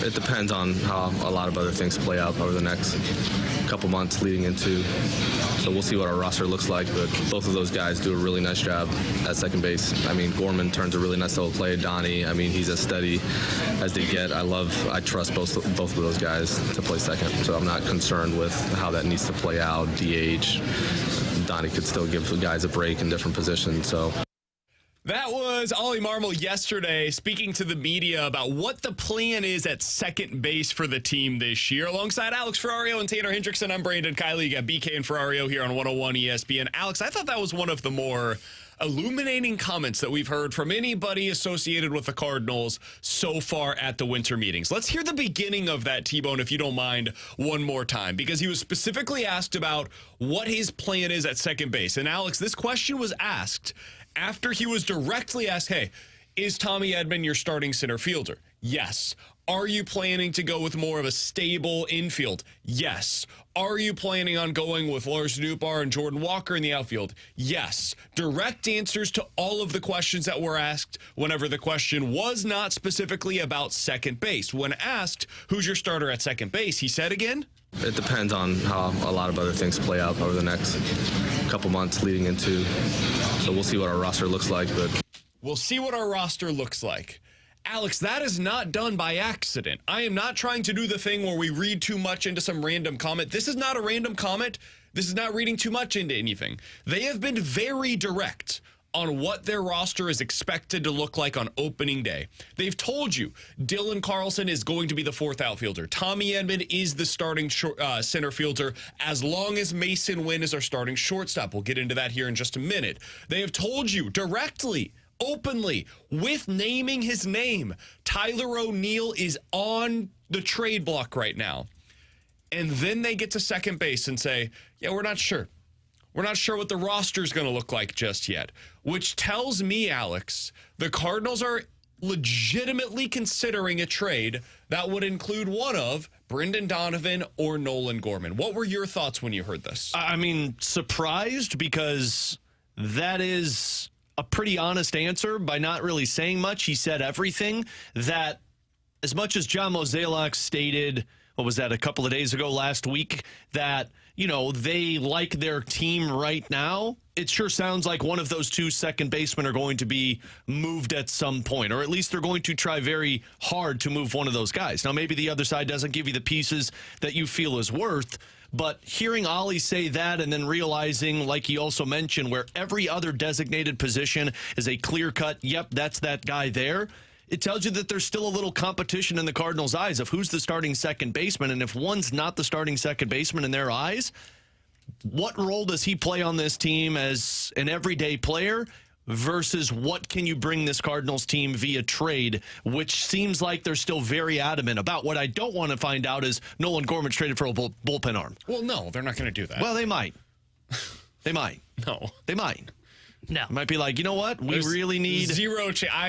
It depends on how a lot of other things play out over the next couple months leading into. So we'll see what our roster looks like, but both of those guys do a really nice job at second base. I mean, Gorman turns a really nice level play. Donnie, I mean, he's as steady as they get. I trust both of those guys to play second, so I'm not concerned with how that needs to play out. DH, Donnie could still give guys a break in different positions, so. That was Oli Marmol yesterday speaking to the media about what the plan is at second base for the team this year. Alongside Alex Ferrario and Tanner Hendrickson, I'm Brandon Kiley. You got BK and Ferrario here on 101 ESPN. Alex, I thought that was one of the more illuminating comments that we've heard from anybody associated with the Cardinals so far at the winter meetings. Let's hear the beginning of that, T-Bone, if you don't mind, one more time, because he was specifically asked about what his plan is at second base. And Alex, this question was asked after he was directly asked, hey, is Tommy Edman your starting center fielder? Yes. Are you planning to go with more of a stable infield? Yes. Are you planning on going with Lars Nootbaar and Jordan Walker in the outfield? Yes. Direct answers to all of the questions that were asked whenever the question was not specifically about second base. When asked, who's your starter at second base, he said again? It depends on how a lot of other things play out over the next couple months leading into. So we'll see what our roster looks like, but we'll see what our roster looks like. Alex, that is not done by accident. I am not trying to do the thing where we read too much into some random comment. This is not a random comment. This is not reading too much into anything. They have been very direct on what their roster is expected to look like on opening day. They've told you Dylan Carlson is going to be the fourth outfielder. Tommy Edman is the starting center fielder as long as Mason Wynn is our starting shortstop. We'll get into that here in just a minute. They have told you directly, openly, with naming his name, Tyler O'Neill is on the trade block right now. And then they get to second base and say, yeah, we're not sure. We're not sure what the roster is going to look like just yet, which tells me, Alex, the Cardinals are legitimately considering a trade that would include one of Brendan Donovan or Nolan Gorman. What were your thoughts when you heard this? I mean, surprised, because that is a pretty honest answer by not really saying much. He said everything. That as much as John Mozeliak stated, what was that, a couple of days ago, last week, that, you know, they like their team right now, it sure sounds like one of those two second basemen are going to be moved at some point, or at least they're going to try very hard to move one of those guys. Now, maybe the other side doesn't give you the pieces that you feel is worth, but hearing Oli say that and then realizing, like he also mentioned, where every other designated position is a clear-cut, yep, that's that guy there, it tells you that there's still a little competition in the Cardinals' eyes of who's the starting second baseman. And if one's not the starting second baseman in their eyes, what role does he play on this team as an everyday player versus what can you bring this Cardinals team via trade, which seems like they're still very adamant about. What I don't want to find out is Nolan Gorman traded for a bullpen arm. Well, no, they're not going to do that. Well, they might. They might. No. They might. No. It might be like, you know what? We really need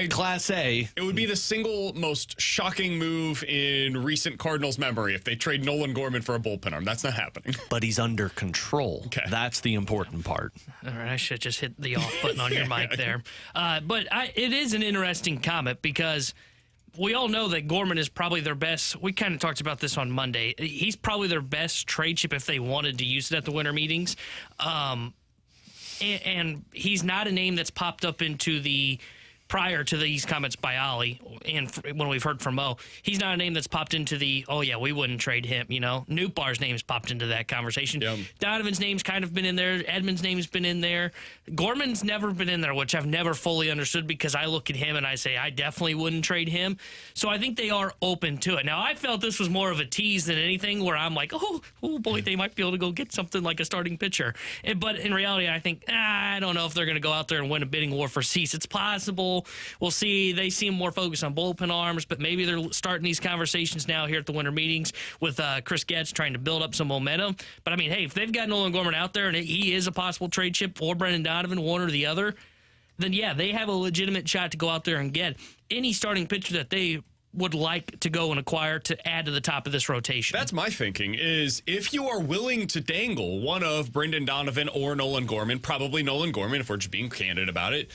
Class A. It would be the single most shocking move in recent Cardinals memory if they trade Nolan Gorman for a bullpen arm. That's not happening. But he's under control. Okay. That's the important part. All right, I should just hit the off button on your mic there. But it is an interesting comment because we all know that Gorman is probably their best. We kind of talked about this on Monday. He's probably their best trade chip if they wanted to use it at the winter meetings. And he's not a name that's popped up into the prior to these comments by Oli, and when we've heard from Mo, he's not a name that's popped into the, oh, yeah, we wouldn't trade him, you know. Nootbaar's name's popped into that conversation. Yep. Donovan's name's kind of been in there. Edman's name's been in there. Gorman's never been in there, which I've never fully understood because I look at him and I say I definitely wouldn't trade him. So I think they are open to it. Now, I felt this was more of a tease than anything where I'm like, oh boy, they might be able to go get something like a starting pitcher. But in reality, I think, I don't know if they're going to go out there and win a bidding war for seats. It's possible. We'll see. They seem more focused on bullpen arms, but maybe they're starting these conversations now here at the winter meetings with Chris Getz trying to build up some momentum. But, I mean, hey, if they've got Nolan Gorman out there and he is a possible trade chip for Brendan Donovan, one or the other, then, yeah, they have a legitimate shot to go out there and get any starting pitcher that they would like to go and acquire to add to the top of this rotation. That's my thinking, is if you are willing to dangle one of Brendan Donovan or Nolan Gorman, probably Nolan Gorman if we're just being candid about it,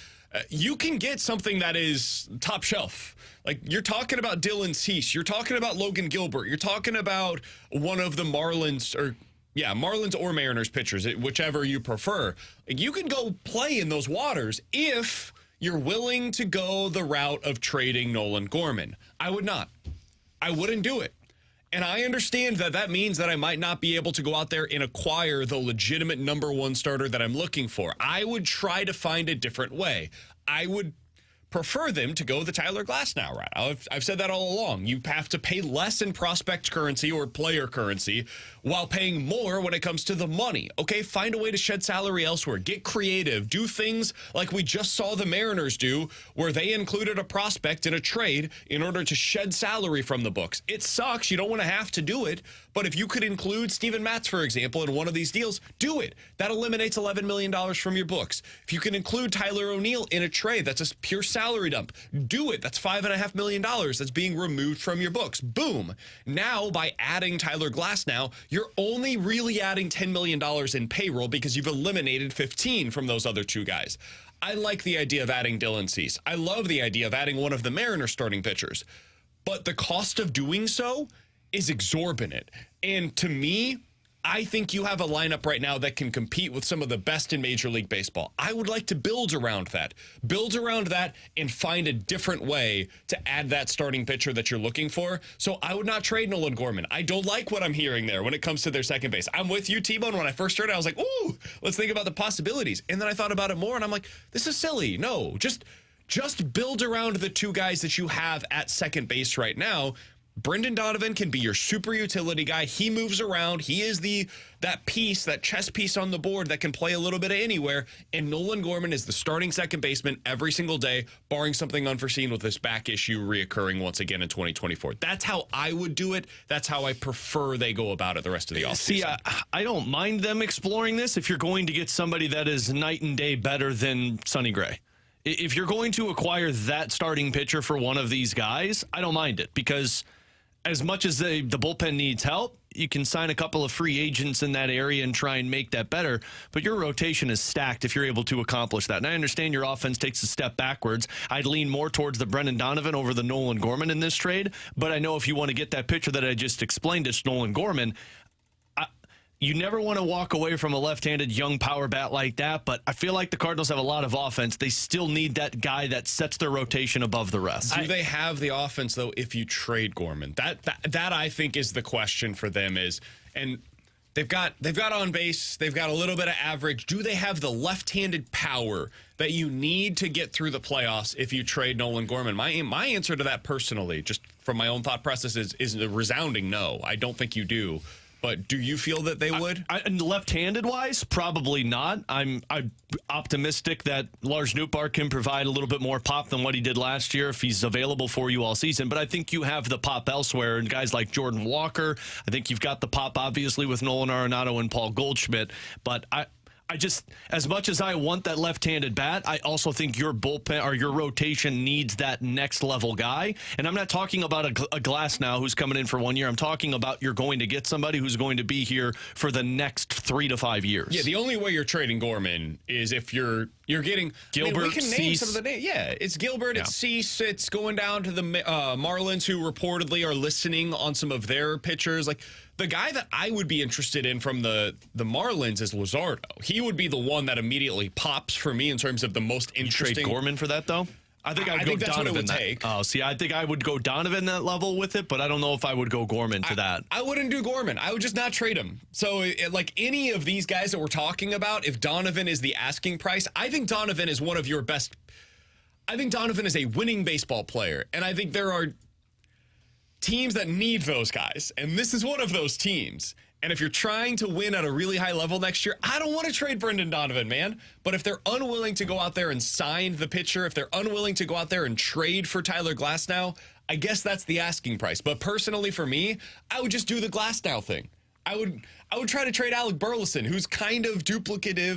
You can get something that is top shelf. Like, you're talking about Dylan Cease. You're talking about Logan Gilbert. You're talking about one of the Marlins or Mariners pitchers, whichever you prefer. You can go play in those waters if you're willing to go the route of trading Nolan Gorman. I would not. I wouldn't do it. And I understand that means that I might not be able to go out there and acquire the legitimate number one starter that I'm looking for. I would try to find a different way. I would prefer them to go the Tyler Glasnow route. I've said that all along. You have to pay less in prospect currency or player currency while paying more when it comes to the money. Okay, find a way to shed salary elsewhere. Get creative. Do things like we just saw the Mariners do, where they included a prospect in a trade in order to shed salary from the books. It sucks. You don't want to have to do it, but if you could include Steven Matz, for example, in one of these deals, do it. That eliminates $11 million from your books. If you can include Tyler O'Neill in a trade, that's a pure salary dump. Do it. That's $5.5 million that's being removed from your books. Boom. Now, by adding Tyler Glasnow, you're only really adding $10 million in payroll because you've eliminated 15 from those other two guys. I like the idea of adding Dylan Cease. I love the idea of adding one of the Mariners starting pitchers. But the cost of doing so is exorbitant. And to me, I think you have a lineup right now that can compete with some of the best in Major League Baseball. I would like to build around that. Build around that and find a different way to add that starting pitcher that you're looking for. So I would not trade Nolan Gorman. I don't like what I'm hearing there when it comes to their second base. I'm with you, T-Bone. When I first started, I was like, ooh, let's think about the possibilities. And then I thought about it more, and I'm like, this is silly. No, just build around the two guys that you have at second base right now. Brendan Donovan can be your super utility guy. He moves around. He is that chess piece on the board that can play a little bit of anywhere. And Nolan Gorman is the starting second baseman every single day, barring something unforeseen with this back issue reoccurring once again in 2024. That's how I would do it. That's how I prefer they go about it the rest of the offseason. See, I don't mind them exploring this if you're going to get somebody that is night and day better than Sonny Gray. If you're going to acquire that starting pitcher for one of these guys, I don't mind it, because as much as the bullpen needs help, you can sign a couple of free agents in that area and try and make that better. But your rotation is stacked if you're able to accomplish that. And I understand your offense takes a step backwards. I'd lean more towards the Brendan Donovan over the Nolan Gorman in this trade. But I know if you want to get that pitcher that I just explained, it's Nolan Gorman. You never want to walk away from a left-handed young power bat like that, but I feel like the Cardinals have a lot of offense. They still need that guy that sets their rotation above the rest. Do they have the offense, though, if you trade Gorman? That I think is the question for them and they've got on base, they've got a little bit of average. Do they have the left-handed power that you need to get through the playoffs if you trade Nolan Gorman? My answer to that personally, just from my own thought process, is a resounding no. I don't think you do. But do you feel that they would? Left-handed wise, probably not. I'm optimistic that Lars Nootbaar can provide a little bit more pop than what he did last year if he's available for you all season. But I think you have the pop elsewhere, and guys like Jordan Walker. I think you've got the pop, obviously, with Nolan Arenado and Paul Goldschmidt. But I just, as much as I want that left-handed bat, I also think your bullpen or your rotation needs that next level guy. And I'm not talking about a Glasnow who's coming in for 1 year. I'm talking about you're going to get somebody who's going to be here for the next 3 to 5 years. Yeah, the only way you're trading Gorman is if you're getting Gilbert, we can name Cease. some of the names. Yeah, it's Gilbert, it's Cease, it's going down to the Marlins, who reportedly are listening on some of their pitchers. Like, the guy that I would be interested in from the Marlins is Luzardo. He would be the one that immediately pops for me in terms of the most interesting. You trade Gorman for that, though? I think I'd go that's Donovan. what it would take. Oh, see, I think I would go Donovan that level with it, but I don't know if I would go Gorman to that. I wouldn't do Gorman. I would just not trade him. So, like any of these guys that we're talking about, if Donovan is the asking price, I think Donovan is one of your best. I think Donovan is a winning baseball player, and I think there are teams that need those guys, and this is one of those teams. And if you're trying to win at a really high level next year, I don't want to trade Brendan Donovan, man. But if they're unwilling to go out there and sign the pitcher, if they're unwilling to go out there and trade for Tyler Glasnow, I guess that's the asking price. But personally for me, I would just do the Glasnow thing. I would try to trade Alec Burleson, who's kind of replicative.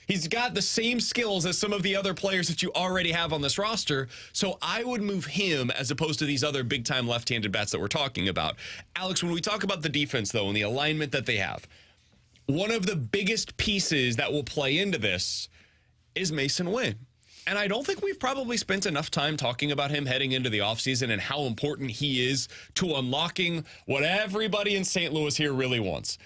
He's got the same skills as some of the other players that you already have on this roster, so I would move him as opposed to these other big-time left-handed bats that we're talking about. Alex, when we talk about the defense, though, and the alignment that they have, one of the biggest pieces that will play into this is Mason Wynn. And I don't think we've probably spent enough time talking about him heading into the offseason and how important he is to unlocking what everybody in St. Louis here really wants.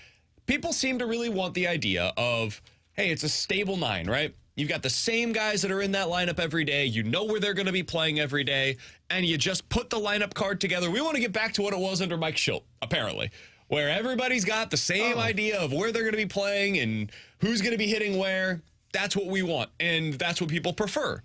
People seem to really want the idea of, hey, it's a stable 9, right? You've got the same guys that are in that lineup every day. You know where they're going to be playing every day, and you just put the lineup card together. We want to get back to what it was under Mike Schilt, apparently, where everybody's got the same idea of where they're going to be playing and who's going to be hitting where. That's what we want, and that's what people prefer.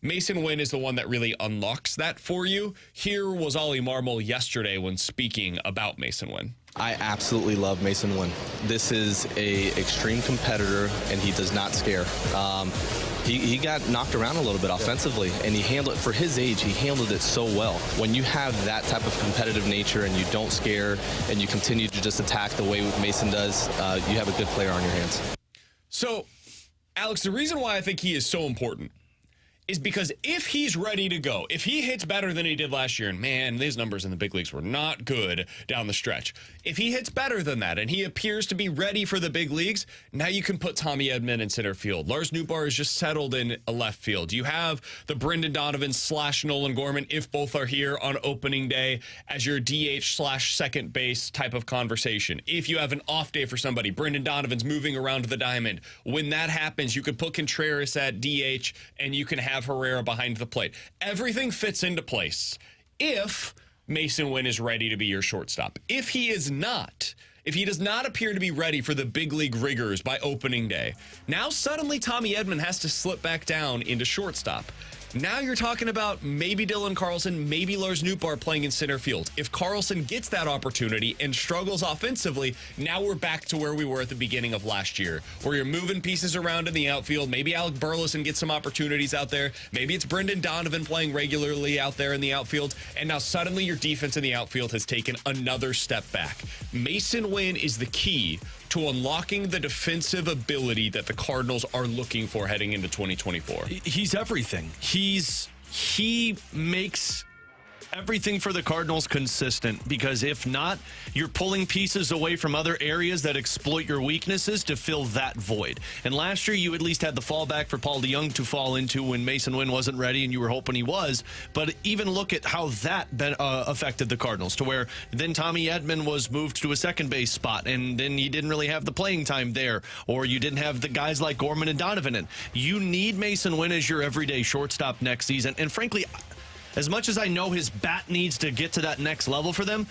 Mason Wynn is the one that really unlocks that for you. Here was Oli Marmol yesterday when speaking about Mason Wynn. I absolutely love Mason Wynn. This is a extreme competitor, and he does not scare. He got knocked around a little bit offensively, and he handled it for his age. He handled it so well. When you have that type of competitive nature and you don't scare and you continue to just attack the way Mason does, you have a good player on your hands. So, Alex, the reason why I think he is so important is because if he's ready to go, if he hits better than he did last year, and man, his numbers in the big leagues were not good down the stretch. If he hits better than that and he appears to be ready for the big leagues, now you can put Tommy Edman in center field. Lars Nootbaar is just settled in a left field. You have the Brendan Donovan / Nolan Gorman, if both are here on opening day, as your DH / second base type of conversation. If you have an off day for somebody, Brendan Donovan's moving around the diamond. When that happens, you could put Contreras at DH and you can have Herrera behind the plate. Everything fits into place if Mason Wynn is ready to be your shortstop. If he is not, if he does not appear to be ready for the big league rigors by opening day, now suddenly Tommy Edman has to slip back down into shortstop. Now you're talking about maybe Dylan Carlson, maybe Lars Nootbaar playing in center field. If Carlson gets that opportunity and struggles offensively, now we're back to where we were at the beginning of last year, where you're moving pieces around in the outfield. Maybe Alec Burleson gets some opportunities out there. Maybe it's Brendan Donovan playing regularly out there in the outfield. And now suddenly your defense in the outfield has taken another step back. Mason Wynn is the key to unlocking the defensive ability that the Cardinals are looking for heading into 2024. He's everything. He makes everything for the Cardinals consistent, because if not, you're pulling pieces away from other areas that exploit your weaknesses to fill that void. And last year, you at least had the fallback for Paul DeJong to fall into when Mason Wynn wasn't ready, and you were hoping he was. But even look at how that affected the Cardinals, to where then Tommy Edman was moved to a second base spot, and then you didn't really have the playing time there, or you didn't have the guys like Gorman and Donovan in. You need Mason Wynn as your everyday shortstop next season. And frankly, as much as I know his bat needs to get to that next level for them,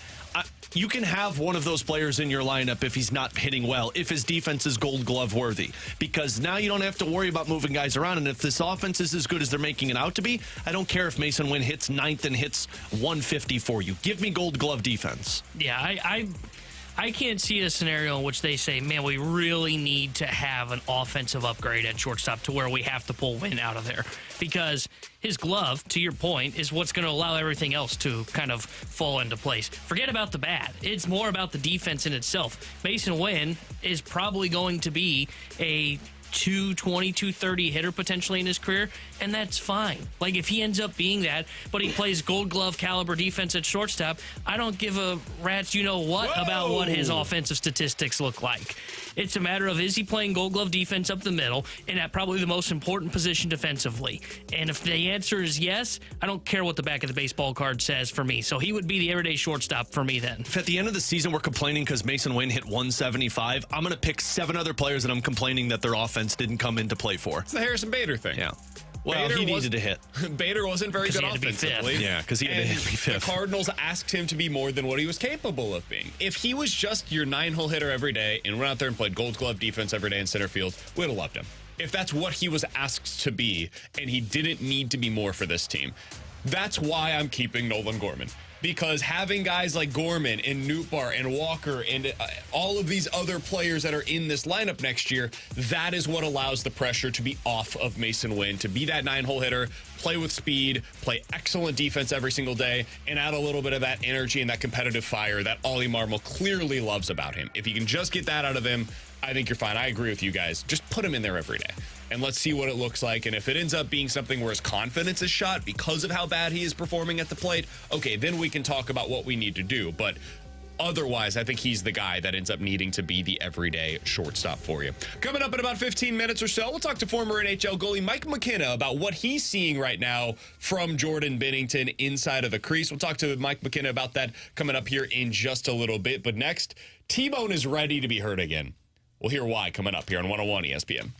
you can have one of those players in your lineup if he's not hitting well, if his defense is Gold Glove worthy, because now you don't have to worry about moving guys around. And if this offense is as good as they're making it out to be, I don't care if Mason Wynn hits 9th and hits 150 for you. Give me Gold Glove defense. Yeah, I can't see a scenario in which they say, man, we really need to have an offensive upgrade at shortstop to where we have to pull Wynn out of there. Because his glove, to your point, is what's going to allow everything else to kind of fall into place. Forget about the bat. It's more about the defense in itself. Mason Wynn is probably going to be a 220, 230 hitter potentially in his career, and that's fine. Like, if he ends up being that, but he plays Gold Glove caliber defense at shortstop, I don't give a rat's you-know-what about what his offensive statistics look like. It's a matter of, is he playing Gold Glove defense up the middle and at probably the most important position defensively? And if the answer is yes, I don't care what the back of the baseball card says for me. So he would be the everyday shortstop for me then. If at the end of the season we're complaining because Mason Wynn hit 175, I'm going to pick 7 other players that I'm complaining that their offense didn't come into play for. It's the Harrison Bader thing. Yeah. Well, he needed to hit. Bader wasn't very good he had to be offensively. Yeah, because he had to be fifth. The Cardinals asked him to be more than what he was capable of being. If he was just your 9-hole hitter every day and went out there and played Gold Glove defense every day in center field, we'd have loved him. If that's what he was asked to be, and he didn't need to be more for this team. That's why I'm keeping Nolan Gorman. Because having guys like Gorman and Nootbaar and Walker and all of these other players that are in this lineup next year, that is what allows the pressure to be off of Mason Wynn, to be that 9-hole hitter, play with speed, play excellent defense every single day, and add a little bit of that energy and that competitive fire that Oli Marmol clearly loves about him. If you can just get that out of him, I think you're fine. I agree with you guys. Just put him in there every day, and let's see what it looks like. And if it ends up being something where his confidence is shot because of how bad he is performing at the plate, okay, then we can talk about what we need to do. But otherwise, I think he's the guy that ends up needing to be the everyday shortstop for you. Coming up in about 15 minutes or so, we'll talk to former NHL goalie Mike McKenna about what he's seeing right now from Jordan Binnington inside of the crease. We'll talk to Mike McKenna about that coming up here in just a little bit. But next, T-Bone is ready to be heard again. We'll hear why coming up here on 101 ESPN.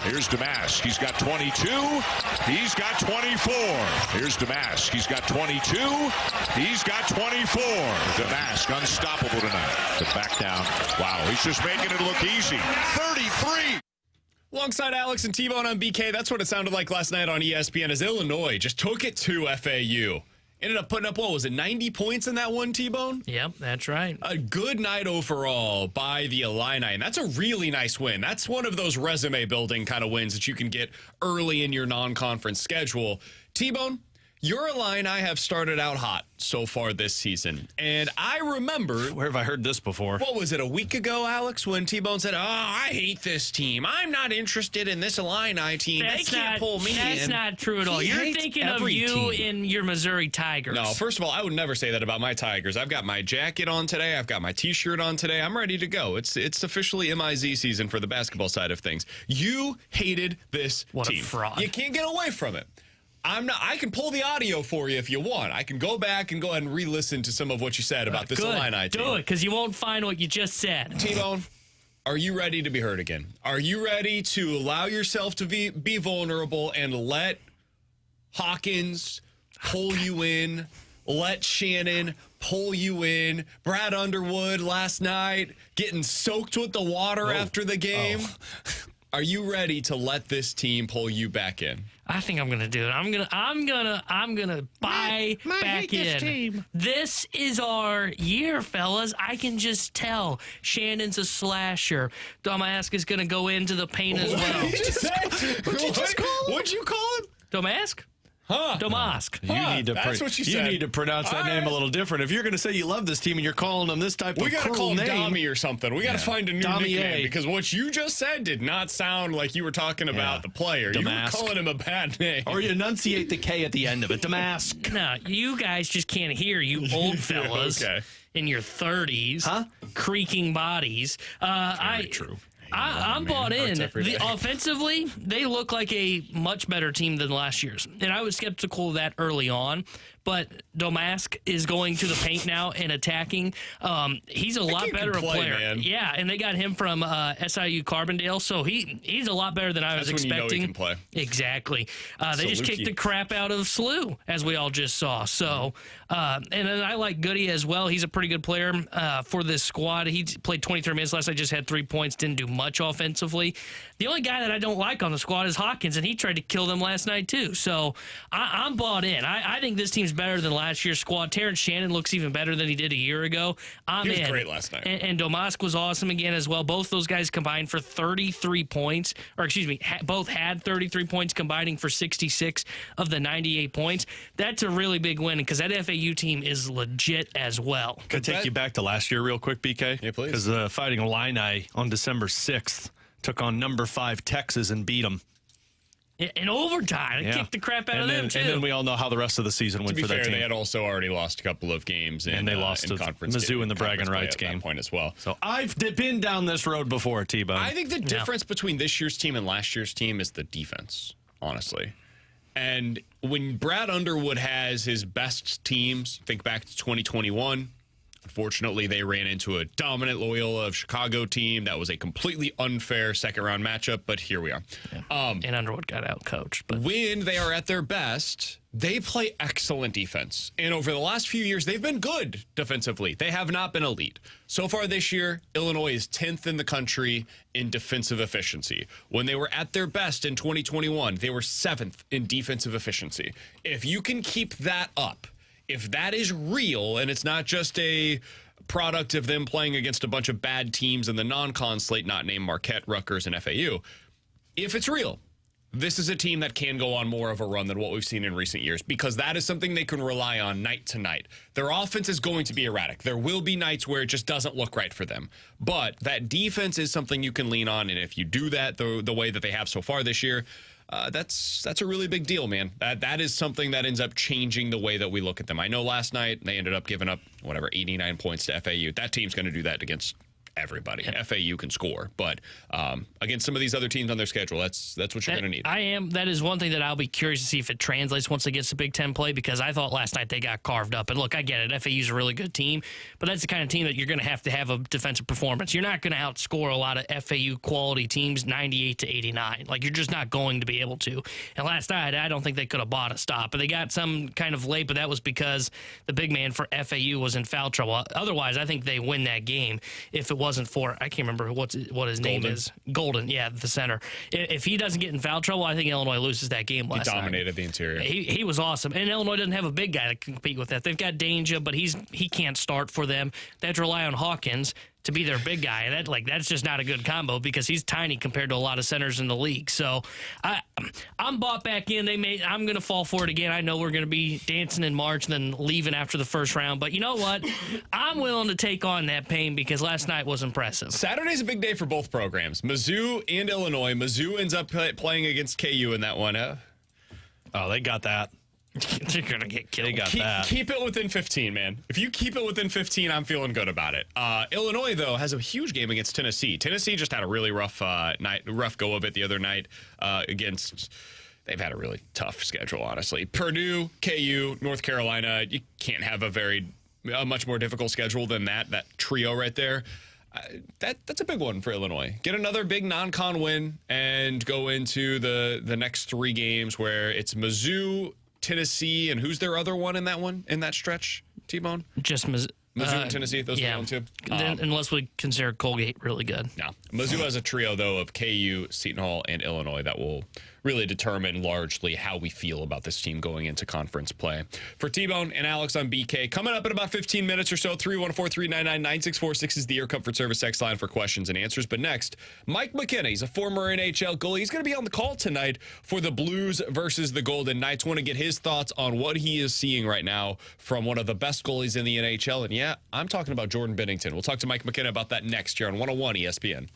Here's Damask. He's got 22. He's got 24. Here's Damask. He's got 22. He's got 24. Damask unstoppable tonight. The back down. Wow, he's just making it look easy. 33. Alongside Alex and T-Bone on BK, that's what it sounded like last night on ESPN as Illinois just took it to FAU. Ended up putting up, what was it, 90 points in that one, T-Bone? Yep, that's right. A good night overall by the Illini, and that's a really nice win. That's one of those resume-building kind of wins that you can get early in your non-conference schedule. T-Bone, Your Illini have started out hot so far this season. And I remember... Where have I heard this before? What was it, a week ago, Alex, when T-Bone said, I hate this team. I'm not interested in this Illini team. They can't pull me in. That's not true at all. You're thinking of you in your Missouri Tigers. No, first of all, I would never say that about my Tigers. I've got my jacket on today. I've got my T-shirt on today. I'm ready to go. It's officially MIZ season for the basketball side of things. You hated this team. What a fraud. You can't get away from it. I can pull the audio for you if you want. I can go back and go ahead and re-listen to some of what you said about this Illini team. Do it, because you won't find what you just said. T-Bone, are you ready to be heard again? Are you ready to allow yourself to be vulnerable and let Hawkins pull you in? Let Shannon pull you in. Brad Underwood last night getting soaked with the water after the game. Are you ready to let this team pull you back in? I think I'm gonna do it. I'm gonna buy back in. This team. This is our year, fellas. I can just tell. Shannon's a slasher. Domask is gonna go into the paint as well. What did you just call him? What'd you call him? Domask? Domask. You need to that's what you said. You need to pronounce that name a little different. If you're going to say you love this team and you're calling them this type we of gotta cruel call him name, Dommy or something. We gotta find a new Dommy nickname A. because what you just said did not sound like you were talking about the player. Damask. You were calling him a bad name. or you enunciate the K at the end of it. Damask. No, you guys just can't hear, you old fellas in your 30s, creaking bodies. True. I'm bought in. Day. Offensively, they look like a much better team than last year's. And I was skeptical of that early on. But Domask is going to the paint now and attacking. He's a lot better a player. Man. Yeah, and they got him from SIU Carbondale, so he's a lot better than I was expecting. When you know he can play. Exactly. They just kicked the crap out of Slew, as we all just saw. So, and then I like Goody as well. He's a pretty good player for this squad. He played 23 minutes last night, just had 3 points, didn't do much offensively. The only guy that I don't like on the squad is Hawkins, and he tried to kill them last night too. So I'm bought in. I think this team's better than last year's squad. Terrence Shannon looks even better than he did a year ago. He was great last night. And Domask was awesome again as well. Both those guys combined for 33 points, or excuse me, both had 33 points, combining for 66 of the 98 points. That's a really big win because that FAU team is legit as well. Could I take you back to last year real quick, BK? Yeah, please. Because the Fighting Illini on December 6th took on number 5 Texas and beat them. In overtime, they kicked the crap out of them, too. And then we all know how the rest of the season went for that team. They had also already lost a couple of games. And they lost to Mizzou in the bragging rights game. At that point as well. So I've been down this road before, T-Bone. I think the difference between this year's team and last year's team is the defense, honestly. And when Brad Underwood has his best teams, think back to 2021, unfortunately, they ran into a dominant Loyola of Chicago team. That was a completely unfair second-round matchup, but here we are. Yeah. And Underwood got out-coached. But when they are at their best, they play excellent defense. And over the last few years, they've been good defensively. They have not been elite. So far this year, Illinois is 10th in the country in defensive efficiency. When they were at their best in 2021, they were 7th in defensive efficiency. If you can keep that up, if that is real and it's not just a product of them playing against a bunch of bad teams in the non-con slate, not named Marquette, Rutgers, and FAU, if it's real, this is a team that can go on more of a run than what we've seen in recent years because that is something they can rely on night to night. Their offense is going to be erratic. There will be nights where it just doesn't look right for them. But that defense is something you can lean on, and if you do that the way that they have so far this year, that's a really big deal, man. That is something that ends up changing the way that we look at them. I know last night they ended up giving up, 89 points to FAU. That team's going to do that against everybody. Yeah. FAU can score, but against some of these other teams on their schedule, that's what you're going to need. That is one thing that I'll be curious to see if it translates once it gets to Big Ten play, because I thought last night they got carved up. And look, I get it. FAU's a really good team, but that's the kind of team that you're going to have a defensive performance. You're not going to outscore a lot of FAU quality teams 98 to 89. Like, you're just not going to be able to. And last night, I don't think they could have bought a stop. But they got some kind of late, but that was because the big man for FAU was in foul trouble. Otherwise, I think they win that game if it wasn't for, I can't remember what his name is. Golden, yeah, the center. If he doesn't get in foul trouble, I think Illinois loses that game last night. He dominated the interior. He was awesome. And Illinois doesn't have a big guy to compete with that. They've got Danger, but he can't start for them. They have to rely on Hawkins to be their big guy. And that's just not a good combo because he's tiny compared to a lot of centers in the league. So I'm bought back in. I'm going to fall for it again. I know we're going to be dancing in March and then leaving after the first round. But you know what? I'm willing to take on that pain because last night was impressive. Saturday's a big day for both programs, Mizzou and Illinois. Mizzou ends up playing against KU in that one. Oh, they got that. They're going to get killed. They got that. Keep it within 15, man. If you keep it within 15, I'm feeling good about it. Illinois, though, has a huge game against Tennessee. Tennessee just had a really rough go of it the other night against. They've had a really tough schedule, honestly. Purdue, KU, North Carolina. You can't have a much more difficult schedule than that trio right there. That's a big one for Illinois. Get another big non-con win and go into the next 3 games where it's Mizzou, Tennessee, and who's their other one in that stretch, T-Bone? Just Mizzou and Tennessee, those are the only two. Unless we consider Colgate really good. No. Mizzou has a trio, though, of KU, Seton Hall, and Illinois that will really determine largely how we feel about this team going into conference play. For T-Bone and Alex on BK, coming up in about 15 minutes or so, 314-399-9646 is the Air Comfort Service X line for questions and answers. But next, Mike McKenna, he's a former NHL goalie. He's going to be on the call tonight for the Blues versus the Golden Knights. Want to get his thoughts on what he is seeing right now from one of the best goalies in the NHL. And yeah, I'm talking about Jordan Binnington. We'll talk to Mike McKenna about that next year on 101 ESPN.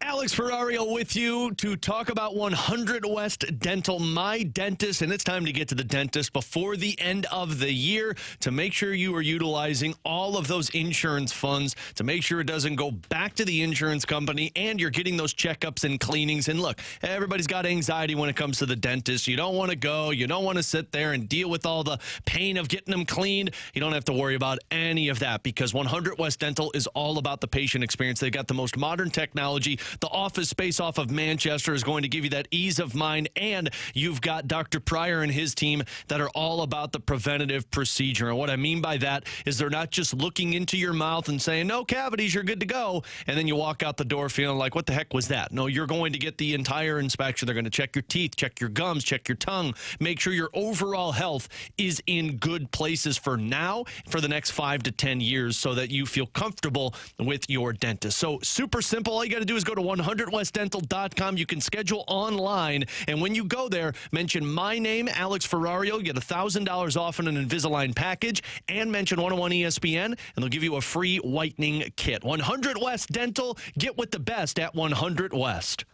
Alex Ferrario with you to talk about 100 West Dental, my dentist, and it's time to get to the dentist before the end of the year to make sure you are utilizing all of those insurance funds, to make sure it doesn't go back to the insurance company, and you're getting those checkups and cleanings. And look, everybody's got anxiety when it comes to the dentist. You don't want to go. You don't want to sit there and deal with all the pain of getting them cleaned. You don't have to worry about any of that because 100 West Dental is all about the patient experience. They've got the most modern technology. The office space off of Manchester is going to give you that ease of mind, and you've got Dr. Pryor and his team that are all about the preventative procedure. And what I mean by that is they're not just looking into your mouth and saying, no cavities, you're good to go, and then you walk out the door feeling like, what the heck was that? No, you're going to get the entire inspection. They're going to check your teeth, check your gums, check your tongue, make sure your overall health is in good places for now, for the next 5 to 10 years, so that you feel comfortable with your dentist. So super simple. All you got to do is go to 100westdental.com. You can schedule online, and when you go there, mention my name, Alex Ferrario. You get $1,000 off on an Invisalign package, and mention 101 ESPN, and they'll give you a free whitening kit. 100 West Dental. Get with the best at 100 West.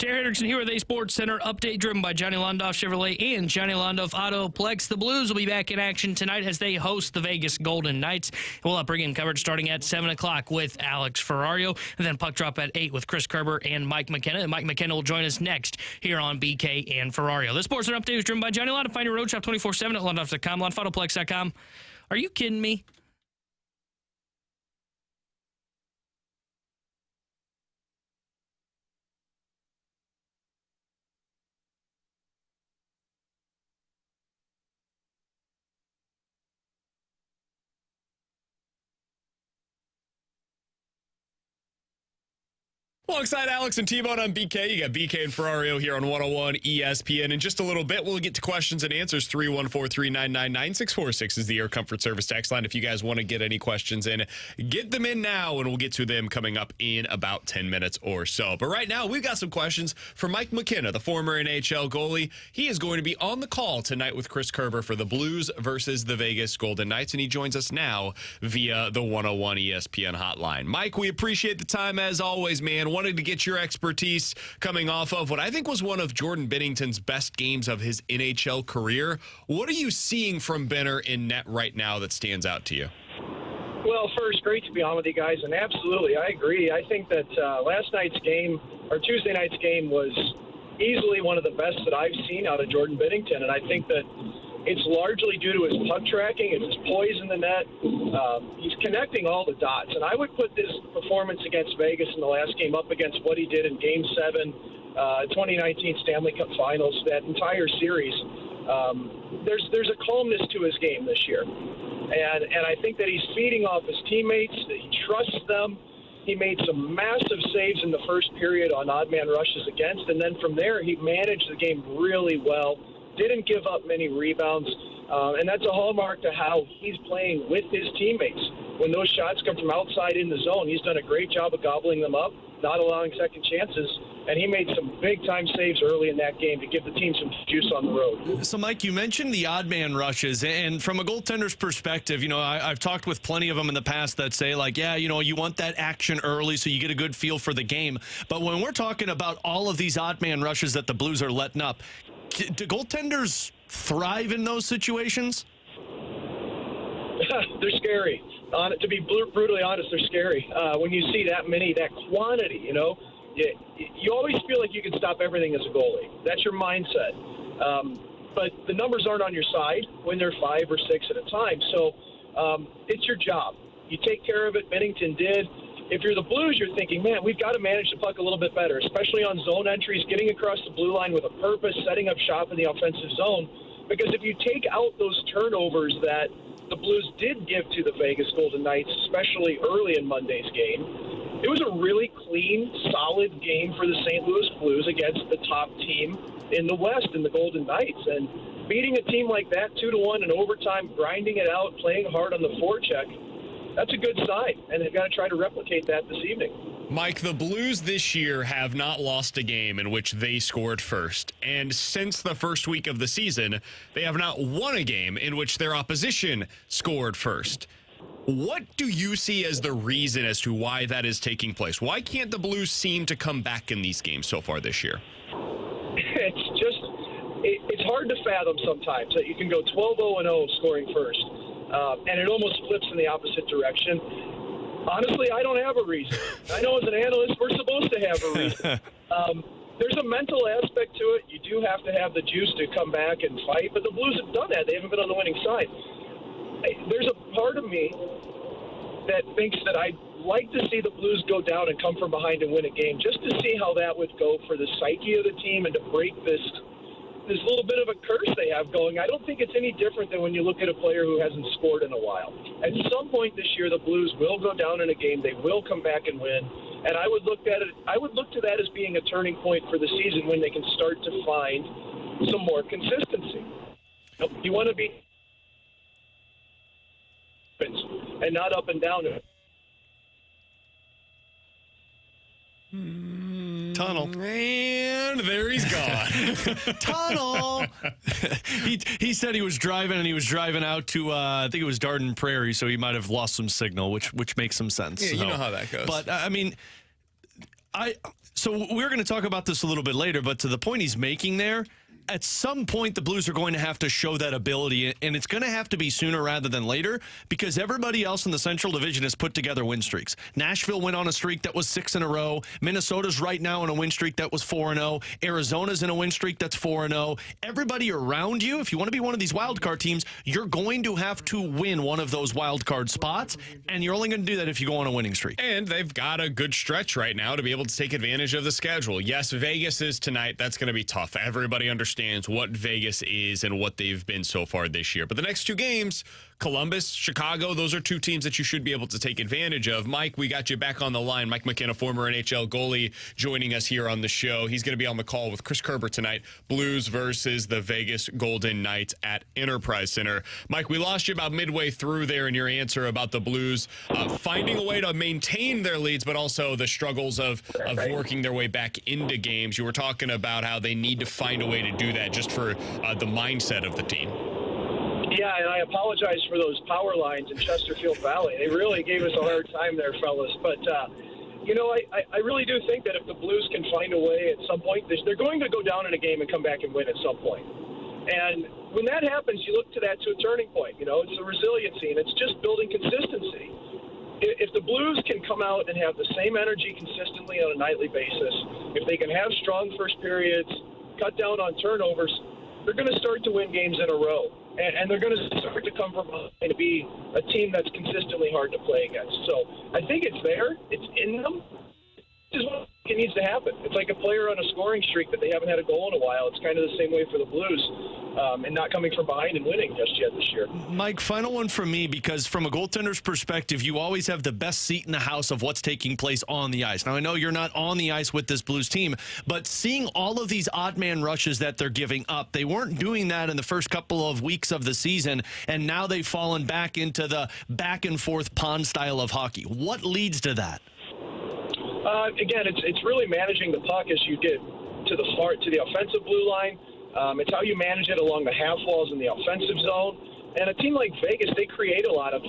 Terry Hendrickson here with A Sports Center. Update driven by Johnny Londoff Chevrolet and Johnny Londoff Autoplex. The Blues will be back in action tonight as they host the Vegas Golden Knights. We'll have pregame coverage starting at 7 o'clock with Alex Ferrario, and then puck drop at 8 with Chris Kerber and Mike McKenna. And Mike McKenna will join us next here on BK and Ferrario. This Sports Center update is driven by Johnny Londoff. Find your road shop 24/7 at londoff.com, londoffautoPlex.com. Are you kidding me? Alongside Alex and T-Bone on BK, you got BK and Ferrario here on 101 ESPN. In just a little bit, we'll get to questions and answers. 314-399-9646 is the Air Comfort Service text line. If you guys want to get any questions in, get them in now, and we'll get to them coming up in about 10 minutes or so. But right now, we've got some questions for Mike McKenna, the former NHL goalie. He is going to be on the call tonight with Chris Kerber for the Blues versus the Vegas Golden Knights, and he joins us now via the 101 ESPN hotline. Mike, we appreciate the time as always, man. Wanted to get your expertise coming off of what I think was one of Jordan Binnington's best games of his NHL career. What are you seeing from Benner in net right now that stands out to you? Well, first, great to be on with you guys, and absolutely, I agree. I think that last night's game, or Tuesday night's game, was easily one of the best that I've seen out of Jordan Binnington, and I think that it's largely due to his puck tracking, it's his poise in the net. He's connecting all the dots, and I would put this performance against Vegas in the last game up against what he did in Game 7, 2019 Stanley Cup Finals, that entire series. There's a calmness to his game this year, and I think that he's feeding off his teammates, that he trusts them. He made some massive saves in the first period on odd man rushes against, and then from there he managed the game really well. Didn't give up many rebounds, and that's a hallmark to how he's playing with his teammates. When those shots come from outside in the zone, he's done a great job of gobbling them up, not allowing second chances, and he made some big-time saves early in that game to give the team some juice on the road. So, Mike, you mentioned the odd man rushes, and from a goaltender's perspective, I've talked with plenty of them in the past that say, like, yeah, you want that action early so you get a good feel for the game. But when we're talking about all of these odd man rushes that the Blues are letting up, do goaltenders thrive in those situations? They're scary. To be brutally honest, they're scary. When you see that many, that quantity, you always feel like you can stop everything as a goalie. That's your mindset. But the numbers aren't on your side when they're 5 or 6 at a time. So it's your job. You take care of it. Binnington did. If you're the Blues, you're thinking, man, we've got to manage the puck a little bit better, especially on zone entries, getting across the blue line with a purpose, setting up shop in the offensive zone. Because if you take out those turnovers that the Blues did give to the Vegas Golden Knights, especially early in Monday's game, it was a really clean, solid game for the St. Louis Blues against the top team in the West, in the Golden Knights. And beating a team like that 2-1 in overtime, grinding it out, playing hard on the forecheck, that's a good sign, and they've got to try to replicate that this evening. Mike, the Blues this year have not lost a game in which they scored first. And since the first week of the season, they have not won a game in which their opposition scored first. What do you see as the reason as to why that is taking place? Why can't the Blues seem to come back in these games so far this year? It's hard to fathom sometimes that you can go 12-0-0 scoring first. And it almost flips in the opposite direction. Honestly, I don't have a reason. I know as an analyst, we're supposed to have a reason. There's a mental aspect to it. You do have to have the juice to come back and fight, but the Blues have done that. They haven't been on the winning side. There's a part of me that thinks that I'd like to see the Blues go down and come from behind and win a game, just to see how that would go for the psyche of the team and to break this little bit of a curse they have going. I don't think it's any different than when you look at a player who hasn't scored in a while. At some point this year, the Blues will go down in a game. They will come back and win. And I would look to that as being a turning point for the season when they can start to find some more consistency. You want to be and not up and down. Tunnel. And there he's gone. Tunnel. He said he was driving, and he was driving out to I think it was Darden Prairie, so he might have lost some signal, which makes some sense. Yeah, you know how that goes. But I mean, So we're going to talk about this a little bit later, but to the point he's making there, at some point the Blues are going to have to show that ability, and it's going to have to be sooner rather than later because everybody else in the Central Division has put together win streaks. Nashville went on a streak that was 6 in a row. Minnesota's right now in a win streak that was 4-0. Arizona's in a win streak that's 4-0. Everybody around you, if you want to be one of these wild card teams, you're going to have to win one of those wild card spots, and you're only going to do that if you go on a winning streak. And they've got a good stretch right now to be able to take advantage of the schedule. Yes, Vegas is tonight. That's going to be tough. Everybody understands what Vegas is and what they've been so far this year. But the next two games, Columbus, Chicago, those are two teams that you should be able to take advantage of. Mike, we got you back on the line. Mike McKenna, former NHL goalie, joining us here on the show. He's going to be on the call with Chris Kerber tonight. Blues versus the Vegas Golden Knights at Enterprise Center. Mike, we lost you about midway through there in your answer about the Blues finding a way to maintain their leads, but also the struggles of working their way back into games. You were talking about how they need to find a way to do that just for the mindset of the team. Yeah, and I apologize for those power lines in Chesterfield Valley. They really gave us a hard time there, fellas. But, I really do think that if the Blues can find a way at some point, they're going to go down in a game and come back and win at some point. And when that happens, you look to that to a turning point. It's the resiliency, and it's just building consistency. If the Blues can come out and have the same energy consistently on a nightly basis, if they can have strong first periods, cut down on turnovers, they're going to start to win games in a row. And they're going to start to come from behind to be a team that's consistently hard to play against. So I think it's there. It's in them. This is what it needs to happen. It's like a player on a scoring streak that they haven't had a goal in a while. It's kind of the same way for the Blues, and not coming from behind and winning just yet this year. Mike, final one from me, because from a goaltender's perspective, you always have the best seat in the house of what's taking place on the ice. Now, I know you're not on the ice with this Blues team, but seeing all of these odd man rushes that they're giving up, they weren't doing that in the first couple of weeks of the season, and now they've fallen back into the back and forth pond style of hockey. What leads to that? Again, it's really managing the puck as you get to the offensive blue line. It's how you manage it along the half walls in the offensive zone. And a team like Vegas, they create a lot of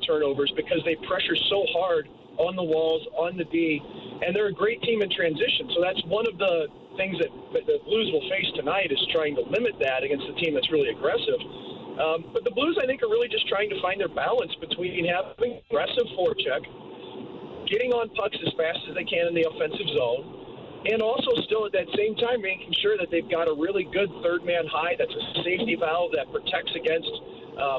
turnovers because they pressure so hard on the walls, on the D, and they're a great team in transition. So that's one of the things that the Blues will face tonight, is trying to limit that against a team that's really aggressive. But the Blues, I think, are really just trying to find their balance between having aggressive forecheck, getting on pucks as fast as they can in the offensive zone, and also still at that same time making sure that they've got a really good third man high that's a safety valve that protects against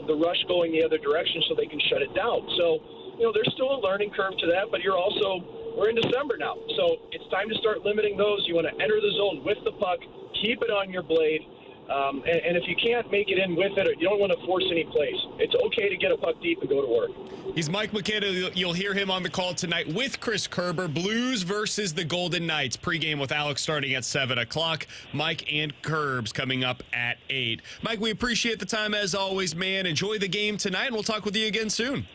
the rush going the other direction so they can shut it down. So, there's still a learning curve to that, but we're in December now. So it's time to start limiting those. You want to enter the zone with the puck, keep it on your blade, and if you can't make it in with it, or you don't want to force any plays. It's okay to get a puck deep and go to work. He's Mike McKenna. You'll hear him on the call tonight with Chris Kerber. Blues versus the Golden Knights. Pregame with Alex starting at 7 o'clock. Mike and Kerbs coming up at 8. Mike, we appreciate the time as always, man. Enjoy the game tonight, and we'll talk with you again soon.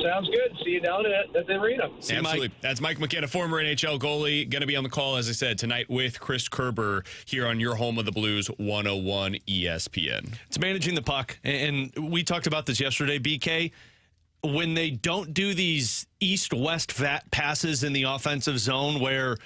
Sounds good. See you down at the arena. Absolutely. That's Mike McKenna, former NHL goalie, going to be on the call, as I said, tonight with Chris Kerber here on your home of the Blues, 101 ESPN. It's managing the puck, and we talked about this yesterday, BK. When they don't do these east-west passes in the offensive zone where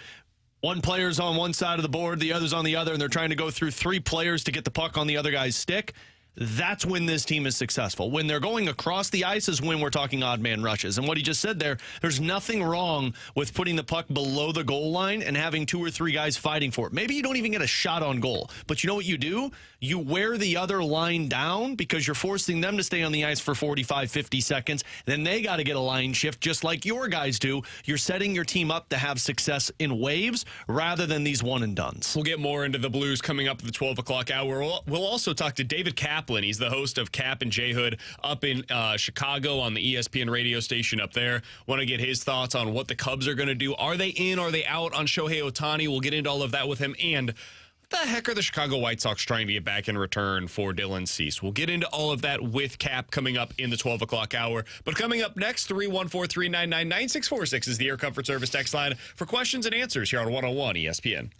one player's on one side of the board, the other's on the other, and they're trying to go through three players to get the puck on the other guy's stick, that's when this team is successful. When they're going across the ice is when we're talking odd man rushes. And what he just said there's nothing wrong with putting the puck below the goal line and having two or three guys fighting for it. Maybe you don't even get a shot on goal, but you know what you do? You wear the other line down because you're forcing them to stay on the ice for 45, 50 seconds. Then they got to get a line shift just like your guys do. You're setting your team up to have success in waves rather than these one and dones. We'll get more into the Blues coming up at the 12 o'clock hour. We'll also talk to David Kaplan. He's the host of Cap and J Hood up in Chicago on the ESPN radio station up there. Want to get his thoughts on what the Cubs are going to do. Are they in? Are they out on Shohei Ohtani? We'll get into all of that with him. And what the heck are the Chicago White Sox trying to get back in return for Dylan Cease? We'll get into all of that with Cap coming up in the 12 o'clock hour. But coming up next, 314-399-9646 is the Air Comfort Service text line for questions and answers here on 101 ESPN.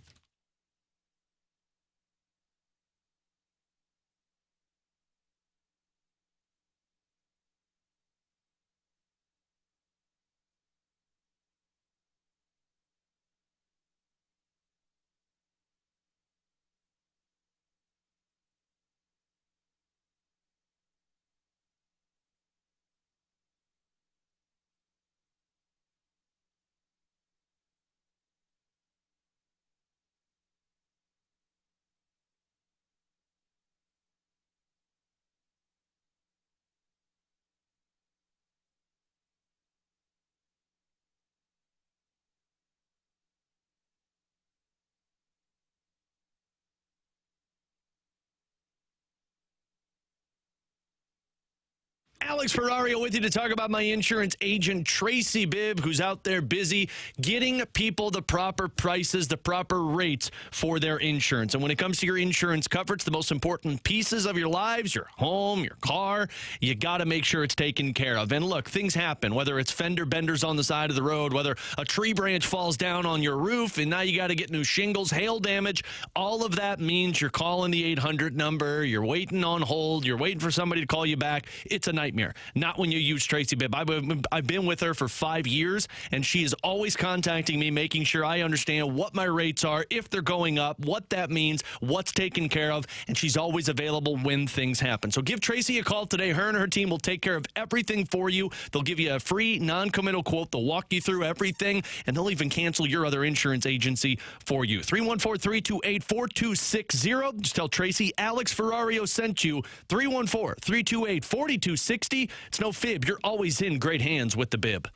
Alex Ferrario with you to talk about my insurance agent, Tracy Bibb, who's out there busy getting people the proper prices, the proper rates for their insurance. And when it comes to your insurance coverage, the most important pieces of your lives, your home, your car, you got to make sure it's taken care of. And look, things happen, whether it's fender benders on the side of the road, whether a tree branch falls down on your roof, and now you got to get new shingles, hail damage. All of that means you're calling the 800 number, you're waiting on hold, you're waiting for somebody to call you back. It's a nightmare. Not when you use Tracy Bibb. I've been with her for 5 years, and she is always contacting me, making sure I understand what my rates are, if they're going up, what that means, what's taken care of, and she's always available when things happen. So give Tracy a call today. Her and her team will take care of everything for you. They'll give you a free non-committal quote. They'll walk you through everything, and they'll even cancel your other insurance agency for you. 314-328-4260. Just tell Tracy Alex Ferrario sent you. 314-328-4260. It's no fib. You're always in great hands with the Bibb.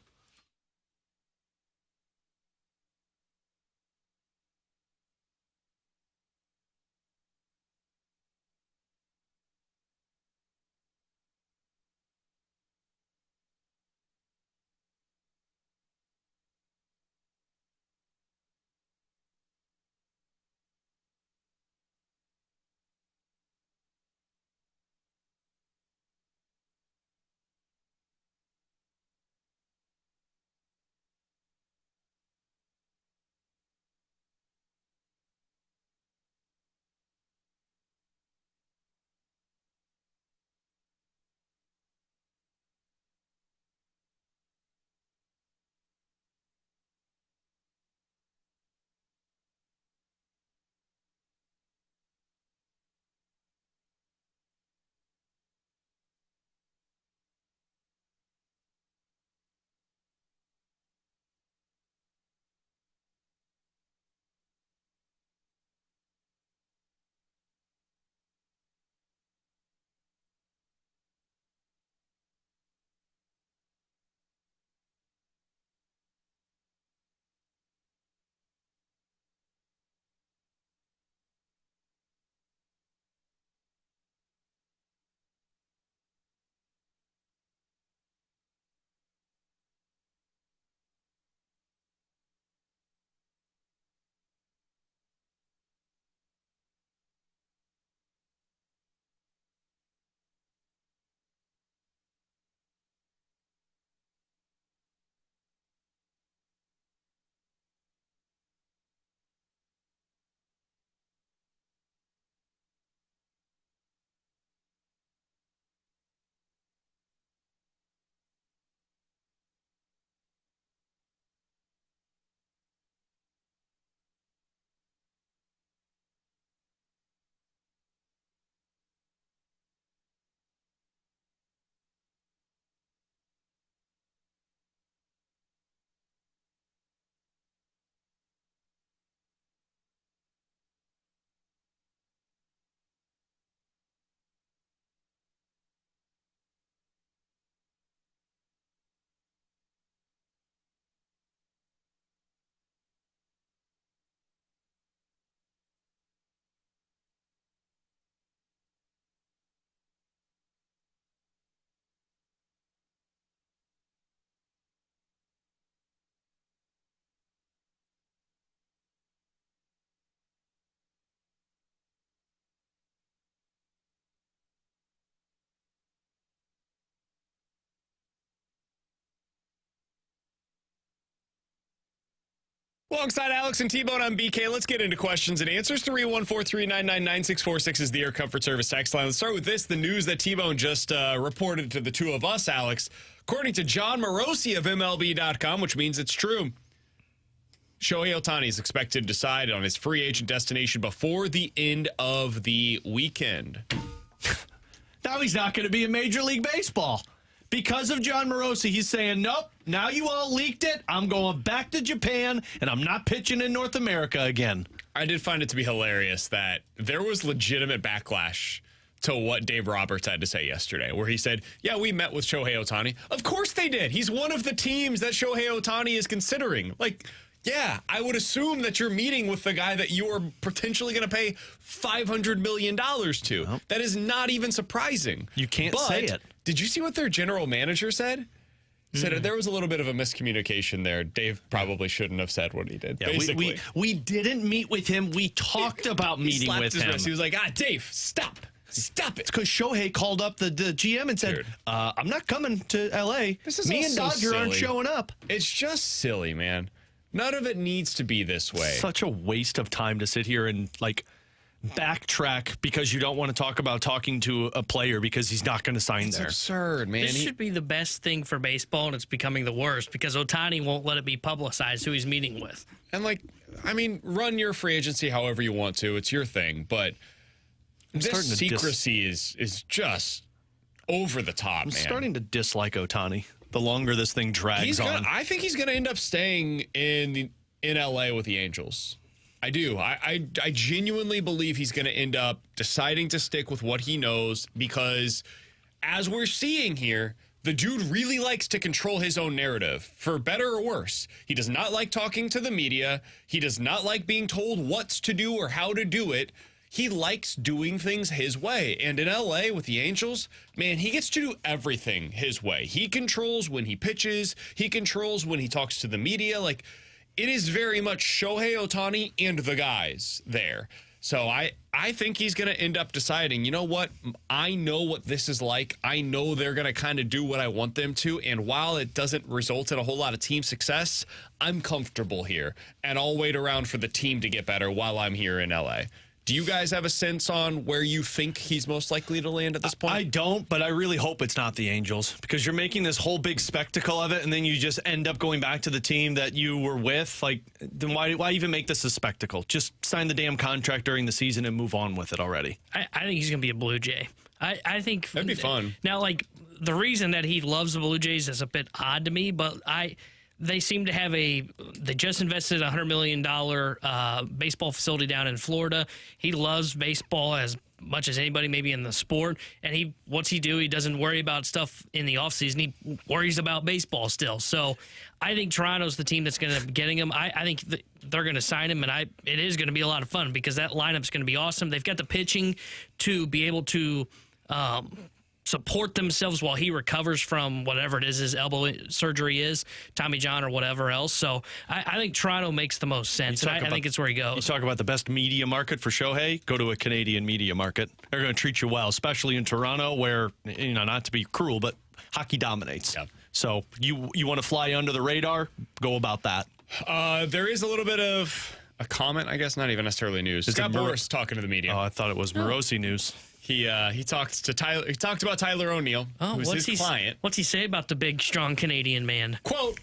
Alongside Alex and T-Bone, I'm BK. Let's get into questions and answers. 314-399-9646 is the Air Comfort Service text line. Let's start with this. The news that T-Bone just reported to the two of us, Alex. According to John Morosi of MLB.com, which means it's true, Shohei Ohtani is expected to decide on his free agent destination before the end of the weekend. Now he's not going to be in Major League Baseball. Because of John Morosi, he's saying, nope, now you all leaked it. I'm going back to Japan, and I'm not pitching in North America again. I did find it to be hilarious that there was legitimate backlash to what Dave Roberts had to say yesterday, where he said, yeah, we met with Shohei Ohtani. Of course they did. He's one of the teams that Shohei Ohtani is considering. Like, Yeah, I would assume that you're meeting with the guy that you are potentially going to pay $500 million to. Nope. That is not even surprising. You can't say it. Did you see what their general manager said? Said there was a little bit of a miscommunication there. Dave probably shouldn't have said what he did. Yeah, basically, we didn't meet with him. We talked about meeting with him. He was like, Dave, stop it. It's because Shohei called up the GM and said, I'm not coming to L.A. Me and Dodger aren't showing up. It's just silly, man. None of it needs to be this way. Such a waste of time to sit here and, like, backtrack because you don't want to talk about talking to a player because he's not going to sign It's there. absurd, man. This should be the best thing for baseball, and it's becoming the worst because Ohtani won't let it be publicized who he's meeting with. And, like, I mean, run your free agency however you want to. It's your thing. But this secrecy is just over the top, I'm man. starting to dislike Ohtani the longer this thing drags on. I think he's going to end up staying in L.A. with the Angels. I do. I genuinely believe he's going to end up deciding to stick with what he knows because, as we're seeing here, the dude really likes to control his own narrative, for better or worse. He does not like talking to the media. He does not like being told what's to do or how to do it. He likes doing things his way. And in L.A. with the Angels, man, he gets to do everything his way. He controls when he pitches. He controls when he talks to the media. Like, it is very much Shohei Ohtani and the guys there. So I think he's going to end up deciding, you know what? I know what this is like. I know they're going to kind of do what I want them to. And while it doesn't result in a whole lot of team success, I'm comfortable here. And I'll wait around for the team to get better while I'm here in L.A. Do you guys have a sense on where you think he's most likely to land at this point? I don't, but I really hope it's not the Angels because you're making this whole big spectacle of it, and then you just end up going back to the team that you were with. Like, then why even make this a spectacle? Just sign the damn contract during the season and move on with it already. I think he's going to be a Blue Jay. I think that'd be fun. Now, like, the reason that he loves the Blue Jays is a bit odd to me, but they seem to have they just invested a $100 million baseball facility down in Florida. He loves baseball as much as anybody maybe in the sport. And what's he do? He doesn't worry about stuff in the offseason. He worries about baseball still. So I think Toronto's the team that's going to be getting him. I think they're going to sign him, and it is going to be a lot of fun because that lineup's going to be awesome. They've got the pitching to be able to support themselves while he recovers from whatever it is his elbow surgery is, Tommy John or whatever else. So I think Toronto makes the most sense. I think it's where he goes. You talk about the best media market for Shohei, go to a Canadian media market. They're going to treat you well, especially in Toronto where, not to be cruel, but hockey dominates. Yeah. So you want to fly under the radar, go about that. There is a little bit of a comment, I guess, not even necessarily news. Scott Boras talking to the media. Oh, I thought it was Morosi news. He talked to Tyler. He talked about Tyler O'Neill, who's his client. What's he say about the big, strong Canadian man? Quote,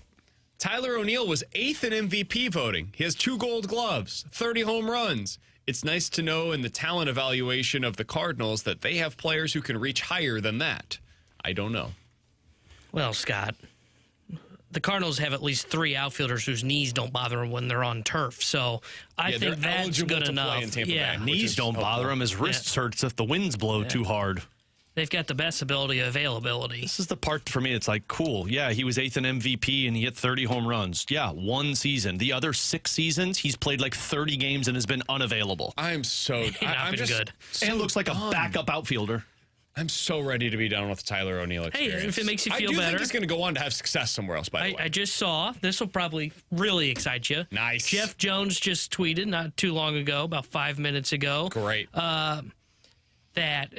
Tyler O'Neill was 8th in MVP voting. He has 2 gold gloves, 30 home runs. It's nice to know in the talent evaluation of the Cardinals that they have players who can reach higher than that. I don't know. Well, Scott, the Cardinals have at least 3 outfielders whose knees don't bother them when they're on turf. So I think that's good enough. Knees don't bother him. His wrists hurts if the winds blow too hard. They've got the best ability availability. This is the part for me. It's like, cool. Yeah, he was 8th in MVP and he hit 30 home runs. Yeah, 1 season. The other 6 seasons, he's played like 30 games and has been unavailable. I'm just good. And looks like a backup outfielder. I'm so ready to be done with the Tyler O'Neill experience. Hey, if it makes you feel I do better. think he's going to go on to have success somewhere else, by the way. I just saw, this will probably really excite you. Nice. Jeff Jones just tweeted not too long ago, about 5 minutes ago. Great. That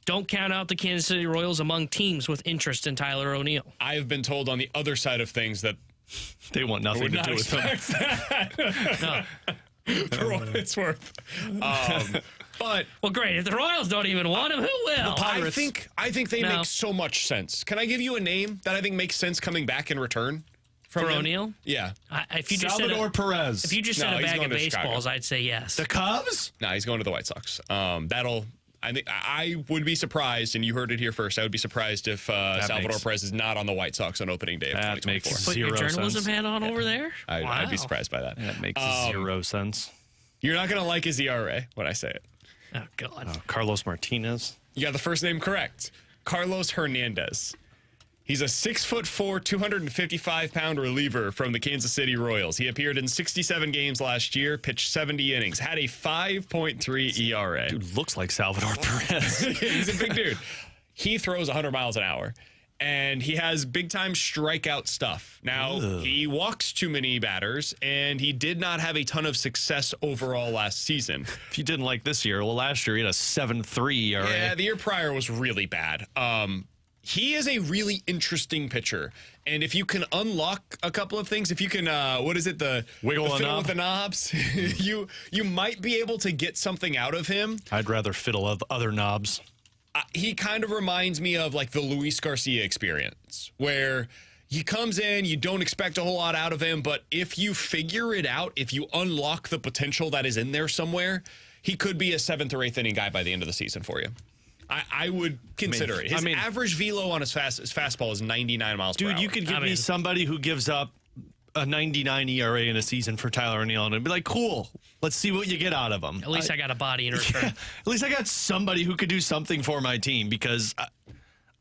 don't count out the Kansas City Royals among teams with interest in Tyler O'Neill. I have been told on the other side of things that they want nothing to do with him. For what it's worth. But well, great. If the Royals don't even want him, who will? I think they make so much sense. Can I give you a name that I think makes sense coming back in return from O'Neill? Yeah. If you just Salvador Perez. If you just said a bag of baseballs, I'd say yes. The Cubs? No, he's going to the White Sox. I think I would be surprised, and you heard it here first. I would be surprised if Salvador Perez is not on the White Sox on opening day of 2024. Makes Put your journalism sense. hat on over there? I'd be surprised by that. That makes 0 sense. You're not going to like his ERA when I say it. Oh, God. Carlos Martinez. You got the first name correct. Carlos Hernandez. He's a 6'4", 255-pound reliever from the Kansas City Royals. He appeared in 67 games last year, pitched 70 innings, had a 5.3 ERA. Dude looks like Salvador Perez. He's a big dude. He throws 100 miles an hour, and he has big-time strikeout stuff. Now, he walks too many batters, and he did not have a ton of success overall last season. If you didn't like this year, well, last year he had a 7.3 ERA. Yeah, the year prior was really bad. He is a really interesting pitcher. And if you can unlock a couple of things, if you can, Wiggle a fiddle knob? with the knobs, you might be able to get something out of him. I'd rather fiddle with other knobs. He kind of reminds me of like the Luis Garcia experience, where he comes in, you don't expect a whole lot out of him, but if you figure it out, if you unlock the potential that is in there somewhere, he could be a 7th or 8th inning guy by the end of the season for you. I would consider it. His average velo on his fastball is 99 miles per hour. Dude, you could give me somebody who gives up a 99 ERA in a season for Tyler O'Neill, and I'd be like, cool, let's see what you get out of him. At least I got a body in return. Yeah, at least I got somebody who could do something for my team, because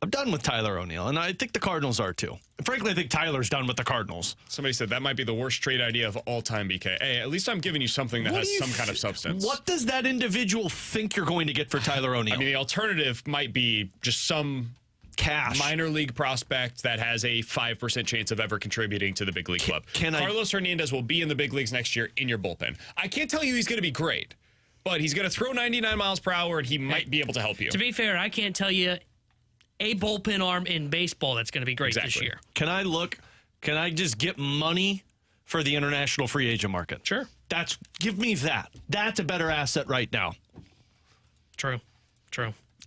I'm done with Tyler O'Neill, and I think the Cardinals are too. Frankly, I think Tyler's done with the Cardinals. Somebody said that might be the worst trade idea of all time, BK. Hey, at least I'm giving you something that has some kind of substance. What does that individual think you're going to get for Tyler O'Neill? I mean, the alternative might be just some cash minor league prospect that has a 5% chance of ever contributing to the big league club. Carlos Hernandez will be in the big leagues next year in your bullpen. I can't tell you he's going to be great, but he's going to throw 99 miles per hour, and he might be able to help you. To be fair, I can't tell you a bullpen arm in baseball that's going to be great this year. Can I just get money for the international free agent market? Sure. Give me that. That's a better asset right now. True.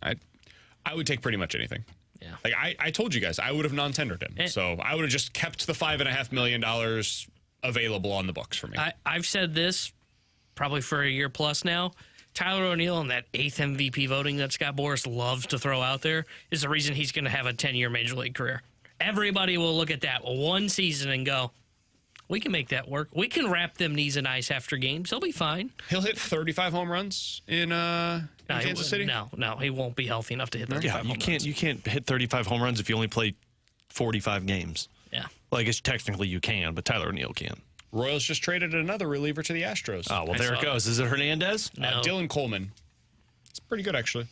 I would take pretty much anything. Yeah. Like I told you guys, I would have non-tendered him. So I would have just kept the $5.5 million available on the books for me. I've said this probably for a year plus now. Tyler O'Neill and that 8th MVP voting that Scott Boras loves to throw out there is the reason he's going to have a 10-year Major League career. Everybody will look at that one season and go, we can make that work. We can wrap them knees in ice after games. He'll be fine. He'll hit 35 home runs in Kansas City? No, he won't be healthy enough to hit 35 home runs. You can't hit 35 home runs if you only play 45 games. Yeah. Well, I guess technically you can, but Tyler O'Neill can. Royals just traded another reliever to the Astros. Oh, well, there it goes. Is it Hernandez? No. Dylan Coleman. It's pretty good, actually.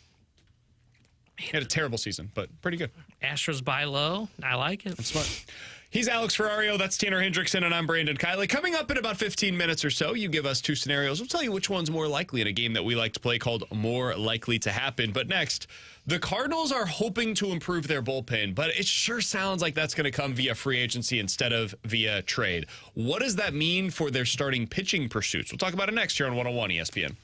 He had a terrible season, but pretty good. Astros buy low. I like it. That's smart. He's Alex Ferrario. That's Tanner Hendrickson, and I'm Brandon Kiley. Coming up in about 15 minutes or so, you give us 2 scenarios. We'll tell you which one's more likely in a game that we like to play called More Likely to Happen. But next, the Cardinals are hoping to improve their bullpen, but it sure sounds like that's going to come via free agency instead of via trade. What does that mean for their starting pitching pursuits? We'll talk about it next here on 101 ESPN.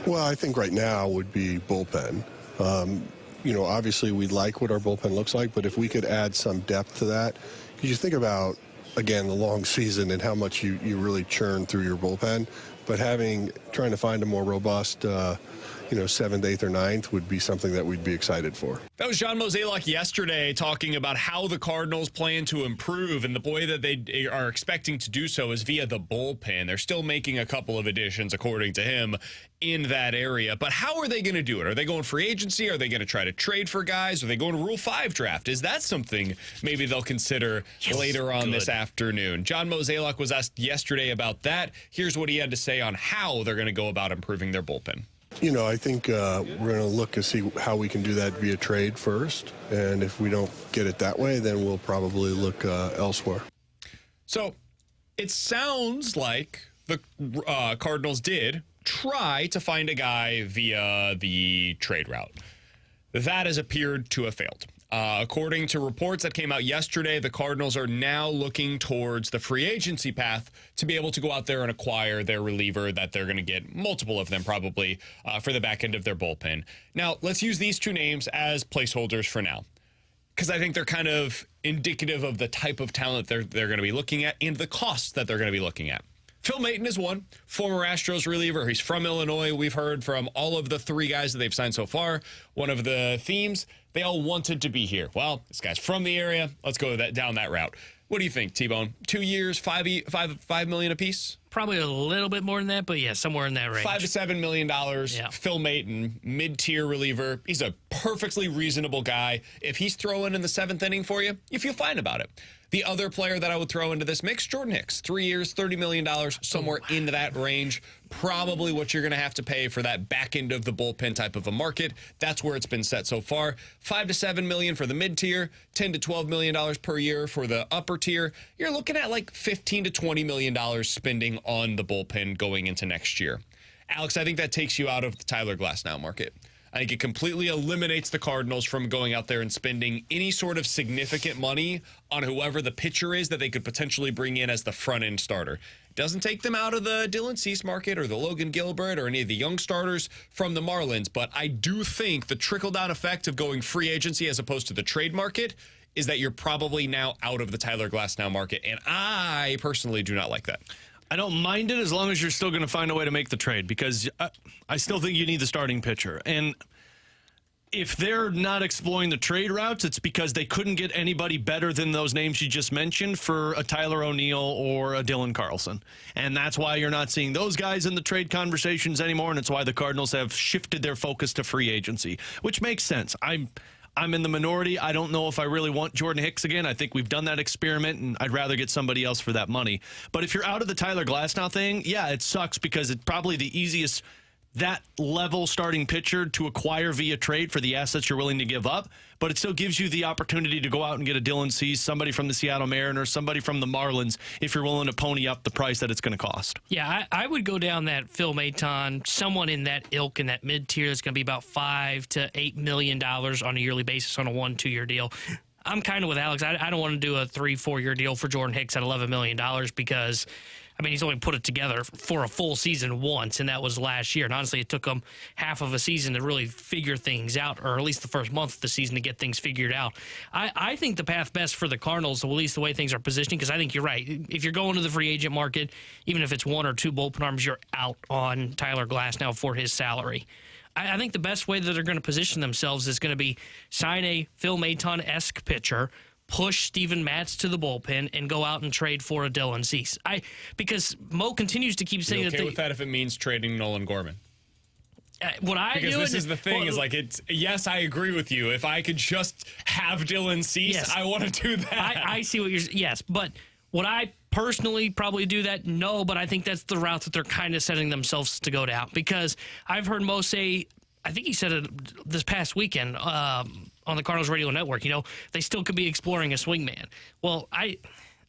Well, I think right now would be bullpen. Obviously we like what our bullpen looks like, but if we could add some depth to that, because you think about, again, the long season and how much you really churn through your bullpen, but trying to find a more robust, 7th, 8th, or 9th would be something that we'd be excited for. That was John Mozeliak yesterday talking about how the Cardinals plan to improve, and the way that they are expecting to do so is via the bullpen. They're still making a couple of additions, according to him, in that area. But how are they going to do it? Are they going free agency? Are they going to try to trade for guys? Are they going to Rule 5 draft? Is that something maybe they'll consider later on this afternoon? John Mozeliak was asked yesterday about that. Here's what he had to say on how they're going to go about improving their bullpen. I think we're going to look to see how we can do that via trade first. And if we don't get it that way, then we'll probably look elsewhere. So it sounds like the Cardinals did try to find a guy via the trade route. That has appeared to have failed. According to reports that came out yesterday, the Cardinals are now looking towards the free agency path to be able to go out there and acquire their reliever that they're going to get, multiple of them probably, for the back end of their bullpen. Now, let's use these two names as placeholders for now, because I think they're kind of indicative of the type of talent they're going to be looking at and the costs that they're going to be looking at. Phil Maton is one, former Astros reliever. He's from Illinois. We've heard from all of the three guys that they've signed so far. One of the themes, they all wanted to be here. Well, this guy's from the area. Let's go down that route. What do you think, T-Bone? 2 years, $5 million apiece? Probably a little bit more than that, but yeah, somewhere in that range. $5 to $7 million. Yeah. Phil Maton, mid-tier reliever. He's a perfectly reasonable guy. If he's throwing in the 7th inning for you, you feel fine about it. The other player that I would throw into this mix, Jordan Hicks, 3 years, $30 million, somewhere into that range. Probably what you're going to have to pay for that back end of the bullpen type of a market. That's where it's been set so far. $5 to $7 million for the mid-tier, $10 to $12 million per year for the upper tier. You're looking at like $15 to $20 million spending on the bullpen going into next year. Alex, I think that takes you out of the Tyler Glasnow market. I think it completely eliminates the Cardinals from going out there and spending any sort of significant money on whoever the pitcher is that they could potentially bring in as the front-end starter. It doesn't take them out of the Dylan Cease market or the Logan Gilbert or any of the young starters from the Marlins, but I do think the trickle-down effect of going free agency as opposed to the trade market is that you're probably now out of the Tyler Glasnow market, and I personally do not like that. I don't mind it as long as you're still going to find a way to make the trade, because I still think you need the starting pitcher. And if they're not exploring the trade routes, it's because they couldn't get anybody better than those names you just mentioned for a Tyler O'Neill or a Dylan Carlson. And that's why you're not seeing those guys in the trade conversations anymore, and it's why the Cardinals have shifted their focus to free agency, which makes sense. I'm in the minority. I don't know if I really want Jordan Hicks again. I think we've done that experiment, and I'd rather get somebody else for that money. But if you're out of the Tyler Glasnow thing, yeah, it sucks because it's probably the easiest that level starting pitcher to acquire via trade for the assets you're willing to give up. But it still gives you the opportunity to go out and get a Dylan Cease, somebody from the Seattle Mariners, somebody from the Marlins, if you're willing to pony up the price that it's going to cost. Yeah, I would go down that Phil Maton, someone in that ilk, in that mid-tier that's going to be about $5 to $8 million on a yearly basis on a 1-2 year deal. I'm kind of with Alex. I don't want to do a 3-4 year deal for Jordan Hicks at $11 million because, I mean, he's only put it together for a full season once, and that was last year. And honestly, it took him half of a season to really figure things out, or at least the first month of the season to get things figured out. I think the path best for the Cardinals, or at least the way things are positioning, because I think you're right. If you're going to the free agent market, even if it's 1 or 2 bullpen arms, you're out on Tyler Glasnow for his salary. I think the best way that they're going to position themselves is going to be sign a Phil Maton-esque pitcher, push Steven Matz to the bullpen, and go out and trade for a Dylan Cease. Because Mo continues to keep saying with that if it means trading Nolan Gorman? This is the thing, yes, I agree with you. If I could just have Dylan Cease, yes, I want to do that. I see what yes, but would I personally probably do that? No, but I think that's the route that they're kind of setting themselves to go down, because I've heard Mo say, I think he said it this past weekend on the Cardinals radio network, they still could be exploring a swingman. Well, I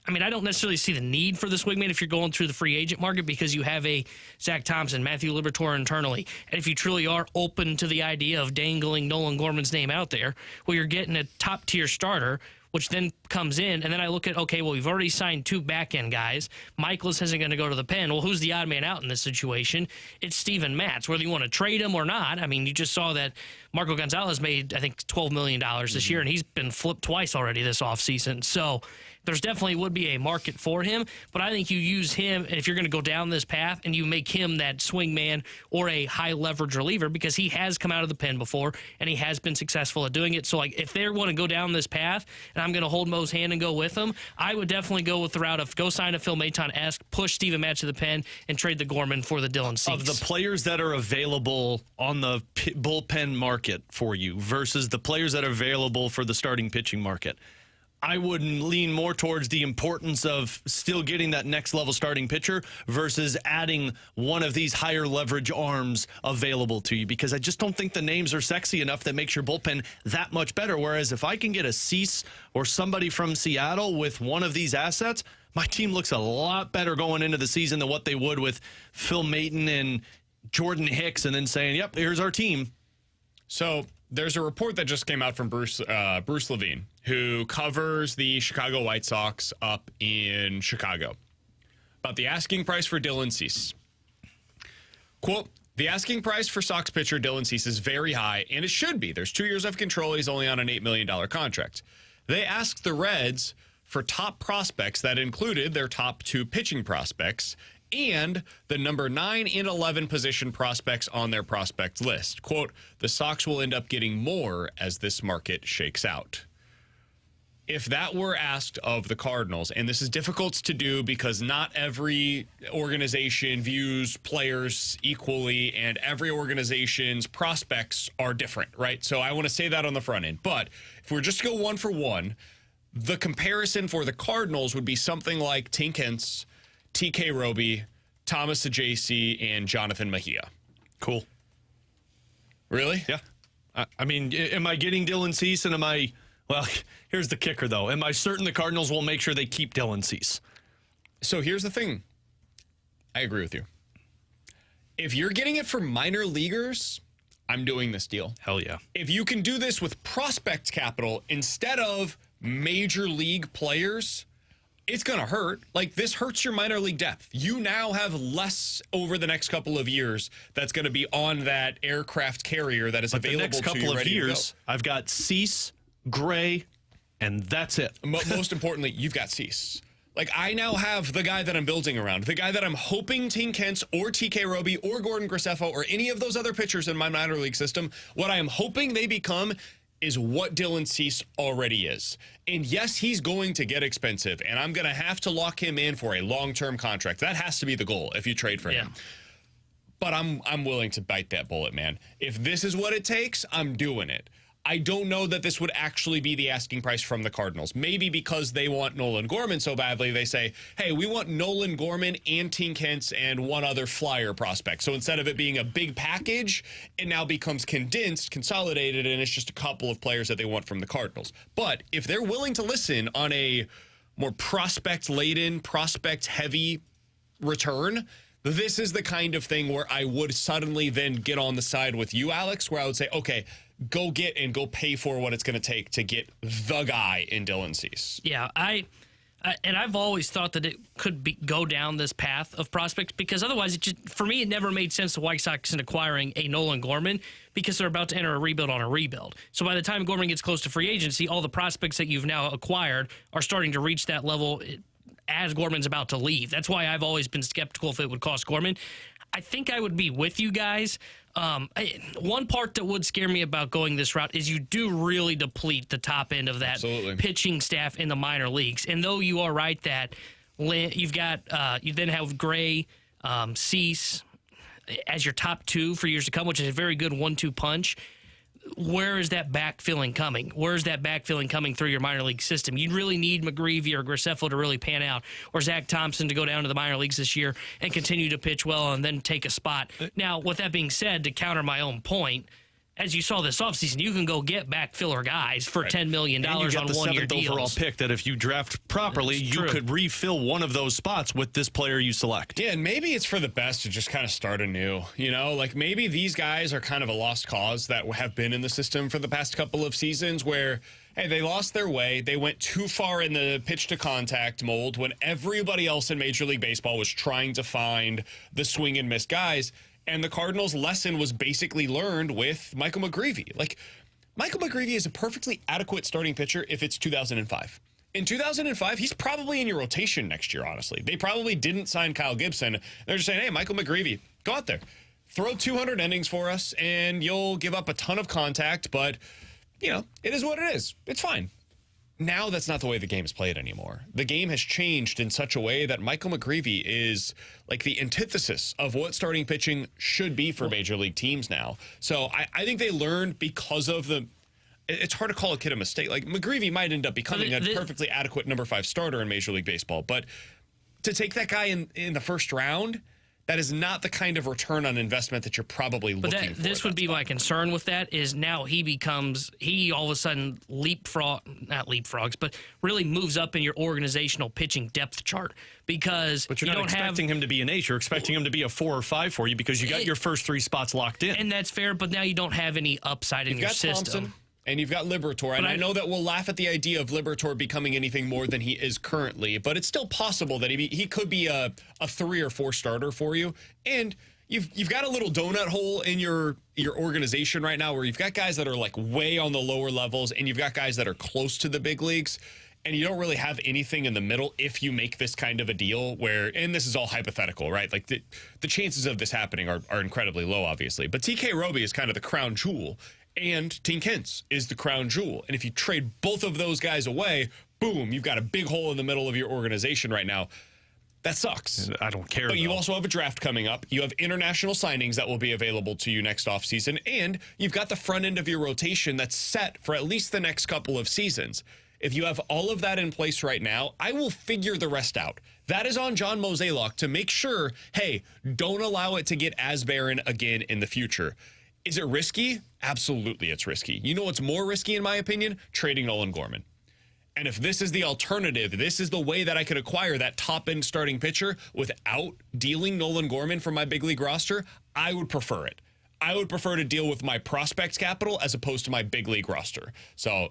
don't necessarily see the need for the swingman if you're going through the free agent market, because you have a Zach Thompson, Matthew Liberatore internally. And if you truly are open to the idea of dangling Nolan Gorman's name out there, well, you're getting a top-tier starter which then comes in, and then I look at, okay, well, we've already signed 2 back-end guys. Michaelis isn't going to go to the pen. Well, who's the odd man out in this situation? It's Steven Matz. Whether you want to trade him or not, I mean, you just saw that Marco Gonzalez made, I think, $12 million this year, and he's been flipped twice already this offseason. So there's definitely would be a market for him, but I think you use him, and if you're going to go down this path, and you make him that swing man or a high-leverage reliever, because he has come out of the pen before, and he has been successful at doing it. So, like, if they want to go down this path, and I'm going to hold Mo's hand and go with him, I would definitely go with the route of go sign a Phil Maton-esque, push Steven Matz to the pen, and trade the Gorman for the Dylan Cease. Of the players that are available on the bullpen market for you versus the players that are available for the starting pitching market, I would lean more towards the importance of still getting that next level starting pitcher versus adding one of these higher leverage arms available to you, because I just don't think the names are sexy enough that makes your bullpen that much better. Whereas if I can get a Cease or somebody from Seattle with one of these assets, my team looks a lot better going into the season than what they would with Phil Maton and Jordan Hicks and then saying, yep, here's our team. So there's a report that just came out from Bruce Levine, who covers the Chicago White Sox up in Chicago, about the asking price for Dylan Cease. Quote, the asking price for Sox pitcher Dylan Cease is very high, and it should be. There's 2 years of control. He's only on an $8 million contract. They asked the Reds for top prospects that included their top 2 pitching prospects and the number 9 and 11 position prospects on their prospect list. Quote, the Sox will end up getting more as this market shakes out. If that were asked of the Cardinals, and this is difficult to do because not every organization views players equally and every organization's prospects are different, right? So I want to say that on the front end. But if we're just to go one for one, the comparison for the Cardinals would be something like Tink Hence, TK Roby, Thomas Ajacey, and Jonathan Mejia. Cool. Really? Yeah. I mean, am I getting Dylan Cease, and am I... Well, here's the kicker, though. Am I certain the Cardinals will make sure they keep Dylan Cease? So here's the thing. I agree with you. If you're getting it for minor leaguers, I'm doing this deal. Hell yeah. If you can do this with prospect capital instead of major league players, it's going to hurt. Like, this hurts your minor league depth. You now have less over the next couple of years that's going to be on that aircraft carrier that is available to you. The next couple of years, I've got Cease, Gray, and that's it. Most importantly, you've got Cease. Like, I now have the guy that I'm building around, the guy that I'm hoping Tink Hence or TK Roby or Gordon Graceffo or any of those other pitchers in my minor league system, what I am hoping they become is what Dylan Cease already is. And yes, he's going to get expensive, and I'm going to have to lock him in for a long-term contract. That has to be the goal if you trade for him. But I'm willing to bite that bullet, man. If this is what it takes, I'm doing it. I don't know that this would actually be the asking price from the Cardinals. Maybe because they want Nolan Gorman so badly, they say, hey, we want Nolan Gorman and Tink Hence and one other flyer prospect. So instead of it being a big package, it now becomes condensed, consolidated, and it's just a couple of players that they want from the Cardinals. But if they're willing to listen on a more prospect-laden, prospect-heavy return, this is the kind of thing where I would suddenly then get on the side with you, Alex, where I would say, okay, go get and go pay for what it's going to take to get the guy in Dylan Cease. Yeah, and I've always thought that it could go down this path of prospects, because otherwise, for me, it never made sense the White Sox in acquiring a Nolan Gorman, because they're about to enter a rebuild on a rebuild. So by the time Gorman gets close to free agency, all the prospects that you've now acquired are starting to reach that level as Gorman's about to leave. That's why I've always been skeptical if it would cost Gorman. I think I would be with you guys. One part that would scare me about going this route is you do really deplete the top end of that pitching staff in the minor leagues. And though you are right that you've got, you then have Gray, Cease as your top 2 for years to come, which is a very good 1-2 punch. Where is that backfilling coming? Where is that backfilling coming through your minor league system? You'd really need McGreevy or Graceffo to really pan out, or Zach Thompson to go down to the minor leagues this year and continue to pitch well and then take a spot. Now, with that being said, to counter my own point, as you saw this offseason, you can go get backfiller guys for $10 million on 1-year deals. And you get the 7th overall pick that if you draft properly, you could refill one of those spots with this player you select. Yeah, and maybe it's for the best to just kind of start anew. You know, like maybe these guys are kind of a lost cause that have been in the system for the past couple of seasons where, Hey, they lost their way. They went too far in the pitch to contact mold when everybody else in Major League Baseball was trying to find the swing and miss guys. And the Cardinals' lesson was basically learned with Michael McGreevy. Like, Michael McGreevy is a perfectly adequate starting pitcher if it's 2005. In 2005, he's probably in your rotation next year, honestly. They probably didn't sign Kyle Gibson. They're just saying, hey, Michael McGreevy, go out there. Throw 200 innings for us, and you'll give up a ton of contact, but you know, it is what it is. It's fine. Now that's not the way the game is played anymore. The game has changed in such a way that Michael McGreevy is like the antithesis of what starting pitching should be for major league teams now. So I think they learned because of the... It's hard to call a kid a mistake. Like, McGreevy might end up becoming a perfectly adequate number 5 starter in Major League Baseball, but to take that guy in the first round... That is not the kind of return on investment that you're probably looking for. This would be my concern with that is now he all of a sudden not leapfrogs, but really moves up in your organizational pitching depth chart because but you're not expecting him to be an ace. You're expecting him to be a 4 or 5 for you because you got your first 3 spots locked in. And that's fair, but now you don't have any upside in your system. Thompson. And you've got Liberatore. And I know that we'll laugh at the idea of Liberatore becoming anything more than he is currently, but it's still possible that he could be a 3 or 4 starter for you. And you've got a little donut hole in your organization right now where you've got guys that are like way on the lower levels and you've got guys that are close to the big leagues. And you don't really have anything in the middle if you make this kind of a deal where, and this is all hypothetical, right? Like the chances of this happening are incredibly low, obviously. But TK Roby is kind of the crown jewel. And Tink Hintz is the crown jewel. And if you trade both of those guys away, boom, you've got a big hole in the middle of your organization right now. That sucks. I don't care. But you also have a draft coming up. You have international signings that will be available to you next offseason. And you've got the front end of your rotation that's set for at least the next couple of seasons. If you have all of that in place right now, I will figure the rest out. That is on John Mozeliak to make sure, hey, don't allow it to get as barren again in the future. Is it risky? Absolutely, it's risky. You know what's more risky, in my opinion? Trading Nolan Gorman. And if this is the alternative, this is the way that I could acquire that top-end starting pitcher without dealing Nolan Gorman from my big league roster, I would prefer it. I would prefer to deal with my prospects capital as opposed to my big league roster. So,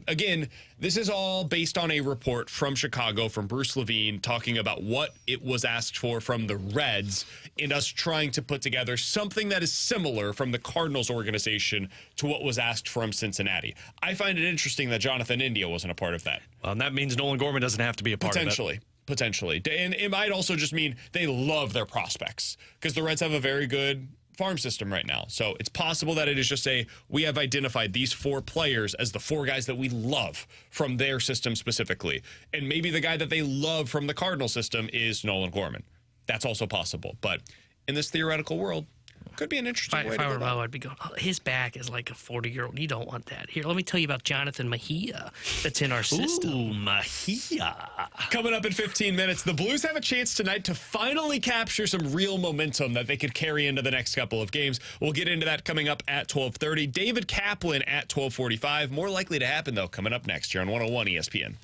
again, this is all based on a report from Chicago, from Bruce Levine, talking about what it was asked for from the Reds and us trying to put together something that is similar from the Cardinals organization to what was asked from Cincinnati. I find it interesting that Jonathan India wasn't a part of that. Well, and that means Nolan Gorman doesn't have to be a part of it. Potentially. And it might also just mean they love their prospects because the Reds have a very good farm system right now. So it's possible that it is just we have identified these 4 players as the 4 guys that we love from their system specifically. And maybe the guy that they love from the Cardinal system is Nolan Gorman. That's also possible. But in this theoretical world, could be an interesting way to go. If I were Mo, I'd be going, oh, his back is like a 40-year-old. You don't want that. Here, let me tell you about Jonathan Mejia that's in our system. Ooh, Mejia. Coming up in 15 minutes, the Blues have a chance tonight to finally capture some real momentum that they could carry into the next couple of games. We'll get into that coming up at 12:30. David Kaplan at 12:45. More likely to happen, though, coming up next here on 101 ESPN.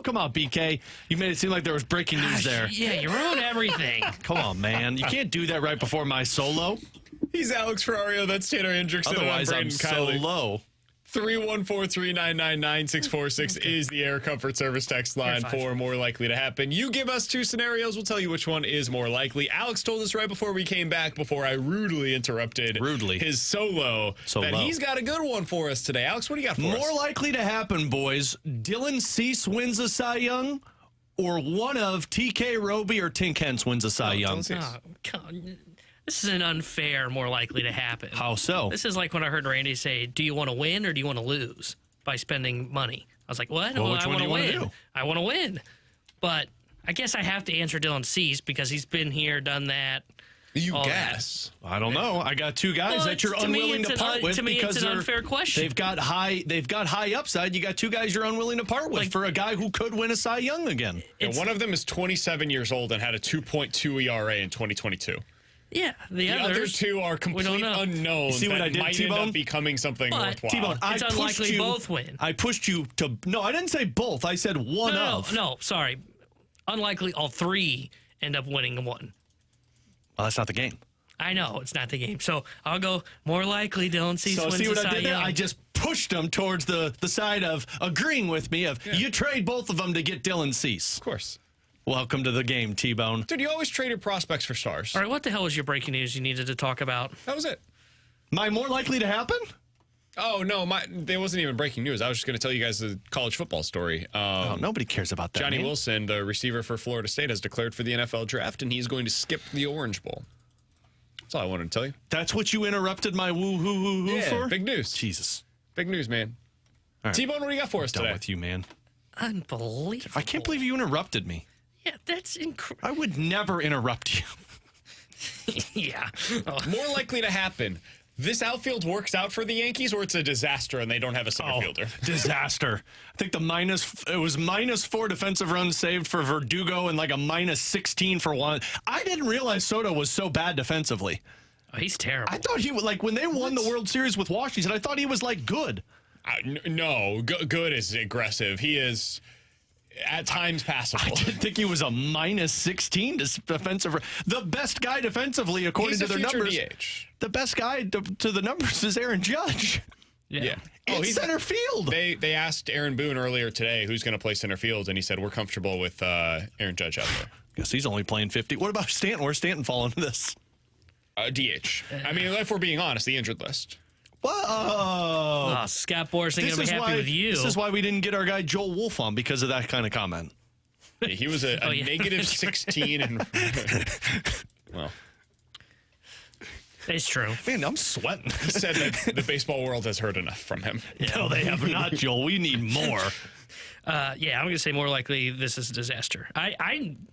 Come on, BK. You made it seem like there was breaking news there. Yeah, you ruined everything. Come on, man. You can't do that right before my solo. He's Alex Ferrario. That's Tanner Hendrickson. Otherwise, I'm so low. 314-399-9646 is the Air Comfort Service text line for more likely to happen. You give us two scenarios. We'll tell you which one is more likely. Alex told us right before we came back, before I rudely interrupted his solo, that he's got a good one for us today. Alex, what do you got for us? More likely to happen, boys. Dylan Cease wins a Cy Young, or one of TK Roby or Tink Hence wins a Cy Young. Oh, God. This is an unfair, more likely to happen. How so? This is like when I heard Randy say, do you want to win or do you want to lose by spending money? I was like, what? Well, I want to win. I want to win. But I guess I have to answer Dylan Cease because he's been here, done that. You guess. I don't know. I got two guys that you're unwilling to part with. To me, it's an unfair question. They've got high upside. You got two guys you're unwilling to part with for a guy who could win a Cy Young again. And one of them is 27 years old and had a 2.2 ERA in 202022. Yeah, the other two are complete unknowns. See what I did, might T-Bone? end up becoming something worthwhile. T-Bone, it's unlikely both win. I pushed you to... No, I didn't say both. I said one of. No, sorry. Unlikely all three end up winning one. Well, that's not the game. I know, it's not the game. So I'll go more likely Dylan Cease wins see what the I did there? Cy Young. I just pushed him towards the side of agreeing with me you trade both of them to get Dylan Cease. Of course. Welcome to the game, T-Bone. Dude, you always traded prospects for stars. All right, what the hell was your breaking news you needed to talk about? That was it. My more likely to happen? Oh, no, there wasn't even breaking news. I was just going to tell you guys the college football story. Nobody cares about that. Johnny Wilson, the receiver for Florida State, has declared for the NFL draft, and he's going to skip the Orange Bowl. That's all I wanted to tell you. That's what you interrupted my woo-hoo-hoo-hoo for? Big news. Jesus. Big news, man. Right. T-Bone, what do you got for us today? Done with you, man. Unbelievable. I can't believe you interrupted me. Yeah, that's incredible. I would never interrupt you. Yeah. More likely to happen. This outfield works out for the Yankees, or it's a disaster and they don't have a center fielder? Disaster. I think it was -4 defensive runs saved for Verdugo and like a -16 for Juan. I didn't realize Soto was so bad defensively. Oh, he's terrible. I thought he would, like, when they won the World Series with Washington, I thought he was like good. No, good is aggressive. He is at times passable. I didn't think he was a -16 defensive. The best guy defensively, according to their numbers. DH. The best guy to the numbers is Aaron Judge. Yeah. He's center field. They asked Aaron Boone earlier today who's going to play center field, and he said, we're comfortable with Aaron Judge out there. Guess he's only playing 50. What about Stanton? Where's Stanton fall into this? DH. I mean, if we're being honest, the injured list. Whoa. Scott Boras ain't going to be happy with you. This is why we didn't get our guy Joel Wolf on, because of that kind of comment. Yeah, he was a negative 16. And well, it's true. Man, I'm sweating. He said that the baseball world has heard enough from him. No, they have not, Joel. We need more. Yeah, I'm going to say more likely this is a disaster. I'm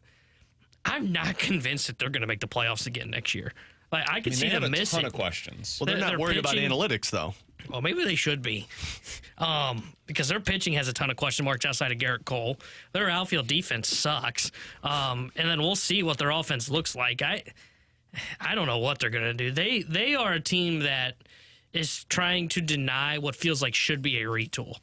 not convinced that they're going to make the playoffs again next year. Like, I could see them missing. They have a ton of questions. Well, they're not worried about analytics, though. Well, maybe they should be. Because their pitching has a ton of question marks outside of Garrett Cole. Their outfield defense sucks. And then we'll see what their offense looks like. I don't know what they're going to do. They are a team that is trying to deny what feels like should be a retool.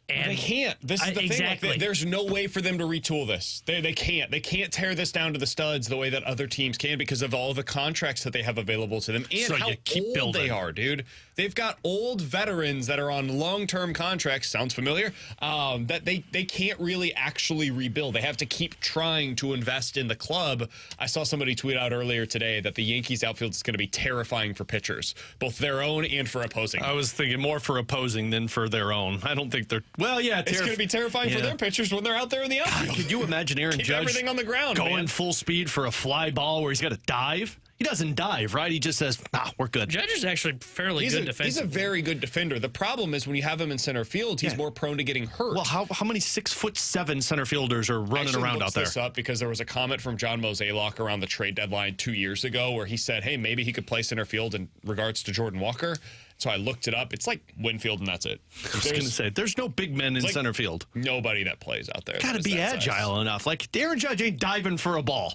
And they can't. This is the exactly. thing. Like, there's no way for them to retool this. They can't. They can't tear this down to the studs the way that other teams can because of all the contracts that they have available to them and so how old they are, dude. They've got old veterans that are on long-term contracts. Sounds familiar? That they can't really actually rebuild. They have to keep trying to invest in the club. I saw somebody tweet out earlier today that the Yankees outfield is going to be terrifying for pitchers, both their own and for opposing. I was thinking more for opposing than for their own. I don't think they're... Well, yeah, it's going to be terrifying for their pitchers when they're out there in the outfield. Could you imagine Aaron Judge everything on the ground, going full speed for a fly ball where he's got to dive? He doesn't dive, right? He just says, we're good. Judge is actually fairly good defensively. He's a very good defender. The problem is when you have him in center field, he's more prone to getting hurt. Well, how many 6'7" center fielders are running around out there? I this up because there was a comment from John Mozeliak around the trade deadline 2 years ago where he said, hey, maybe he could play center field in regards to Jordan Walker. So I looked it up. It's like Winfield, and that's it. I was going to say, there's no big men in center field. Nobody that plays out there. Got to be agile enough. Like, Aaron Judge ain't diving for a ball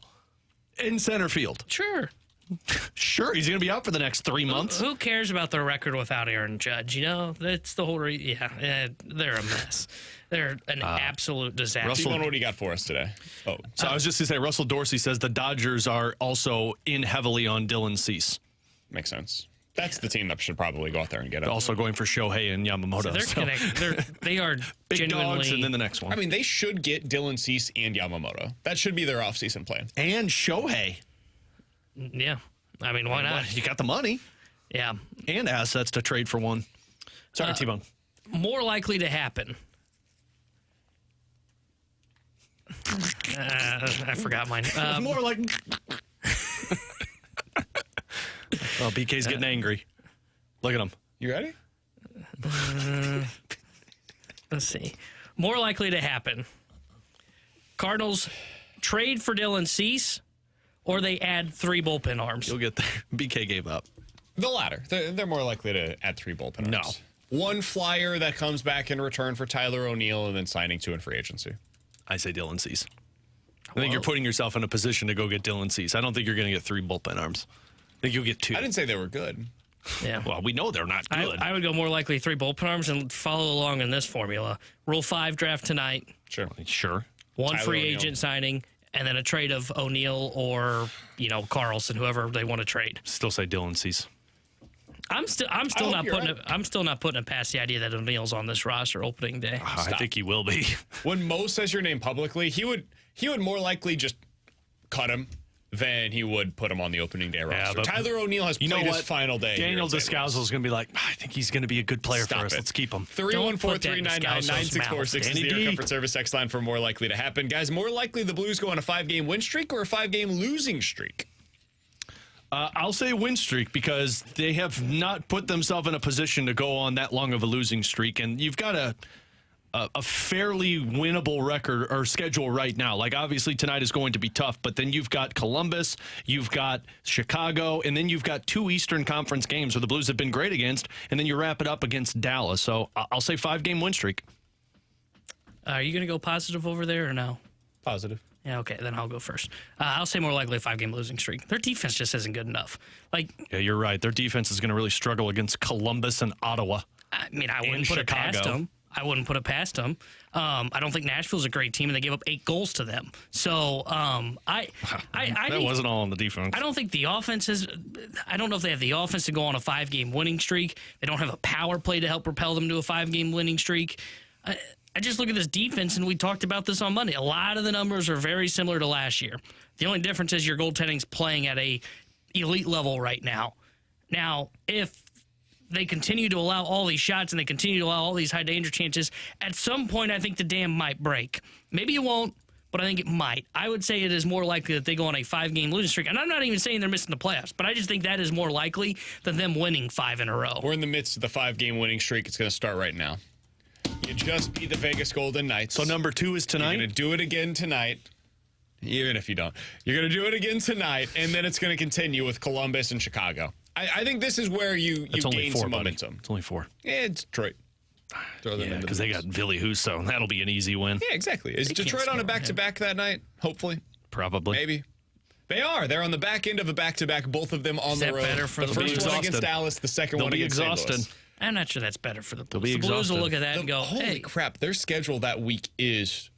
in center field. Sure. Sure, he's going to be out for the next 3 months. Who cares about their record without Aaron Judge? You know, that's the whole they're a mess. They're an absolute disaster. T-Bone, what do you got for us today? Oh, So I was just going to say, Russell Dorsey says the Dodgers are also in heavily on Dylan Cease. makes sense. That's the team that should probably go out there and get it. Also going for Shohei and Yamamoto. So they are big genuinely dogs, and then the next one. I mean, they should get Dylan Cease and Yamamoto. That should be their offseason plan. And Shohei. Yeah. I mean, why not? You got the money Yeah. and assets to trade for one. Sorry, T-Bone. More likely to happen. I forgot mine. More like... Oh, BK's getting angry. Look at him. You ready? Let's see. More likely to happen. Cardinals trade for Dylan Cease, or they add 3 bullpen arms. You'll get there. BK gave up. The latter. They're more likely to add 3 bullpen arms. No. One flyer that comes back in return for Tyler O'Neill and then signing 2 in free agency. I say Dylan Cease. I think you're putting yourself in a position to go get Dylan Cease. I don't think you're going to get 3 bullpen arms. I think you'll get 2. I didn't say they were good. Yeah. Well, we know they're not good. I would go more likely 3 bullpen arms and follow along in this formula. Rule 5 draft tonight. Sure. One Tyler free O'Neill. agent signing, and then a trade of O'Neill or Carlson, whoever they want to trade. Still say Dylan Cease. I'm still not putting it past the idea that O'Neill's on this roster opening day. I think he will be. When Mo says your name publicly, he would more likely just cut him than he would put him on the opening day roster. but Tyler O'Neill has played his final day. Daniel Descalso is going to be like, I think he's going to be a good player for us. Let's keep him. 314-399-9646 is the Air Comfort Service X line for more likely to happen. Guys, more likely the Blues go on a 5-game win streak or a 5-game losing streak? I'll say win streak because they have not put themselves in a position to go on that long of a losing streak. And you've got a fairly winnable record or schedule right now. Like, obviously, tonight is going to be tough, but then you've got Columbus, you've got Chicago, and then you've got 2 Eastern Conference games where the Blues have been great against, and then you wrap it up against Dallas. So I'll say 5-game win streak. Are you going to go positive over there or no? Positive. Yeah, okay, then I'll go first. I'll say more likely a 5-game losing streak. Their defense just isn't good enough. Yeah, you're right. Their defense is going to really struggle against Columbus and Ottawa. I mean, I wouldn't put it past them. I don't think Nashville's a great team, and they gave up 8 goals to them. So that wasn't all on the defense. I don't think the offense is. I don't know if they have the offense to go on a 5-game winning streak. They don't have a power play to help propel them to a 5-game winning streak. I just look at this defense, and we talked about this on Monday. A lot of the numbers are very similar to last year. The only difference is your goaltending's playing at a elite level right now. Now, if they continue to allow all these shots and they continue to allow all these high danger chances, at some point I think the dam might break. Maybe it won't, but I think it might. I would say it is more likely that they go on a 5-game losing streak. And I'm not even saying they're missing the playoffs, but I just think that is more likely than them winning 5 in a row. We're in the midst of the 5-game winning streak. It's going to start right now. You just beat the Vegas Golden Knights. So number 2 is tonight? You're going to do it again tonight. Even if you don't. You're going to do it again tonight, and then it's going to continue with Columbus and Chicago. I think this is where you gain some momentum. It's only 4. Yeah, it's Detroit. Yeah, because they got Ville Husso. That'll be an easy win. Yeah, exactly. Is Detroit on a back-to-back that night? Hopefully. Probably. Maybe. They are. They're on the back end of a back-to-back, both of them on the road. Better for the first one against Dallas, the second one against St. Louis. I'm not sure that's better for the Blues. Be the Blues will exhausted. look at that and go, Holy hey. crap, their schedule that week is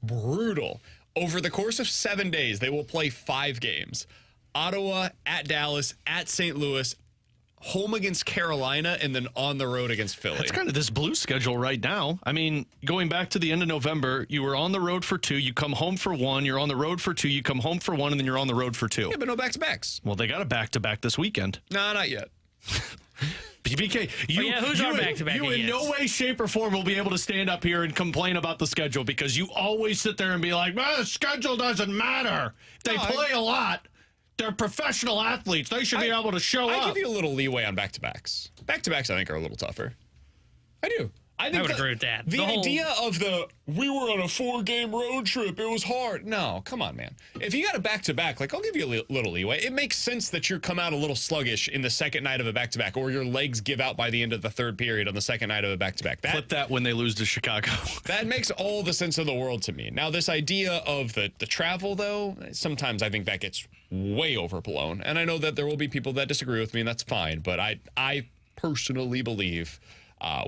brutal. Over the course of 7 days, they will play 5 games. Ottawa, at Dallas, at St. Louis, home against Carolina, and then on the road against Philly. That's kind of this Blues schedule right now. I mean, going back to the end of November, you were on the road for 2, you come home for 1, you're on the road for 2, you come home for 1, and then you're on the road for 2. Yeah, but no back-to-backs. Well, they got a back-to-back this weekend. No, not yet. BK, who's our back-to-back you in no way, shape, or form will be able to stand up here and complain about the schedule because you always sit there and be like, the schedule doesn't matter. They play a lot. They're professional athletes. They should be able to show up. I give you a little leeway on back-to-backs. Back-to-backs, I think, are a little tougher. I do. I would agree with that. The idea of we were on a 4-game road trip. It was hard. No, come on, man. If you got a back-to-back, I'll give you a little leeway. It makes sense that you come out a little sluggish in the second night of a back-to-back, or your legs give out by the end of the third period on the second night of a back-to-back. Flip that when they lose to Chicago. That makes all the sense of the world to me. Now, this idea of the travel, though, sometimes I think that gets way overblown. And I know that there will be people that disagree with me, and that's fine. But I personally believe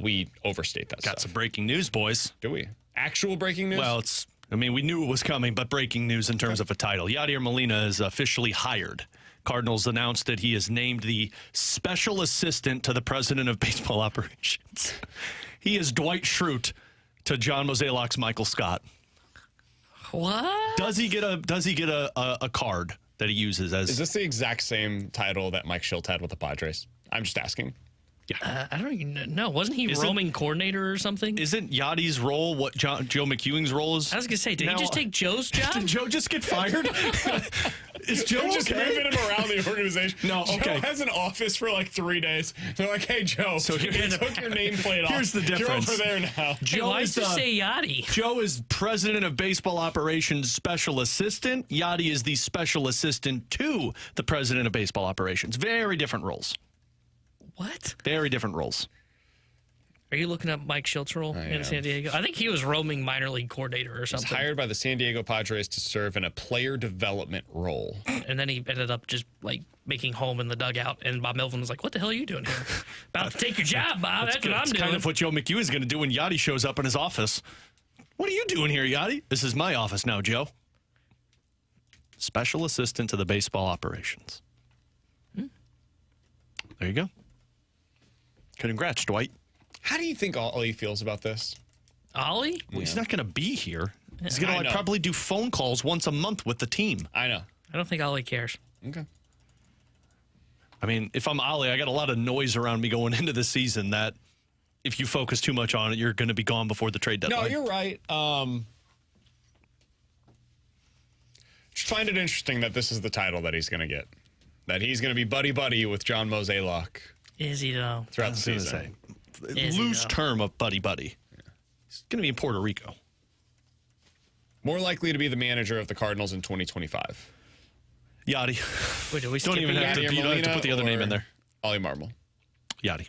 we overstate that stuff. Got some breaking news, boys. Do we? Actual breaking news? Well, we knew it was coming, but breaking news in terms of a title. Yadier Molina is officially hired. Cardinals announced that he is named the special assistant to the president of baseball operations. He is Dwight Schrute to John Mozeliak's Michael Scott. What? Does he get a card that he uses as? Is this the exact same title that Mike Schilt had with the Padres? I'm just asking. I don't even know. Wasn't he roaming coordinator or something? Isn't Yadi's role what Joe McEwing's role is? I was going to say, did he just take Joe's job? Did Joe just get fired? Is Joe just moving him around the organization? No, okay. Joe has an office for like 3 days. They're like, hey, Joe, so you took your nameplate off. Here's the difference. You're over there now. Joe why does it say Yadi? Joe is president of baseball operations special assistant. Yadi is the special assistant to the president of baseball operations. Very different roles. What? Very different roles. Are you looking up Mike Schilt's role in San Diego? I think he was roaming minor league coordinator or something. He's hired by the San Diego Padres to serve in a player development role. And then he ended up just making home in the dugout. And Bob Melvin was like, what the hell are you doing here? About to take your job, Bob. That's what I'm doing. Kind of what Joe McHugh is going to do when Yadi shows up in his office. What are you doing here, Yadi? This is my office now, Joe. Special assistant to the baseball operations. There you go. Congrats, Dwight. How do you think Oli feels about this? Ollie? Well, he's not going to be here. He's going to probably do phone calls once a month with the team. I know. I don't think Ollie cares. Okay. I mean, if I'm Oli, I got a lot of noise around me going into the season that if you focus too much on it, you're going to be gone before the trade deadline. No, you're right. Just find it interesting that this is the title that he's going to get. That he's going to be buddy-buddy with John Mozeliak. Is he, though? Throughout the season. Loose term of buddy-buddy. Yeah. He's going to be in Puerto Rico. More likely to be the manager of the Cardinals in 2025. Yadi. Wait, don't even have to, you don't have to put the other name in there. Oli Marmol. Yadi.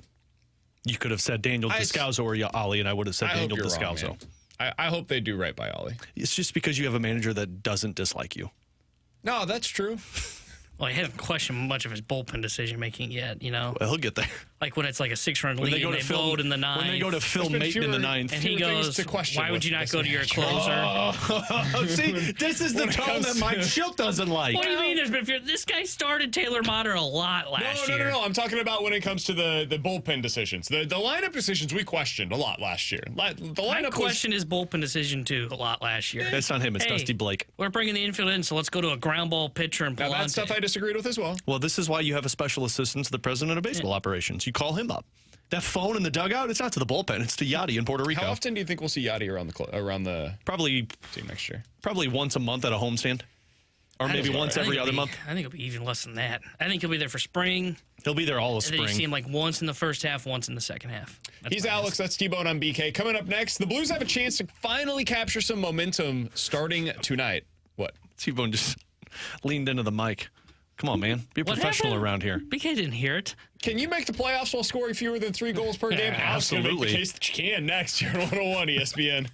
You could have said Daniel Descalso or Oli, and I would have said Daniel Descalso. Wrong, I hope they do right by Oli. It's just because you have a manager that doesn't dislike you. No, that's true. Well, I haven't questioned much of his bullpen decision-making yet, you know? Well, he'll get there. Like when it's like a 6-run lead and they vote in the ninth. When they go to Phil Maton in the ninth. And he goes, why would you not go to your closer? See, this is the tone that Mike Schilt doesn't like. What do you mean there's been this guy started Taylor Motter a lot last year. No. I'm talking about when it comes to the bullpen decisions. The lineup decisions we questioned a lot last year. I questioned his bullpen decision, too, a lot last year. That's not him. It's Dusty Blake. We're bringing the infield in, so let's go to a ground ball pitcher and Now, that stuff I disagreed with as well. Well, this is why you have a special assistant to the president of baseball operations. You call him up. That phone in the dugout, it's not to the bullpen. It's to Yadi in Puerto Rico. How often do you think we'll see Yadi around the probably team next year? Probably once a month at a homestand. Or maybe once every other month. I think it'll be even less than that. I think he'll be there for spring. He'll be there all of spring. And then you see him like once in the first half, once in the second half. He's Alex. That's T-Bone on BK. Coming up next, the Blues have a chance to finally capture some momentum starting tonight. What? T-Bone just leaned into the mic. Come on, man. Be a professional around here. BK didn't hear it. Can you make the playoffs while scoring fewer than 3 goals per game? Absolutely. Make the case that you can next year on 101 ESPN.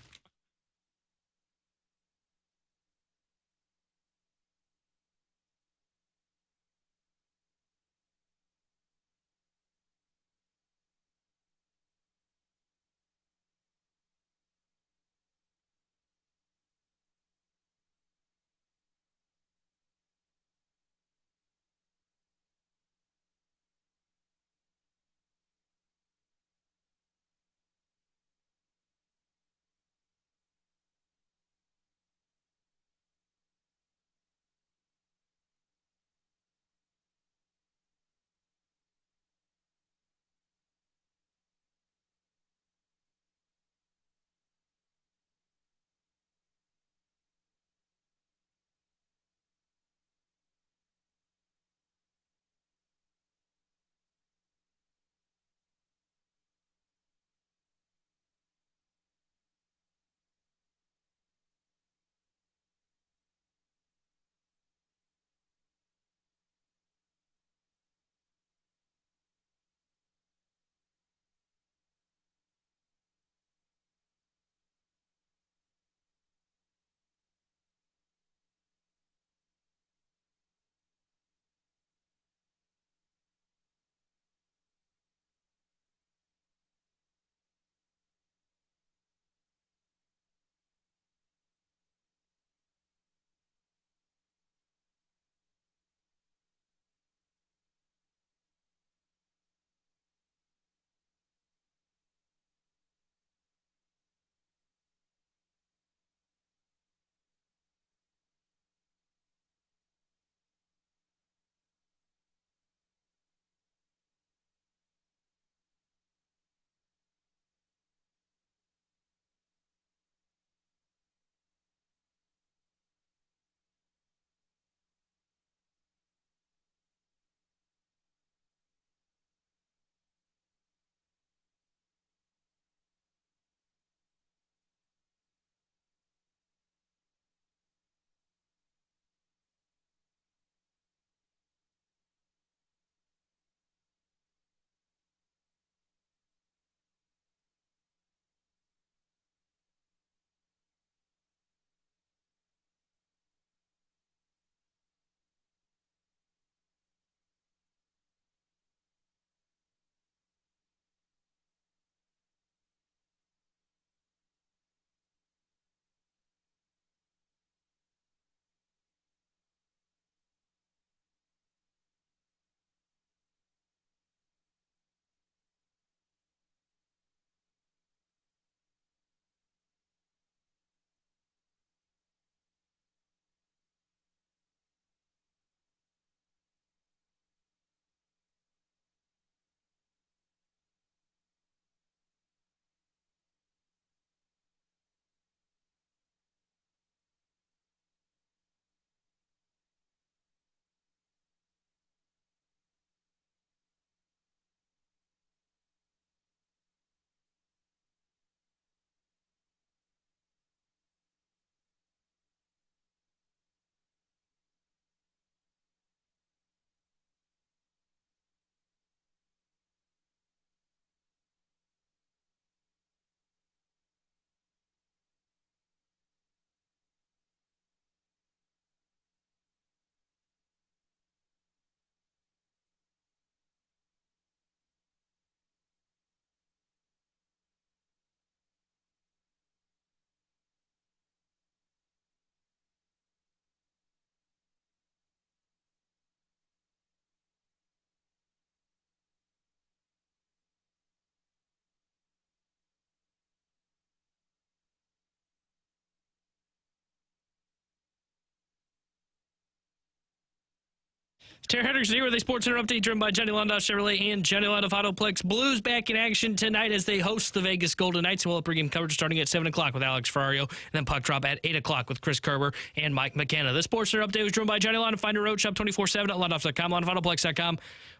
Terry Hendricks here with a Sports Center update driven by Johnny Londoff Chevrolet and Johnny Londoff Autoplex. Blues back in action tonight as they host the Vegas Golden Knights. We'll have pregame coverage starting at 7 o'clock with Alex Ferrario, and then puck drop at 8 o'clock with Chris Kerber and Mike McKenna. The Sports Center update was driven by Johnny Londoff. Find a road shop 24/7 at londoff.com, londoffautoplex.com.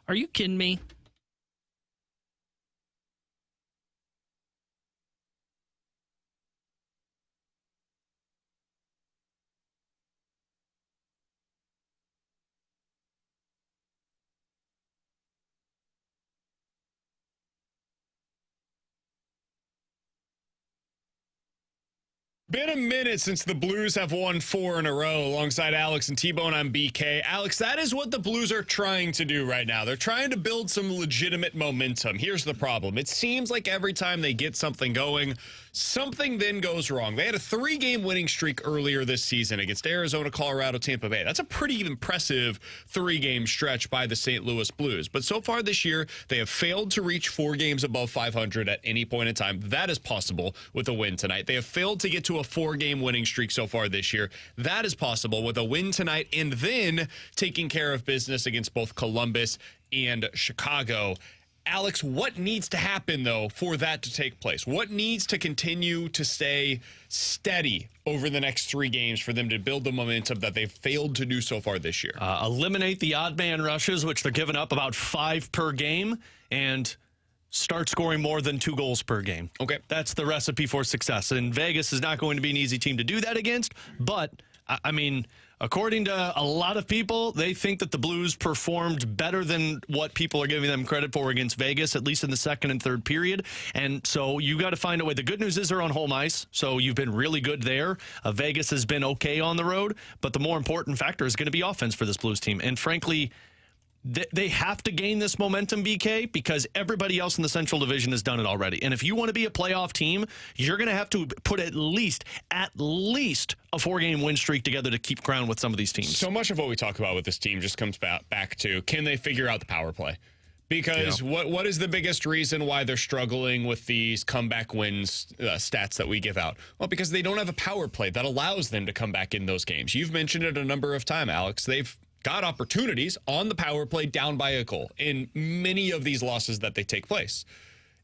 Are you kidding me? Been a minute since the Blues have won 4 in a row. Alongside Alex and T-Bone, I'm BK. Alex, that is what the Blues are trying to do right now. They're trying to build some legitimate momentum. Here's the problem. It seems like every time they get something going, something then goes wrong. They had a 3-game winning streak earlier this season against Arizona, Colorado, Tampa Bay. That's a pretty impressive 3-game stretch by the St. Louis Blues. But so far this year, they have failed to reach 4 games above 500 at any point in time. That is possible with a win tonight. They have failed to get to a 4-game winning streak so far this year. That is possible with a win tonight and then taking care of business against both Columbus and Chicago. Alex, what needs to happen, though, for that to take place? What needs to continue to stay steady over the next 3 games for them to build the momentum that they've failed to do so far this year? Eliminate the odd man rushes, which they're giving up about 5 per game, and start scoring more than 2 goals per game. Okay. That's the recipe for success. And Vegas is not going to be an easy team to do that against. But, I mean, according to a lot of people, they think that the Blues performed better than what people are giving them credit for against Vegas, at least in the second and third period. And so you got to find a way. The good news is they're on home ice, so you've been really good there. Vegas has been okay on the road. But the more important factor is going to be offense for this Blues team. And frankly, they have to gain this momentum, BK, because everybody else in the Central Division has done it already. And if you want to be a playoff team, you're going to have to put at least a 4-game win streak together to keep ground with some of these teams. So much of what we talk about with this team just comes back to, can they figure out the power play? Because what is the biggest reason why they're struggling with these comeback wins stats that we give out? Well, because they don't have a power play that allows them to come back in those games. You've mentioned it a number of times, Alex. They've got opportunities on the power play down by a goal in many of these losses that they take place.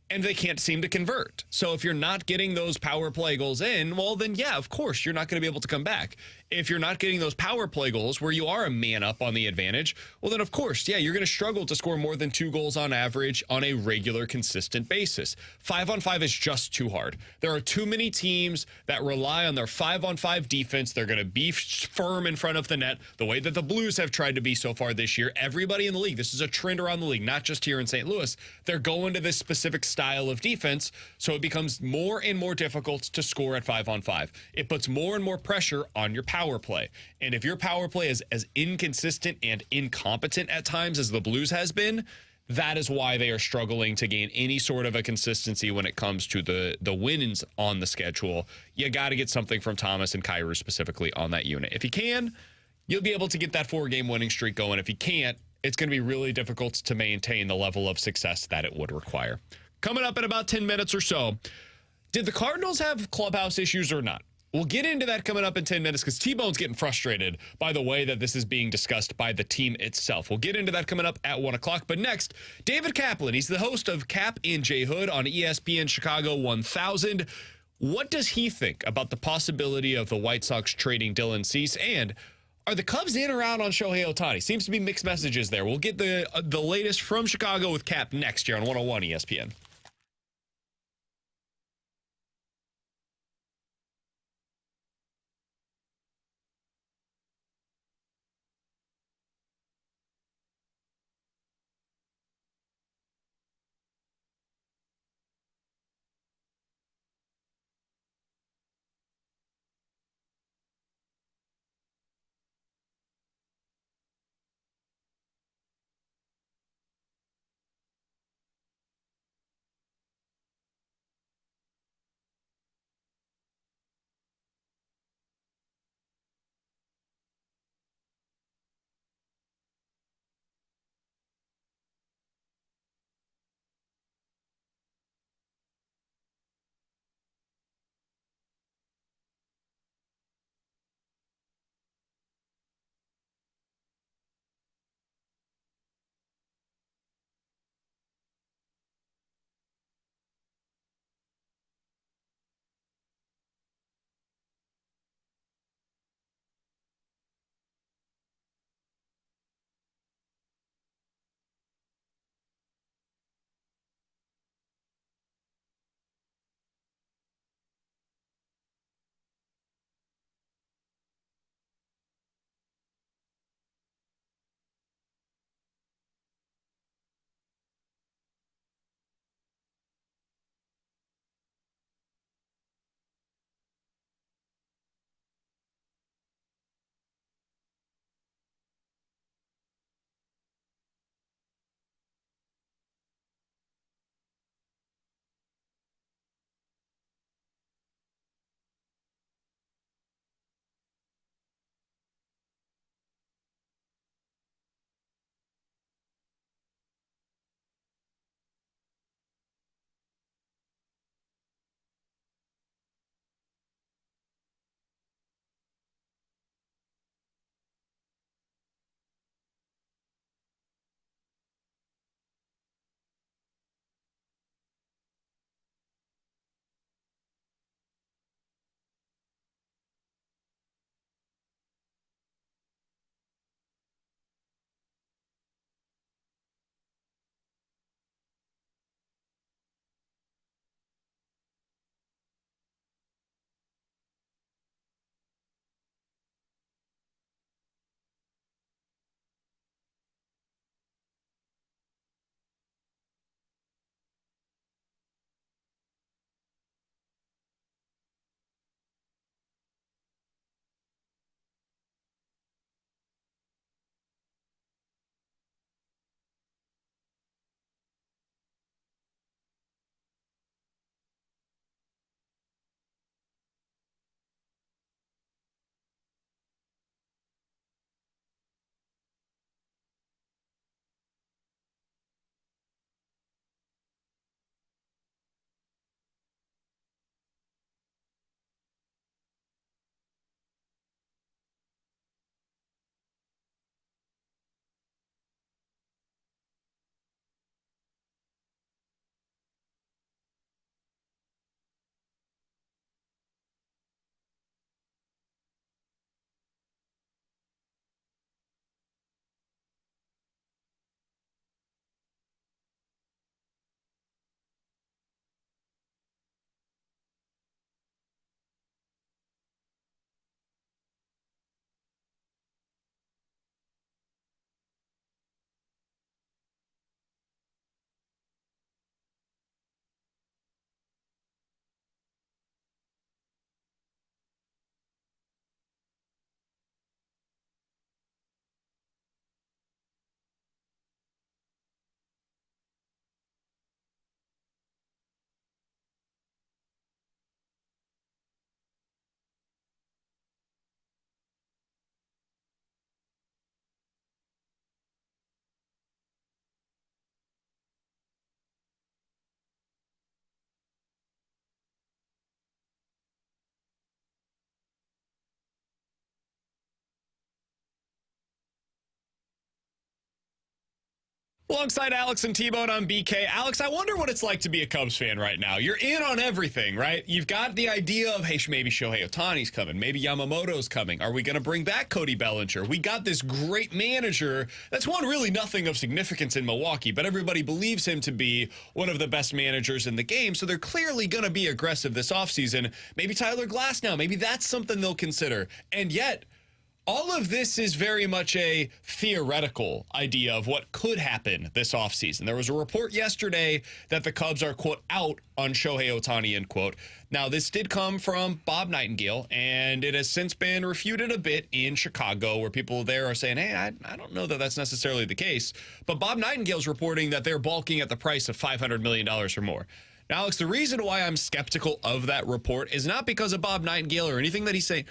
And they can't seem to convert. So if you're not getting those power play goals in, well, then, yeah, of course, you're not going to be able to come back. If you're not getting those power play goals where you are a man up on the advantage, well, then, of course, yeah, you're going to struggle to score more than 2 goals on average on a regular, consistent basis. 5-on-5 is just too hard. There are too many teams that rely on their 5-on-5 defense. They're going to be firm in front of the net, the way that the Blues have tried to be so far this year. Everybody in the league, this is a trend around the league, not just here in St. Louis. They're going to this specific style of defense, so it becomes more and more difficult to score at 5-on-5. It puts more and more pressure on your power play. And if your power play is as inconsistent and incompetent at times as the Blues has been, that is why they are struggling to gain any sort of a consistency when it comes to the wins on the schedule. You got to get something from Thomas and Kyrou specifically on that unit. If you can, you'll be able to get that 4-game winning streak going. If you can't, it's going to be really difficult to maintain the level of success that it would require. Coming up in about 10 minutes or so, did the Cardinals have clubhouse issues or not? We'll get into that coming up in 10 minutes because T-Bone's getting frustrated by the way that this is being discussed by the team itself. We'll get into that coming up at 1 o'clock. But next, David Kaplan. He's the host of Cap and J Hood on ESPN Chicago 1000. What does he think about the possibility of the White Sox trading Dylan Cease? And are the Cubs in or out on Shohei Ohtani? Seems to be mixed messages there. We'll get the latest from Chicago with Cap next year on 101 ESPN. Alongside Alex and T-Bone on BK. Alex, I wonder what it's like to be a Cubs fan right now. You're in on everything, right? You've got the idea of, hey, maybe Shohei Ohtani's coming. Maybe Yamamoto's coming. Are we going to bring back Cody Bellinger? We got this great manager that's won really nothing of significance in Milwaukee, but everybody believes him to be one of the best managers in the game, so they're clearly going to be aggressive this offseason. Maybe Tyler Glass now. Maybe that's something they'll consider. And yet, all of this is very much a theoretical idea of what could happen this offseason. There was a report yesterday that the Cubs are, quote, out on Shohei Ohtani, end quote. Now, this did come from Bob Nightingale, and it has since been refuted a bit in Chicago, where people there are saying, hey, I don't know that that's necessarily the case. But Bob Nightingale's reporting that they're balking at the price of $500 million or more. Now, Alex, the reason why I'm skeptical of that report is not because of Bob Nightingale or anything that he's saying.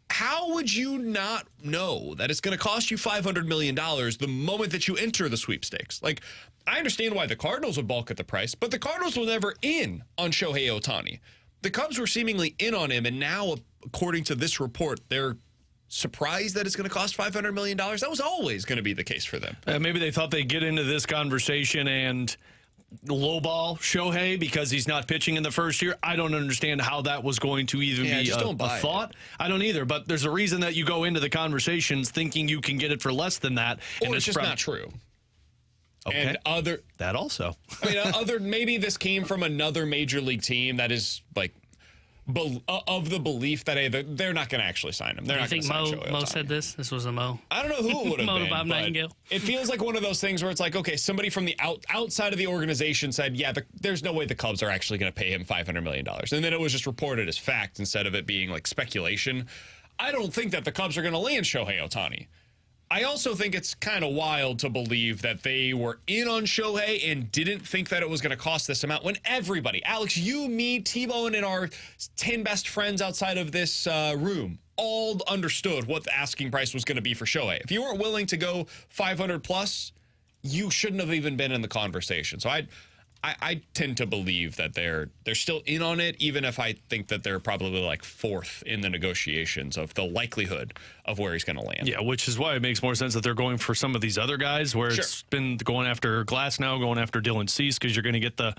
How would you not know that it's going to cost you $500 million the moment that you enter the sweepstakes? Like, I understand why the Cardinals would balk at the price, but the Cardinals were never in on Shohei Ohtani. The Cubs were seemingly in on him, and now, according to this report, they're surprised that it's going to cost $500 million. That was always going to be the case for them. Maybe they thought they'd get into this conversation and lowball Shohei because he's not pitching in the first year. I don't understand how that was going to even be a thought. I don't either, but there's a reason that you go into the conversations thinking you can get it for less than that. Or it's just not true. Okay. And that also. I mean, maybe this came from another major league team that is like of the belief that hey, they're not going to actually sign him. They're not going to sign Shohei Ohtani. Mo said this? This was a Mo. I don't know who it would have been. Bob Nightingale. It feels like one of those things where it's like, okay, somebody from the outside of the organization said, yeah, there's no way the Cubs are actually going to pay him $500 million. And then it was just reported as fact instead of it being like speculation. I don't think that the Cubs are going to land Shohei Ohtani. I also think it's kind of wild to believe that they were in on Shohei and didn't think that it was going to cost this amount when everybody, Alex, you, me, T-Bone, and our 10 best friends outside of this room all understood what the asking price was going to be for Shohei. If you weren't willing to go 500 plus, you shouldn't have even been in the conversation. So I tend to believe that they're still in on it, even if I think that they're probably like fourth in the negotiations of the likelihood of where he's going to land. Yeah, which is why it makes more sense that they're going for some of these other guys where it's been going after Glass now, going after Dylan Cease, because you're going to get the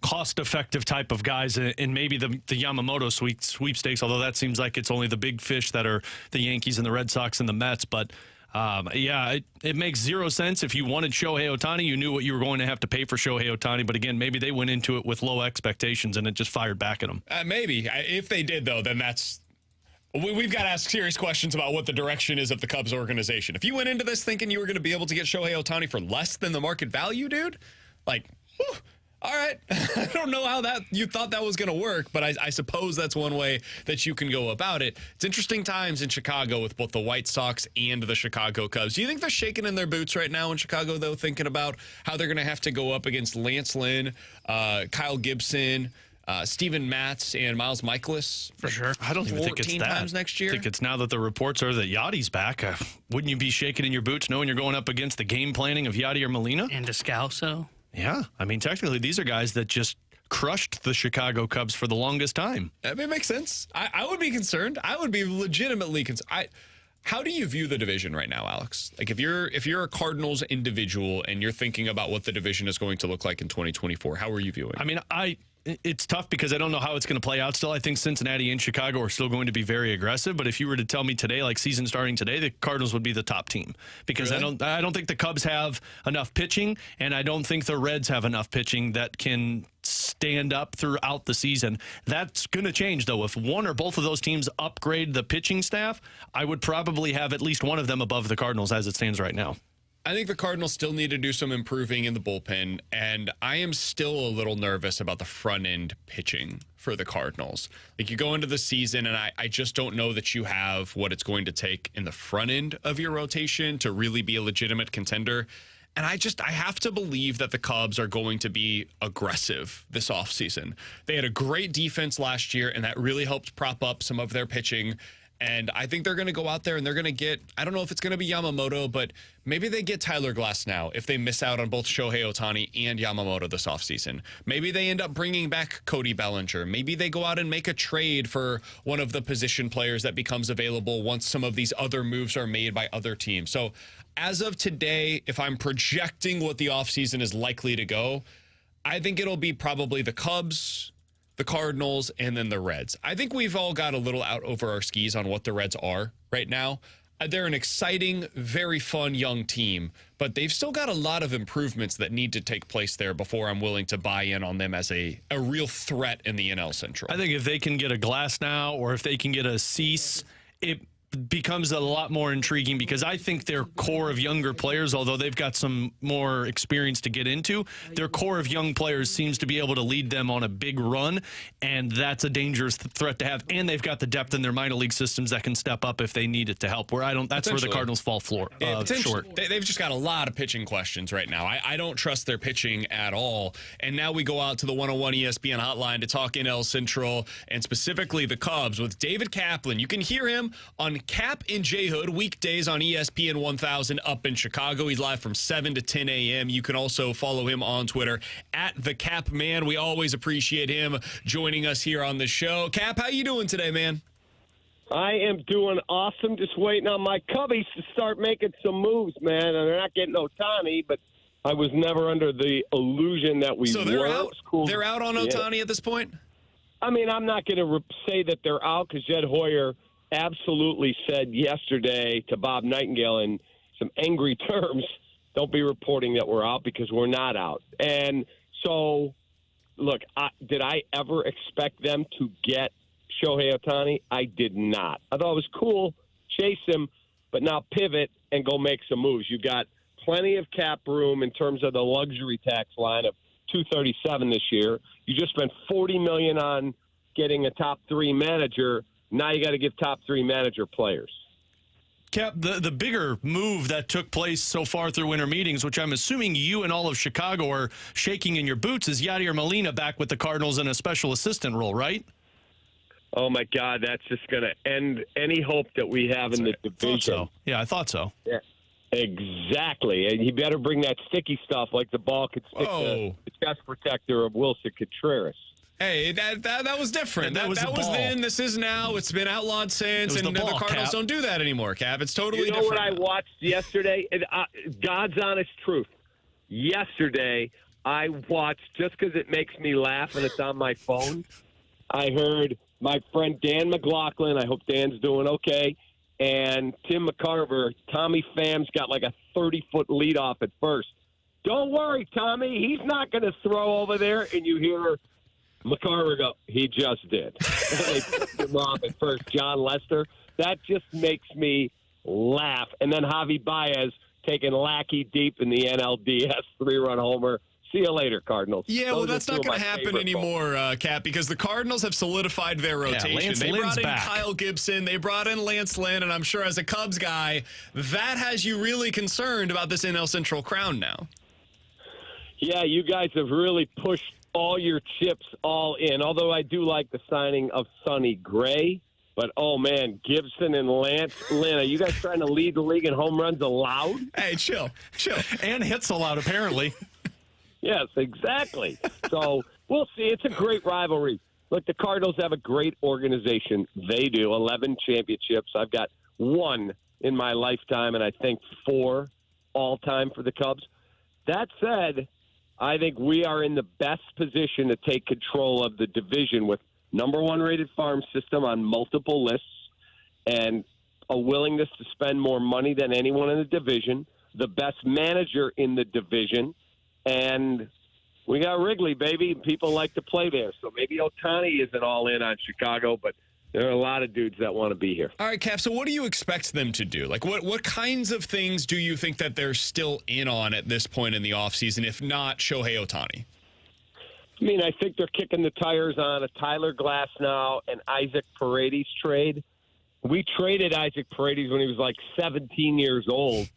cost-effective type of guys and maybe the Yamamoto sweepstakes, although that seems like it's only the big fish that are the Yankees and the Red Sox and the Mets, but it makes zero sense. If you wanted Shohei Ohtani, you knew what you were going to have to pay for Shohei Ohtani. But again, maybe they went into it with low expectations and it just fired back at them. Maybe. If they did, though, then we've got to ask serious questions about what the direction is of the Cubs organization. If you went into this thinking you were going to be able to get Shohei Ohtani for less than the market value, dude, like, whew, all right. I don't know how you thought that was going to work, but I suppose that's one way that you can go about it. It's interesting times in Chicago with both the White Sox and the Chicago Cubs. Do you think they're shaking in their boots right now in Chicago, though, thinking about how they're going to have to go up against Lance Lynn, Kyle Gibson, Steven Matz, and Miles Michaelis? For sure. I don't even think it's that. Times next year? I think it's now that the reports are that Yachty's back. Wouldn't you be shaking in your boots knowing you're going up against the game planning of Yachty or Molina? And Descalso. Yeah. I mean, technically, these are guys that just crushed the Chicago Cubs for the longest time. That makes sense. I would be concerned. I would be legitimately concerned. How do you view the division right now, Alex? Like if you're a Cardinals individual and you're thinking about what the division is going to look like in 2024, how are you viewing? I mean, it's tough because I don't know how it's going to play out still. I think Cincinnati and Chicago are still going to be very aggressive. But if you were to tell me today, like season starting today, the Cardinals would be the top team because really? I don't think the Cubs have enough pitching, and I don't think the Reds have enough pitching that can stand up throughout the season. That's going to change, though. If one or both of those teams upgrade the pitching staff, I would probably have at least one of them above the Cardinals as it stands right now. I think the Cardinals still need to do some improving in the bullpen, and I am still a little nervous about the front-end pitching for the Cardinals. Like, you go into the season, and I just don't know that you have what it's going to take in the front end of your rotation to really be a legitimate contender. And I have to believe that the Cubs are going to be aggressive this offseason. They had a great defense last year, and that really helped prop up some of their pitching. And I think they're going to go out there and they're going to get, I don't know if it's going to be Yamamoto, but maybe they get Tyler Glasnow if they miss out on both Shohei Ohtani and Yamamoto this offseason. Maybe they end up bringing back Cody Bellinger. Maybe they go out and make a trade for one of the position players that becomes available once some of these other moves are made by other teams. So as of today, if I'm projecting what the offseason is likely to go, I think it'll be probably the Cubs, the Cardinals, and then the Reds. I think we've all got a little out over our skis on what the Reds are right now. They're an exciting, very fun young team, but they've still got a lot of improvements that need to take place there before I'm willing to buy in on them as a real threat in the NL Central. I think if they can get a Glasnow or if they can get a Cease, it becomes a lot more intriguing because I think their core of younger players, although they've got some more experience to get into, their core of young players seems to be able to lead them on a big run, and that's a dangerous threat to have. And they've got the depth in their minor league systems that can step up if they need it to help. That's where the Cardinals fall short. They've just got a lot of pitching questions right now. I don't trust their pitching at all. And now we go out to the 101 ESPN hotline to talk NL Central and specifically the Cubs with David Kaplan. You can hear him on Cap and J Hood weekdays on ESPN 1000 up in Chicago. He's live from 7 to 10 a.m. You can also follow him on Twitter at the Cap Man. We always appreciate him joining us here on the show. Cap, how you doing today, man? I am doing awesome. Just waiting on my Cubbies to start making some moves, man. And they're not getting Ohtani, but I was never under the illusion that we So they're were. out. Cool. They're out on Ohtani at this point. I mean, I'm not going to say that they're out because Jed Hoyer absolutely said yesterday to Bob Nightingale in some angry terms, don't be reporting that we're out because we're not out. And so, look, did I ever expect them to get Shohei Ohtani? I did not. I thought it was cool, chase him, but now pivot and go make some moves. You got plenty of cap room in terms of the luxury tax line of $237 this year. You just spent $40 million on getting a top three manager. Now you got to give top three manager players. Cap, the bigger move that took place so far through winter meetings, which I'm assuming you and all of Chicago are shaking in your boots, is Yadier Molina back with the Cardinals in a special assistant role, right? Oh, my God, that's just going to end any hope that we have in the division. So. Yeah, I thought so. Yeah, exactly. And you better bring that sticky stuff like the ball could stick to the chest protector of Wilson Contreras. Hey, that was different. That was then. This is now. It's been outlawed since, and the Cardinals Cap. don't do that anymore, Cap. It's totally different. You know what I watched yesterday? God's honest truth. Yesterday, I watched, just because it makes me laugh and it's on my phone, I heard my friend Dan McLaughlin, I hope Dan's doing okay, and Tim McCarver, Tommy Pham's got like a 30-foot leadoff at first. Don't worry, Tommy, he's not going to throw over there, and you hear McCarver go, he just did. They picked him off at first, John Lester. That just makes me laugh. And then Javi Baez taking Lackey deep in the NLDS 3-run homer. See you later, Cardinals. Yeah, well, that's not going to happen anymore, Cap, because the Cardinals have solidified their rotation. They brought in Kyle Gibson. They brought in Lance Lynn, and I'm sure as a Cubs guy, that has you really concerned about this NL Central crown now. Yeah, you guys have really pushed all your chips all in, although I do like the signing of Sonny Gray. But, oh, man, Gibson and Lance Lynn, are you guys trying to lead the league in home runs allowed? Hey, chill. And hits allowed, apparently. Yes, exactly. So we'll see. It's a great rivalry. Look, the Cardinals have a great organization. They do. 11 championships. I've got 1 in my lifetime, and I think 4 all-time for the Cubs. That said, I think we are in the best position to take control of the division with number 1 rated farm system on multiple lists and a willingness to spend more money than anyone in the division, the best manager in the division, and we got Wrigley, baby. People like to play there. So maybe Ohtani isn't all in on Chicago, but there are a lot of dudes that want to be here. All right, Cap, so what do you expect them to do? Like, what kinds of things do you think that they're still in on at this point in the offseason, if not Shohei Ohtani? I mean, I think they're kicking the tires on a Tyler Glasnow and Isaac Paredes trade. We traded Isaac Paredes when he was like 17 years old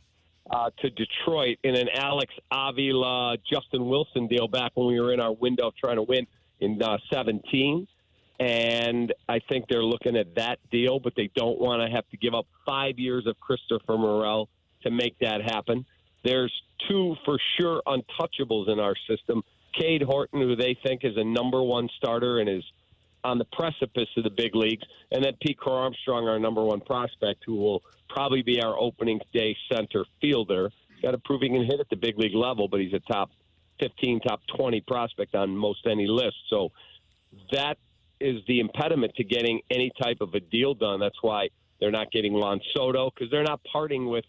to Detroit in an Alex Avila, Justin Wilson deal back when we were in our window trying to win in 17. And I think they're looking at that deal, but they don't want to have to give up 5 years of Christopher Morel to make that happen. There's two for sure untouchables in our system. Cade Horton, who they think is a number one starter and is on the precipice of the big leagues, and then Pete Crow-Armstrong, our number one prospect, who will probably be our opening day center fielder. Got to prove he can hit at the big league level, but he's a top 15, top 20 prospect on most any list. So that is the impediment to getting any type of a deal done. That's why they're not getting Juan Soto, because they're not parting with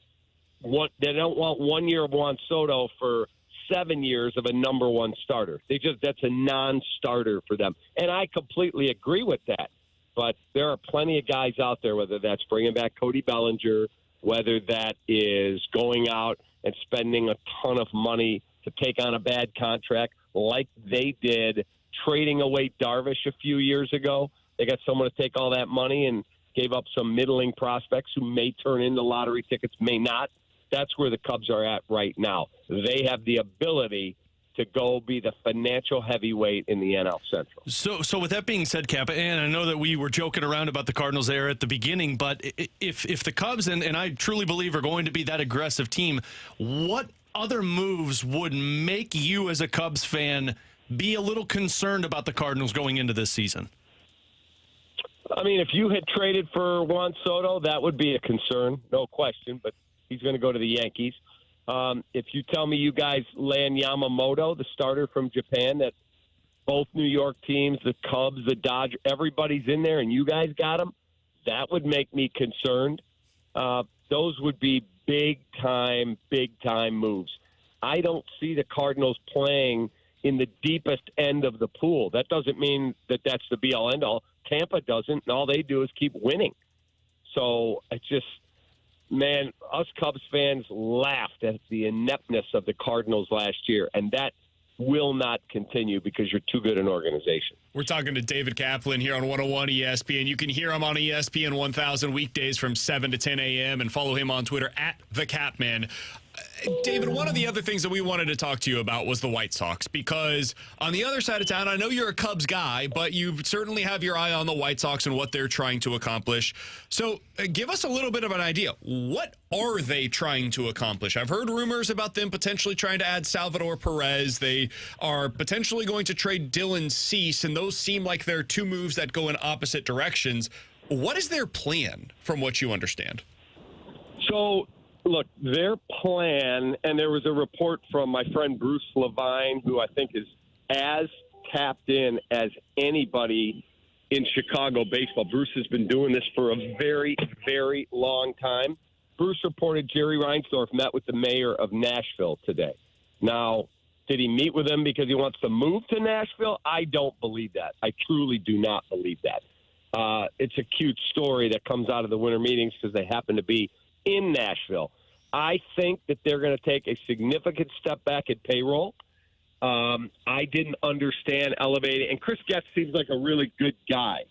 one. They don't want 1 year of Juan Soto for 7 years of a number one starter. That's a non-starter for them. And I completely agree with that. But there are plenty of guys out there, whether that's bringing back Cody Bellinger, whether that is going out and spending a ton of money to take on a bad contract like they did trading away Darvish a few years ago. They got someone to take all that money and gave up some middling prospects who may turn into lottery tickets, may not. That's where the Cubs are at right now. They have the ability to go be the financial heavyweight in the NL Central. So with that being said, Cap, and I know that we were joking around about the Cardinals there at the beginning, but if the Cubs, and I truly believe are going to be that aggressive team, what other moves would make you as a Cubs fan be a little concerned about the Cardinals going into this season? I mean, if you had traded for Juan Soto, that would be a concern, no question, but he's going to go to the Yankees. If you tell me you guys land Yamamoto, the starter from Japan, that both New York teams, the Cubs, the Dodgers, everybody's in there and you guys got him, that would make me concerned. Those would be big-time moves. I don't see the Cardinals playing in the deepest end of the pool. That doesn't mean that that's the be-all, end-all. Tampa doesn't, and all they do is keep winning. So it's just, man, us Cubs fans laughed at the ineptness of the Cardinals last year, and that will not continue because you're too good an organization. We're talking to David Kaplan here on 101 ESPN. You can hear him on ESPN 1000 weekdays from 7 to 10 a.m. and follow him on Twitter at @TheCapman. David, one of the other things that we wanted to talk to you about was the White Sox, because on the other side of town, I know you're a Cubs guy, but you certainly have your eye on the White Sox and what they're trying to accomplish. So give us a little bit of an idea. What are they trying to accomplish? I've heard rumors about them potentially trying to add Salvador Perez. They are potentially going to trade Dylan Cease, and those seem like they're two moves that go in opposite directions. What is their plan, from what you understand? So, look, their plan, and there was a report from my friend Bruce Levine, who I think is as tapped in as anybody in Chicago baseball. Bruce has been doing this for a very, very long time. Bruce reported Jerry Reinsdorf met with the mayor of Nashville today. Now, did he meet with him because he wants to move to Nashville? I don't believe that. I truly do not believe that. It's a cute story that comes out of the winter meetings because they happen to be in Nashville. I think that they're going to take a significant step back at payroll. I didn't understand elevating, and Chris Getz seems like a really good guy,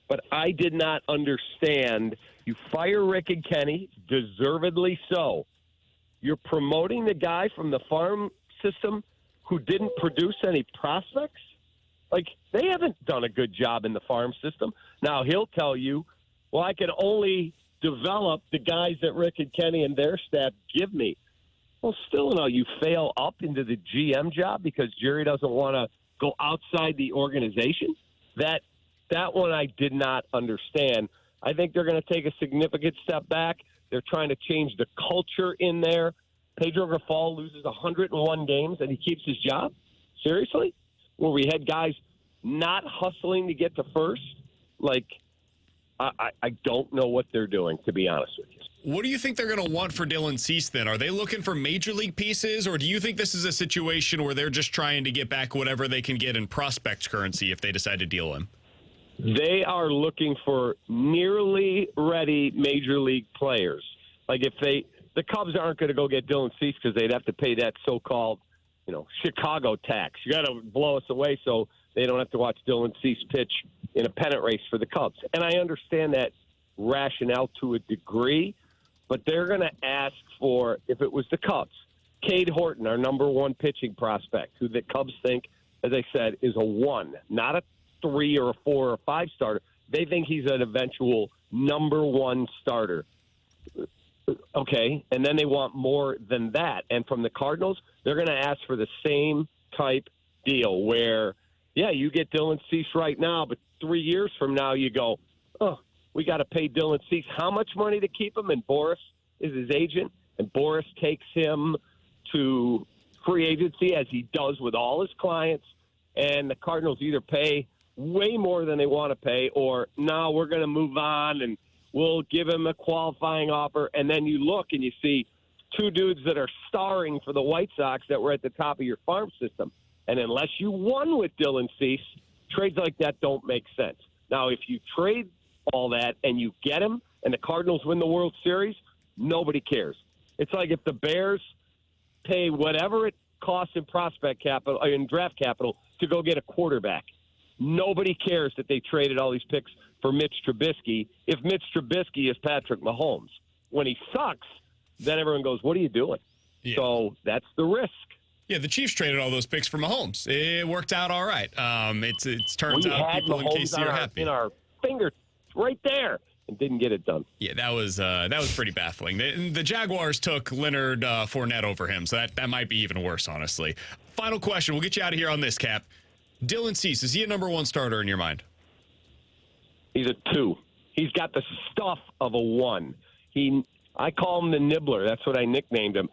but I did not understand. You fire Rick and Kenny, deservedly so. You're promoting the guy from the farm system who didn't produce any prospects? Like, they haven't done a good job in the farm system. Now, he'll tell you, well, I can only develop the guys that Rick and Kenny and their staff give me. Well, still, no, you fail up into the GM job because Jerry doesn't want to go outside the organization. That one I did not understand. I think they're going to take a significant step back. They're trying to change the culture in there. Pedro Grifol loses 101 games and he keeps his job? Seriously? Where we had guys not hustling to get to first? Like, I don't know what they're doing, to be honest with you. What do you think they're going to want for Dylan Cease then? Are they looking for major league pieces, or do you think this is a situation where they're just trying to get back whatever they can get in prospect currency if they decide to deal him? They are looking for nearly ready major league players. Like, if the Cubs aren't going to go get Dylan Cease because they'd have to pay that so-called, Chicago tax. You got to blow us away so they don't have to watch Dylan Cease pitch in a pennant race for the Cubs. And I understand that rationale to a degree, but they're going to ask for, if it was the Cubs, Cade Horton, our number one pitching prospect, who the Cubs think, as I said, is a 1, not a 3 or a 4 or 5 starter. They think he's an eventual number 1 starter. Okay, and then they want more than that. And from the Cardinals, they're going to ask for the same type deal where, yeah, you get Dylan Cease right now, but 3 years from now you go, oh, we got to pay Dylan Cease how much money to keep him? And Boris is his agent, and Boris takes him to free agency as he does with all his clients, and the Cardinals either pay way more than they want to pay or, no, we're going to move on and we'll give him a qualifying offer. And then you look and you see 2 dudes that are starring for the White Sox that were at the top of your farm system. And unless you won with Dylan Cease, trades like that don't make sense. Now, if you trade all that and you get him and the Cardinals win the World Series, nobody cares. It's like if the Bears pay whatever it costs in prospect capital, in draft capital, to go get a quarterback. Nobody cares that they traded all these picks for Mitch Trubisky if Mitch Trubisky is Patrick Mahomes. When he sucks, then everyone goes, what are you doing? Yeah. So that's the risk. Yeah, the Chiefs traded all those picks for Mahomes. It worked out all right. It turns out people in KC are happy. In our finger right there. And didn't get it done. Yeah, that was pretty baffling. The Jaguars took Leonard Fournette over him, so that might be even worse, honestly. Final question. We'll get you out of here on this, Cap. Dylan Cease, is he a number 1 starter in your mind? He's a 2. He's got the stuff of a 1. I call him the nibbler. That's what I nicknamed him.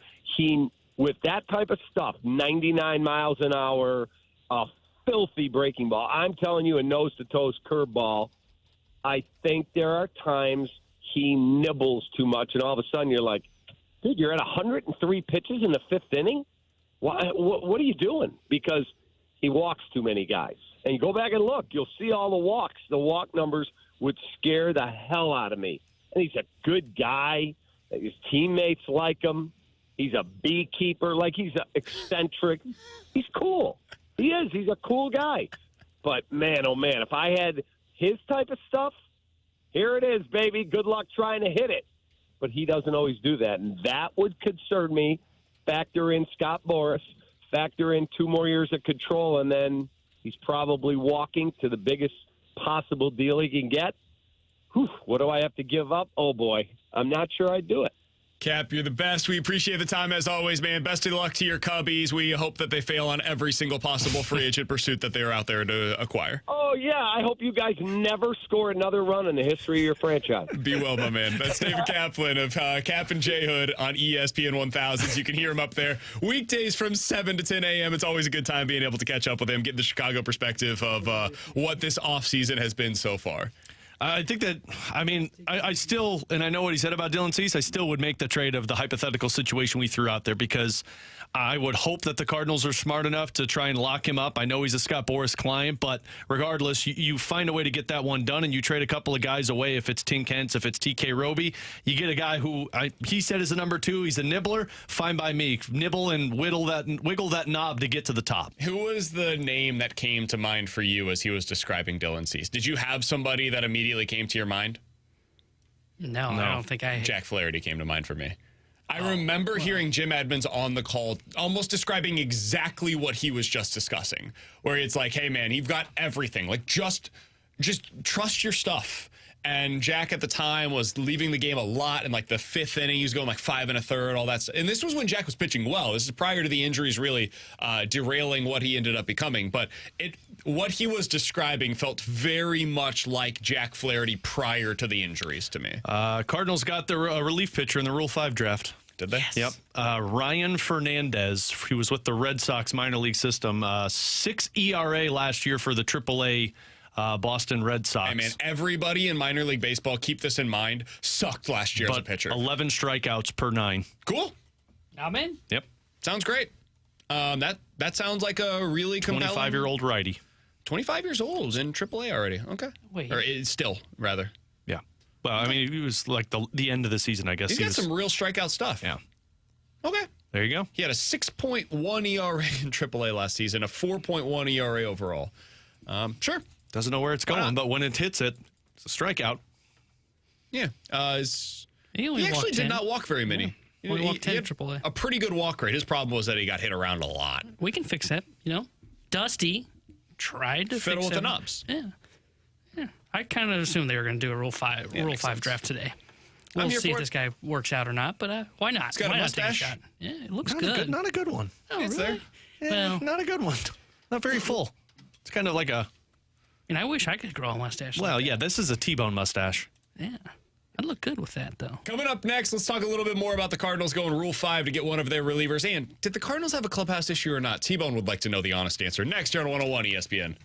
With that type of stuff, 99 miles an hour, a filthy breaking ball. I'm telling you, a nose-to-toes curveball. I think there are times he nibbles too much, and all of a sudden you're like, dude, you're at 103 pitches in the 5th inning? What are you doing? Because he walks too many guys. And you go back and look, you'll see all the walks. The walk numbers would scare the hell out of me. And he's a good guy. His teammates like him. He's a beekeeper. Like, he's eccentric. He's cool. He is. He's a cool guy. But, man, oh, man, if I had his type of stuff, here it is, baby. Good luck trying to hit it. But he doesn't always do that. And that would concern me. Factor in Scott Boras. Factor in 2 more years of control, and then he's probably walking to the biggest possible deal he can get. Whew, what do I have to give up? Oh, boy. I'm not sure I'd do it. Cap, you're the best. We appreciate the time as always, man. Best of luck to your Cubbies. We hope that they fail on every single possible free agent pursuit that they are out there to acquire. Oh, yeah. I hope you guys never score another run in the history of your franchise. Be well, my man. That's David Kaplan of Cap and J Hood on ESPN 1000s. You can hear him up there weekdays from 7 to 10 a.m. It's always a good time being able to catch up with him, get the Chicago perspective of what this offseason has been so far. I think that, I still, and I know what he said about Dylan Cease, I still would make the trade of the hypothetical situation we threw out there because I would hope that the Cardinals are smart enough to try and lock him up. I know he's a Scott Boras client, but regardless, you find a way to get that one done and you trade a couple of guys away. If it's Tink Hence, if it's TK Roby, you get a guy who he said is a number 2. He's a nibbler. Fine by me. Nibble and wiggle that knob to get to the top. Who was the name that came to mind for you as he was describing Dylan Cease? Did you have somebody that immediately came to your mind? No, I don't think I... Jack Flaherty came to mind for me. I remember hearing Jim Edmonds on the call almost describing exactly what he was just discussing, where it's like, hey, man, you've got everything. Like, just trust your stuff. And Jack at the time was leaving the game a lot in like the 5th inning. He was going like 5 1/3, all that stuff. And this was when Jack was pitching well. This is prior to the injuries really derailing what he ended up becoming. But what he was describing felt very much like Jack Flaherty prior to the injuries to me. Cardinals got the relief pitcher in the Rule 5 draft. Did they? Yep. Ryan Fernandez. He was with the Red Sox minor league system. 6 ERA last year for the AAA Boston Red Sox. Hey, man, everybody in minor league baseball, keep this in mind, sucked last year as a pitcher. 11 strikeouts per 9. Cool. I'm in. Yep. Sounds great. That sounds like a really compelling... 25-year-old righty. 25 years old in AAA already. Okay. Wait. Or still, rather. Yeah. Well, I mean, it was like the end of the season, I guess. He's got some real strikeout stuff. Yeah. Okay. There you go. He had a 6.1 ERA in AAA last season, a 4.1 ERA overall. Sure. Doesn't know where it's going, but when it hits it, it's a strikeout. Yeah. He actually did not walk very many. Yeah. He walked 10 had AAA. a pretty good walk rate. His problem was that he got hit around a lot. We can fix that, Dusty tried to Fiddle fix with the it. knobs. Yeah. I kind of assumed they were going to do a Rule 5 draft today. We'll here see for if it. this guy works out or not, but why not? He's got why a not take mustache. shot? Yeah, it looks Not good. not a good one. Oh, It's really? there. Yeah, Well, not a good one. Not very full. It's kind of like a, and I wish I could grow a mustache. well, like yeah, this is a T-bone mustache. that. Yeah. I'd look good with that, though. Coming up next, let's talk a little bit more about the Cardinals going Rule 5 to get one of their relievers. And did the Cardinals have a clubhouse issue or not? T-Bone would like to know the honest answer. Next here on 101 ESPN.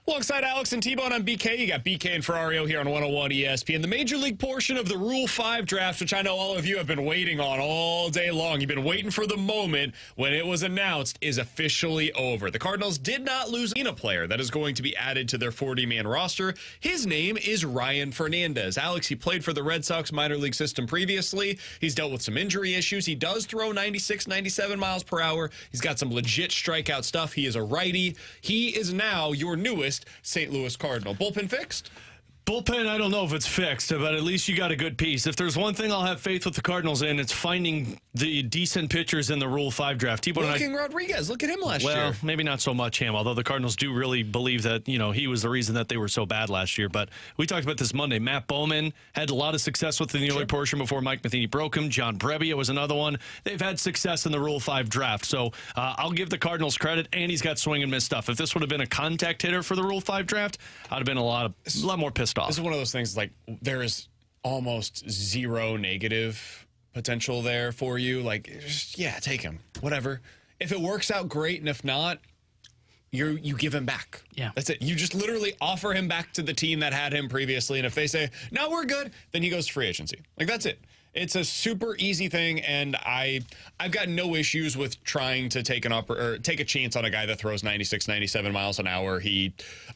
Alongside Alex and T-Bone on BK, you got BK and Ferrario here on 101 ESPN. The Major League portion of the Rule 5 draft, which I know all of you have been waiting on all day long. You've been waiting for the moment when it was announced, is officially over. The Cardinals did not lose a player that is going to be added to their 40-man roster. His name is Ryan Fernandez. Alex, he played for the Red Sox minor league system previously. He's dealt with some injury issues. He does throw 96, 97 miles per hour. He's got some legit strikeout stuff. He is a righty. He is now your newest St. Louis Cardinal. Bullpen fixed? Bullpen, I don't know if it's fixed, but at least you got a good piece. If there's one thing I'll have faith with the Cardinals in, it's finding the decent pitchers in the Rule 5 draft. Looking Rodriguez, look at him last year. Well, maybe not so much him, although the Cardinals do really believe that, he was the reason that they were so bad last year. But we talked about this Monday. Matt Bowman had a lot of success within the early portion before Mike Matheny broke him. John Brebbia was another one. They've had success in the Rule 5 draft. So I'll give the Cardinals credit, and he's got swing and miss stuff. If this would have been a contact hitter for the Rule 5 draft, I'd have been a lot more pissed off. This is one of those things, like, there is almost zero negative potential there for you. Like, just, take him. Whatever. If it works out, great, and if not, you give him back. Yeah. That's it. You just literally offer him back to the team that had him previously, and if they say, no, we're good, then he goes to free agency. Like, that's it. It's a super easy thing, and I've got no issues with trying to take a chance on a guy that throws 96, 97 miles an hour.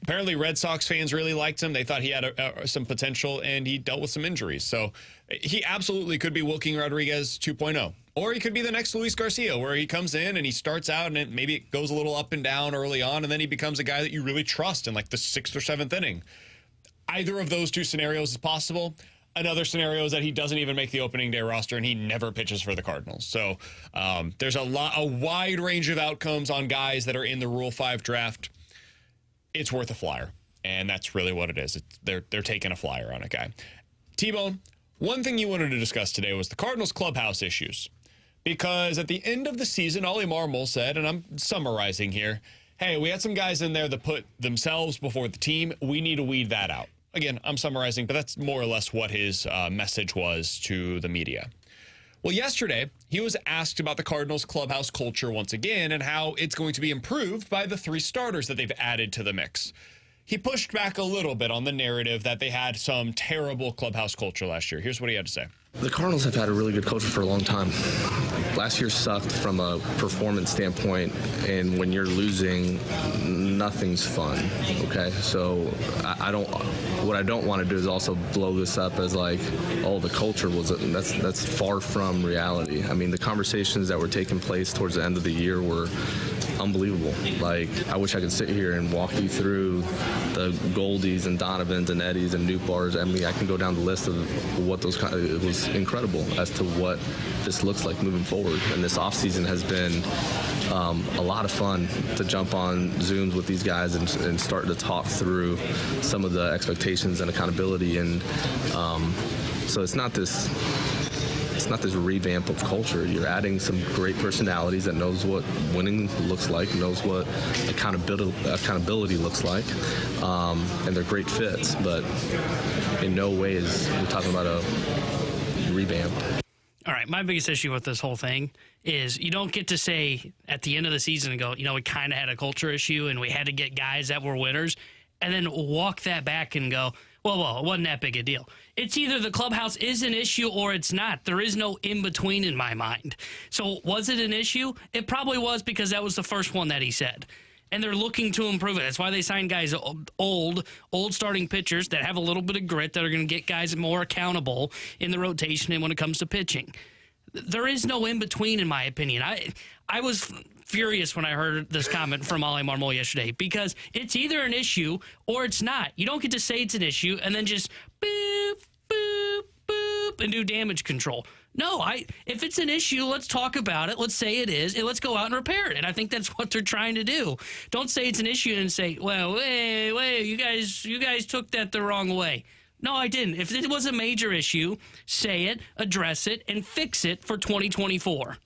Apparently Red Sox fans really liked him. They thought he had some potential, and he dealt with some injuries. So he absolutely could be Wilking Rodriguez 2.0. Or he could be the next Luis Garcia, where he comes in and he starts out and maybe it goes a little up and down early on, and then he becomes a guy that you really trust in like the 6th or 7th inning. Either of those two scenarios is possible. Another scenario is that he doesn't even make the opening day roster and he never pitches for the Cardinals. So there's a wide range of outcomes on guys that are in the Rule 5 draft. It's worth a flyer, and that's really what it is. They're taking a flyer on a guy. T-Bone, one thing you wanted to discuss today was the Cardinals clubhouse issues, because at the end of the season, Oli Marmol said, and I'm summarizing here, hey, we had some guys in there that put themselves before the team. We need to weed that out. Again, I'm summarizing, but that's more or less what his message was to the media. Well, yesterday, he was asked about the Cardinals clubhouse culture once again and how it's going to be improved by the 3 starters that they've added to the mix. He pushed back a little bit on the narrative that they had some terrible clubhouse culture last year. Here's what he had to say. The Cardinals have had a really good culture for a long time. Last year sucked from a performance standpoint, and when you're losing, nothing's fun, okay? So what I don't want to do is also blow this up as like, oh, the culture that's far from reality. I mean, the conversations that were taking place towards the end of the year were unbelievable. Like, I wish I could sit here and walk you through the Goldies and Donovans and Eddies and Nuke Bars. I mean, I can go down the list of what those it was incredible as to what this looks like moving forward. And this offseason has been a lot of fun to jump on Zooms with these guys and start to talk through some of the expectations and accountability. And so it's not this revamp of culture. You're adding some great personalities that knows what winning looks like, knows what accountability looks like, and they're great fits. But in no way is we're talking about a revamp. All right, my biggest issue with this whole thing is you don't get to say at the end of the season and go, we kind of had a culture issue and we had to get guys that were winners, and then walk that back and go, well, it wasn't that big a deal. It's either the clubhouse is an issue or it's not. There is no in-between in my mind. So was it an issue? It probably was, because that was the first one that he said. And they're looking to improve it. That's why they signed guys, old starting pitchers that have a little bit of grit, that are going to get guys more accountable in the rotation and when it comes to pitching. There is no in-between, in my opinion. I was furious when I heard this comment from Oli Marmol yesterday, because it's either an issue or it's not. You don't get to say it's an issue and then just boop, boop, boop, and do damage control. No, if it's an issue, let's talk about it. Let's say it is, and let's go out and repair it. And I think that's what they're trying to do. Don't say it's an issue and say, well, wait, you guys took that the wrong way. No, I didn't. If it was a major issue, say it, address it, and fix it for 2024.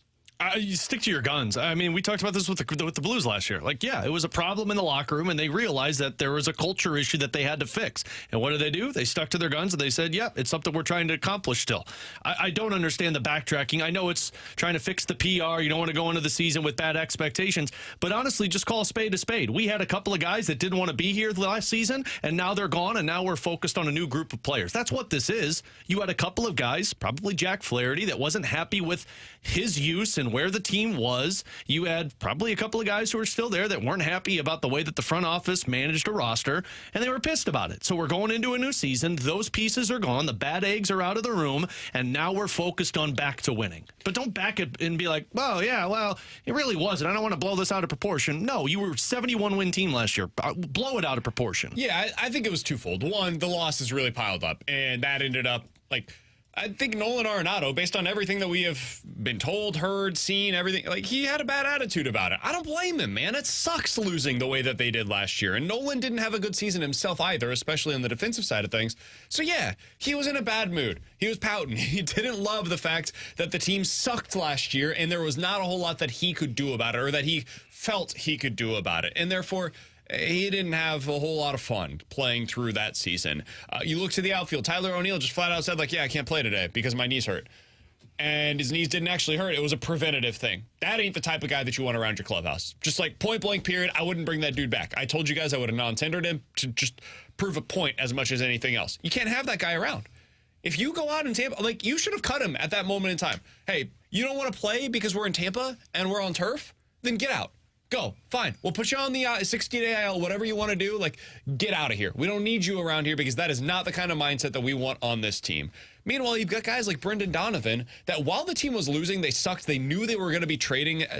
You stick to your guns. I mean, we talked about this with the Blues last year. Like, yeah, it was a problem in the locker room, and they realized that there was a culture issue that they had to fix. And what do? They stuck to their guns, and they said, yep, it's something we're trying to accomplish still. I don't understand the backtracking. I know it's trying to fix the PR. You don't want to go into the season with bad expectations. But honestly, just call a spade a spade. We had a couple of guys that didn't want to be here last season, and now they're gone, and now we're focused on a new group of players. That's what this is. You had a couple of guys, probably Jack Flaherty, that wasn't happy with his use and where the team was. You had probably a couple of guys who were still there that weren't happy about the way that the front office managed a roster, and they were pissed about it. So we're going into a new season. Those pieces are gone. The bad eggs are out of the room, and now we're focused on back to winning. But don't back it and be like, well, yeah, well, it really wasn't. I don't want to blow this out of proportion. No, you were a 71-win team last year. Blow it out of proportion. Yeah, I think it was twofold. One, the losses really piled up, and that ended up, like, I think Nolan Arenado, based on everything that we have been told, heard, seen, everything, like, he had a bad attitude about it. I don't blame him, man. It sucks losing the way that they did last year. And Nolan didn't have a good season himself either, especially on the defensive side of things. So, yeah, he was in a bad mood. He was pouting. He didn't love the fact that the team sucked last year, and there was not a whole lot that he could do about it, or that he felt he could do about it. And therefore, he didn't have a whole lot of fun playing through that season. You look to the outfield. Tyler O'Neill just flat out said, like, yeah, I can't play today because my knees hurt. And his knees didn't actually hurt. It was a preventative thing. That ain't the type of guy that you want around your clubhouse. Just like point blank period, I wouldn't bring that dude back. I told you guys I would have non-tendered him to just prove a point as much as anything else. You can't have that guy around. If you go out in Tampa, like, you should have cut him at that moment in time. Hey, you don't want to play because we're in Tampa and we're on turf? Then get out. Go. Fine. We'll put you on the 60-day IL, whatever you want to do. Like, get out of here. We don't need you around here because that is not the kind of mindset that we want on this team. Meanwhile, you've got guys like Brendan Donovan that while the team was losing, they sucked. They knew they were going to be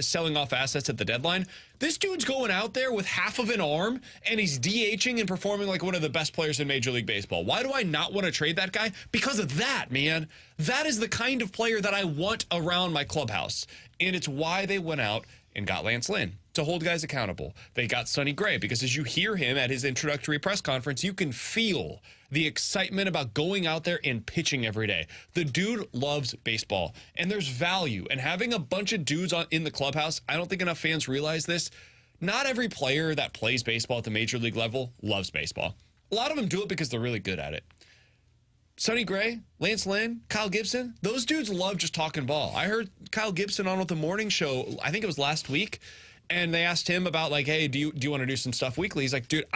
selling off assets at the deadline. This dude's going out there with half of an arm, and he's DHing and performing like one of the best players in Major League Baseball. Why do I not want to trade that guy? Because of that, man. That is the kind of player that I want around my clubhouse. And it's why they went out and got Lance Lynn to hold guys accountable. They got Sonny Gray because as you hear him at his introductory press conference, you can feel the excitement about going out there and pitching every day. The dude loves baseball, and there's value. And having a bunch of dudes in the clubhouse, I don't think enough fans realize this. Not every player that plays baseball at the major league level loves baseball. A lot of them do it because they're really good at it. Sonny Gray, Lance Lynn, Kyle Gibson, those dudes love just talking ball. I heard Kyle Gibson on with the morning show, I think it was last week, and they asked him about, like, hey, do you want to do some stuff weekly? He's like, dude,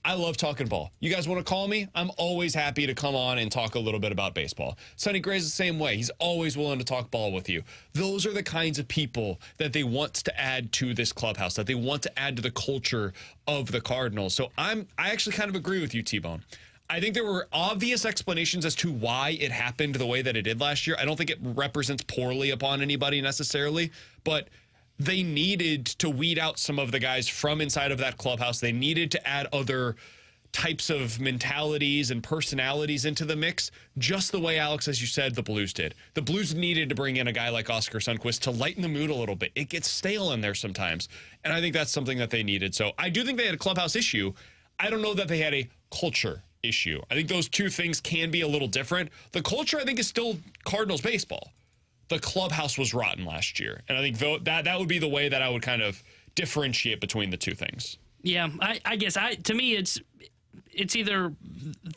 I love talking ball. You guys want to call me? I'm always happy to come on and talk a little bit about baseball. Sonny Gray's the same way. He's always willing to talk ball with you. Those are the kinds of people that they want to add to this clubhouse, that they want to add to the culture of the Cardinals. So I actually kind of agree with you, T-Bone. I think there were obvious explanations as to why it happened the way that it did last year. I don't think it represents poorly upon anybody necessarily, but they needed to weed out some of the guys from inside of that clubhouse. They needed to add other types of mentalities and personalities into the mix, just the way, Alex, as you said, the Blues did. The Blues needed to bring in a guy like Oscar Sundqvist to lighten the mood a little bit. It gets stale in there sometimes, and I think that's something that they needed. So I do think they had a clubhouse issue. I don't know that they had a culture issue. I think those two things can be a little different. The culture, I think, is still Cardinals baseball. The clubhouse was rotten last year. And I think that would be the way that I would kind of differentiate between the two things. Yeah, I guess to me it's either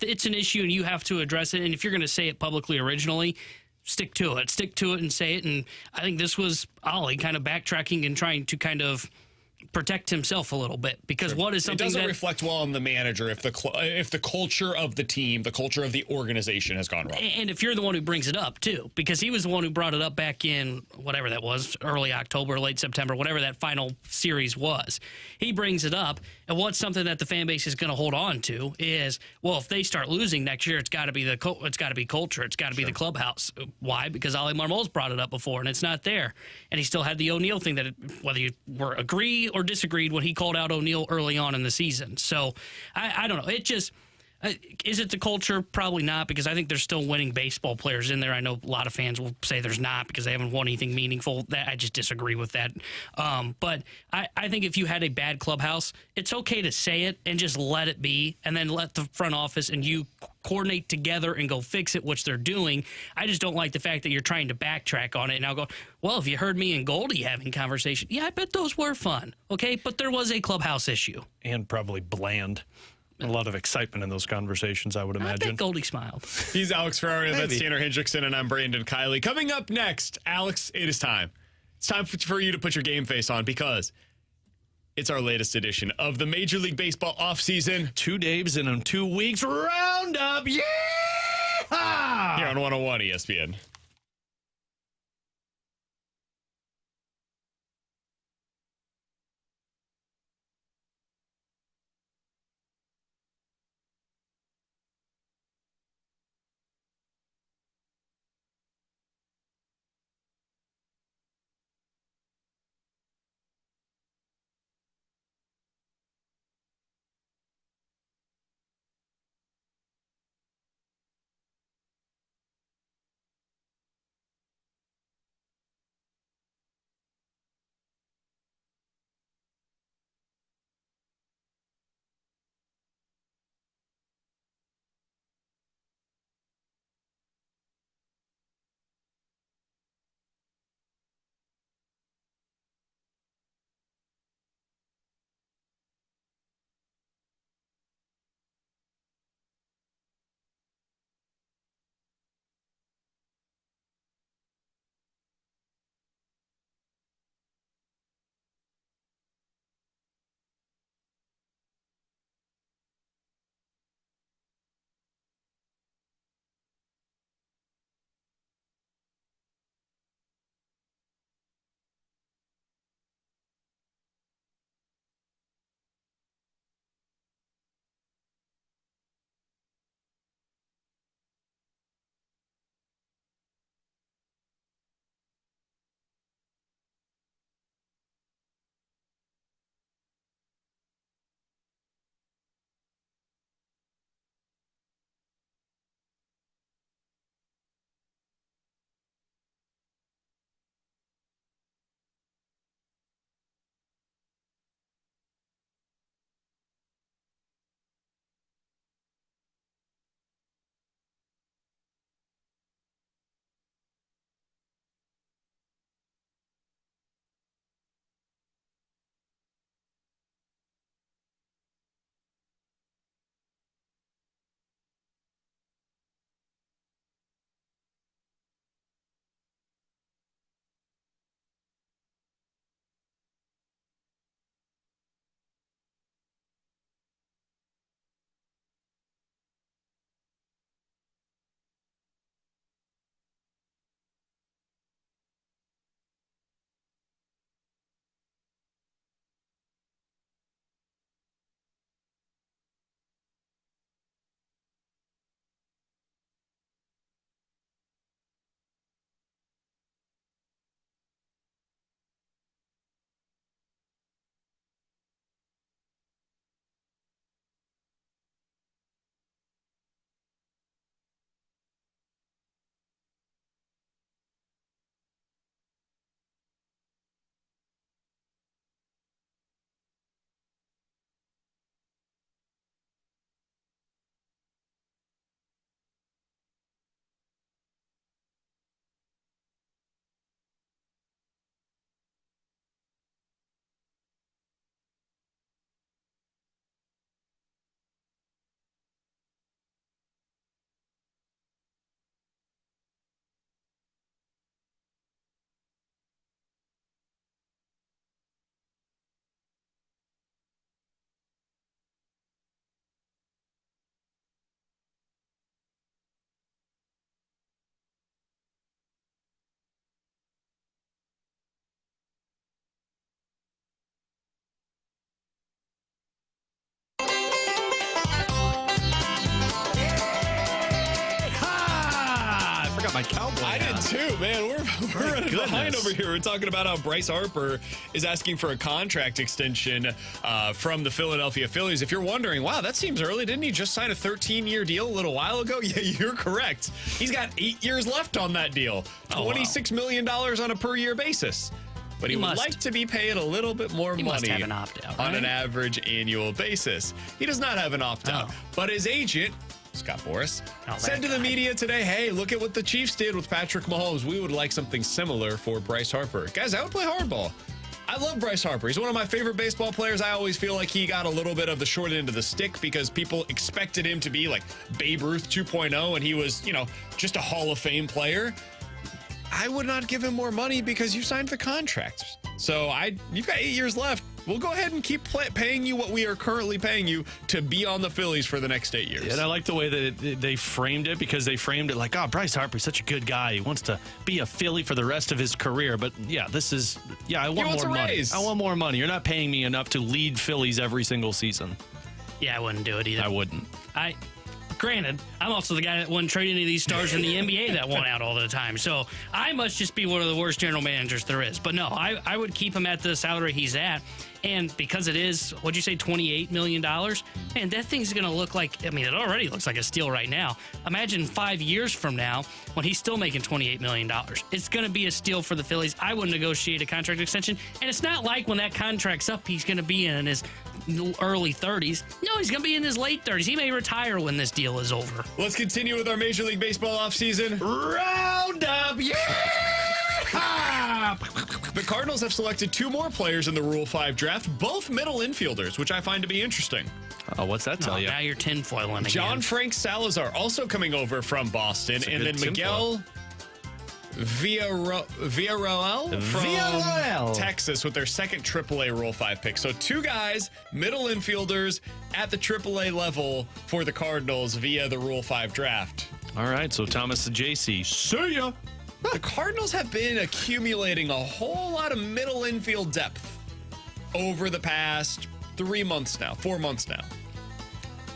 it's an issue and you have to address it, and if you're going to say it publicly originally, stick to it and say it. And I think this was Oli kind of backtracking and trying to kind of protect himself a little bit, because Sure. What is something it doesn't that reflect well on the manager if the culture of the team, the culture of the organization has gone wrong. And if you're the one who brings it up too, because he was the one who brought it up back in whatever that was, early October, late September, whatever that final series was. He brings it up, and what's something that the fan base is going to hold on to is, well, if they start losing next year, it's got to be culture, it's got to be the clubhouse. Why? Because Oli Marmol's brought it up before, and it's not there. And he still had the O'Neill thing that whether you were agree or disagreed when he called out O'Neill early on in the season. So I don't know. It just Is it the culture? Probably not, because I think there's still winning baseball players in there. I know a lot of fans will say there's not because they haven't won anything meaningful. That I just disagree with that. But I think if you had a bad clubhouse, it's okay to say it and just let it be, and then let the front office and you coordinate together and go fix it, which they're doing. I just don't like the fact that you're trying to backtrack on it. And I'll go, well, if you heard me and Goalie having conversation, yeah, I bet those were fun. Okay, but there was a clubhouse issue. And probably bland. A lot of excitement in those conversations, I would imagine. I bet Goldie smiled. He's Alex Ferrario. That's Maybe. Tanner Hendrickson, and I'm Brandon Kiley. Coming up next, Alex, it is time. It's time for you to put your game face on, because it's our latest edition of the Major League Baseball offseason. 2 days in 2 weeks roundup. Yeah! Here on 101 ESPN. that too, man. We're running behind over here. We're talking about how Bryce Harper is asking for a contract extension from the Philadelphia Phillies. If you're wondering, wow, that seems early. Didn't he just sign a 13-year deal a little while ago? Yeah, you're correct. He's got 8 years left on that deal. $26 million on a per-year basis. But he would like to be paid a little bit more money must have an opt-out, on right? an average annual basis. He does not have an opt-out, but his agent, Scott Boras, said to the media today, hey, look at what the Chiefs did with Patrick Mahomes. We would like something similar for Bryce Harper. Guys, I would play hardball. I love Bryce Harper. He's one of my favorite baseball players. I always feel like he got a little bit of the short end of the stick because people expected him to be like Babe Ruth 2.0, and he was, just a Hall of Fame player. I would not give him more money because you signed the contract. So you've got 8 years left. We'll go ahead and keep paying you what we are currently paying you to be on the Phillies for the next 8 years. And I like the way that they framed it, because they framed it like, Bryce Harper's such a good guy. He wants to be a Philly for the rest of his career. But I want more money. I want more money. You're not paying me enough to lead Phillies every single season. Yeah, I wouldn't do it either. I wouldn't. Granted, I'm also the guy that wouldn't trade any of these stars in the NBA that won out all the time. So I must just be one of the worst general managers there is. But no, I would keep him at the salary he's at. And because it is, what'd you say, $28 million? Man, that thing's going to look like, it already looks like a steal right now. Imagine 5 years from now when he's still making $28 million. It's going to be a steal for the Phillies. I would negotiate a contract extension. And it's not like when that contract's up, he's going to be in his early 30s. No, he's going to be in his late 30s. He may retire when this deal is over. Let's continue with our Major League Baseball offseason roundup. The Cardinals have selected 2 more players in the Rule 5 draft, both middle infielders, which I find to be interesting. What's that tell you? Now you're tinfoiling again. John Frank Salazar also coming over from Boston, and then Miguel Villarreal from Texas with their second AAA Rule 5 pick. So 2 guys, middle infielders at the AAA level for the Cardinals via the Rule 5 draft. All right, so Thomas and JC, see ya. The Cardinals have been accumulating a whole lot of middle infield depth over the past 4 months now.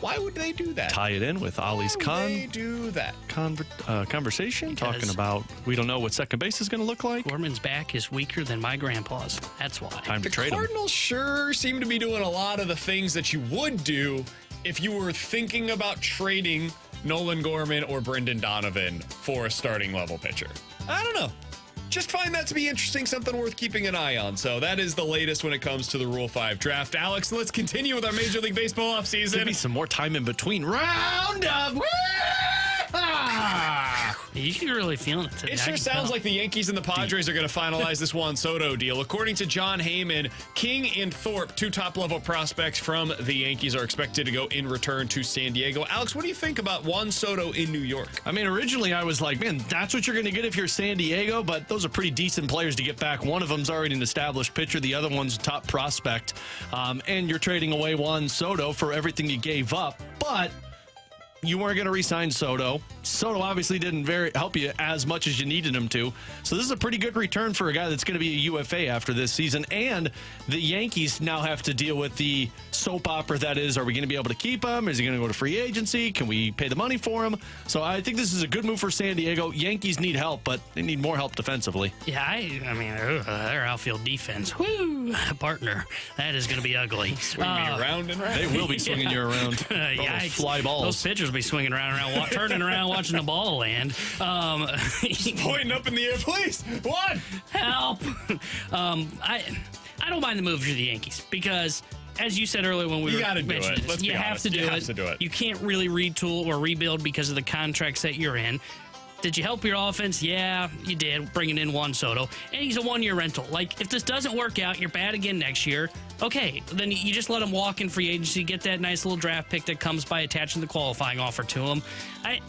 Why would they do that? Tie it in with Ollie's they do that? Conversation, talking about we don't know what second base is going to look like. Gorman's back is weaker than my grandpa's. That's why. Time to trade him. The Cardinals sure seem to be doing a lot of the things that you would do if you were thinking about trading Nolan Gorman or Brendan Donovan for a starting level pitcher. I don't know. Just find that to be interesting, something worth keeping an eye on. So that is the latest when it comes to the Rule 5 draft. Alex, let's continue with our Major League Baseball offseason. Give me some more time in between. Roundup! You're really feeling it today. It sure sounds like the Yankees and the Padres are going to finalize this Juan Soto deal. According to John Heyman, King and Thorpe, 2 top-level prospects from the Yankees, are expected to go in return to San Diego. Alex, what do you think about Juan Soto in New York? Originally I was like, man, that's what you're going to get if you're San Diego, but those are pretty decent players to get back. One of them's already an established pitcher. The other one's a top prospect. And you're trading away Juan Soto for everything you gave up. But you weren't going to re-sign Soto. Soto obviously didn't help you as much as you needed him to. So this is a pretty good return for a guy that's going to be a UFA after this season. And the Yankees now have to deal with the soap opera that is, are we going to be able to keep him? Is he going to go to free agency? Can we pay the money for him? So I think this is a good move for San Diego. Yankees need help, but they need more help defensively. Yeah, their outfield defense. Woo! Partner. That is going to be ugly. Swing me around and around. They will be swinging you around. Those fly balls. Those pitchers will be swinging around, turning around, watching the ball land. Pointing up in the air, please. What? Help! I don't mind the move to the Yankees because, as you said earlier when we were mentioning this, you have to do it. You can't really retool or rebuild because of the contracts that you're in. Did you help your offense? Yeah, you did, bringing in Juan Soto. And he's a one-year rental. Like, if this doesn't work out, you're bad again next year. Okay, then you just let him walk in free agency, get that nice little draft pick that comes by attaching the qualifying offer to him. I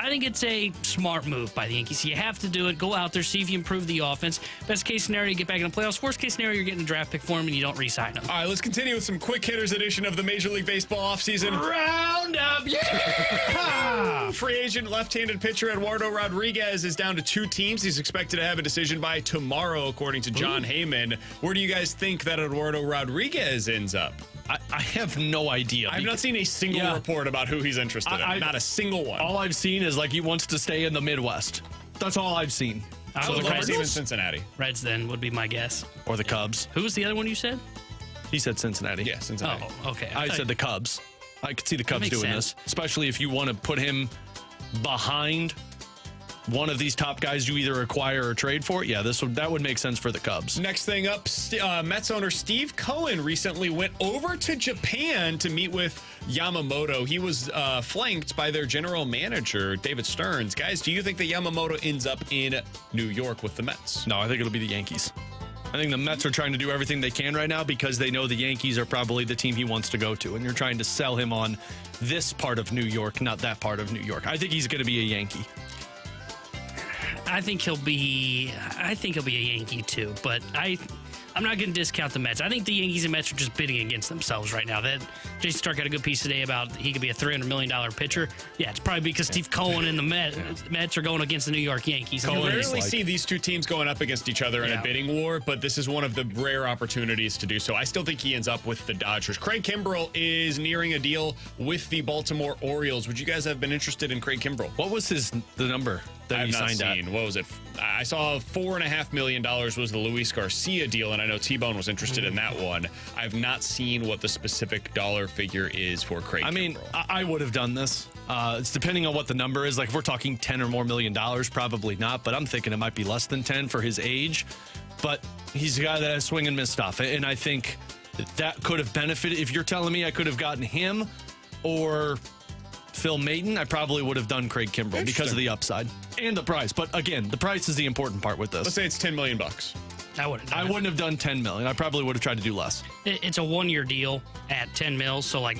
think it's a smart move by the Yankees. You have to do it. Go out there, see if you improve the offense. Best case scenario, you get back in the playoffs. Worst case scenario, you're getting a draft pick for him and you don't re-sign him. All right, let's continue with some quick hitters edition of the Major League Baseball offseason roundup. Yeah! Free agent left-handed pitcher Eduardo Rodriguez is down to 2 teams. He's expected to have a decision by tomorrow, according to John Heyman. Where do you guys think that Eduardo Rodriguez ends up? I have no idea. I've not seen a single report about who he's interested in. Not a single one. All I've seen is like he wants to stay in the Midwest. That's all I've seen. I So would the Reds, Cardinals, Cincinnati. Reds then would be my guess. Or the Cubs. Who was the other one you said? He said Cincinnati. Yeah, Cincinnati. Oh, okay. I said the Cubs. I could see the Cubs makes doing sense. this, especially if you want to put him behind one of these top guys you either acquire or trade for. Yeah, that would make sense for the Cubs. Next thing up, Mets owner Steve Cohen recently went over to Japan to meet with Yamamoto. He was flanked by their general manager, David Stearns. Guys, do you think that Yamamoto ends up in New York with the Mets? No, I think it'll be the Yankees. I think the Mets are trying to do everything they can right now because they know the Yankees are probably the team he wants to go to, and you're trying to sell him on this part of New York, not that part of New York. I think he's going to be a Yankee. I think he'll be a Yankee too, but I'm not going to discount the Mets. I think the Yankees and Mets are just bidding against themselves right now. That Jason Stark had a good piece today about he could be a $300 million pitcher. Yeah, it's probably because Steve Cohen and the Mets are going against the New York Yankees. You rarely see these two teams going up against each other in a bidding war, but this is one of the rare opportunities to do so. I still think he ends up with the Dodgers. Craig Kimbrell is nearing a deal with the Baltimore Orioles. Would you guys have been interested in Craig Kimbrell? What was the number that he signed at? What was it? I saw $4.5 million was the Luis Garcia deal, and I know T-Bone was interested in that one. I've not seen what the specific dollar figure is for Craig Kimbrell. I would have done this. It's depending on what the number is. Like, if we're talking $10 or more million, probably not, but I'm thinking it might be less than 10 for his age. But he's a guy that has swing and miss stuff, and I think that could have benefited. If you're telling me I could have gotten him or Phil Maton, I probably would have done Craig Kimbrell because of the upside and the price. But again, the price is the important part with this. Let's say it's $10 million. I wouldn't have done $10 million. I probably would have tried to do less. It's a 1-year deal at $10 million, so like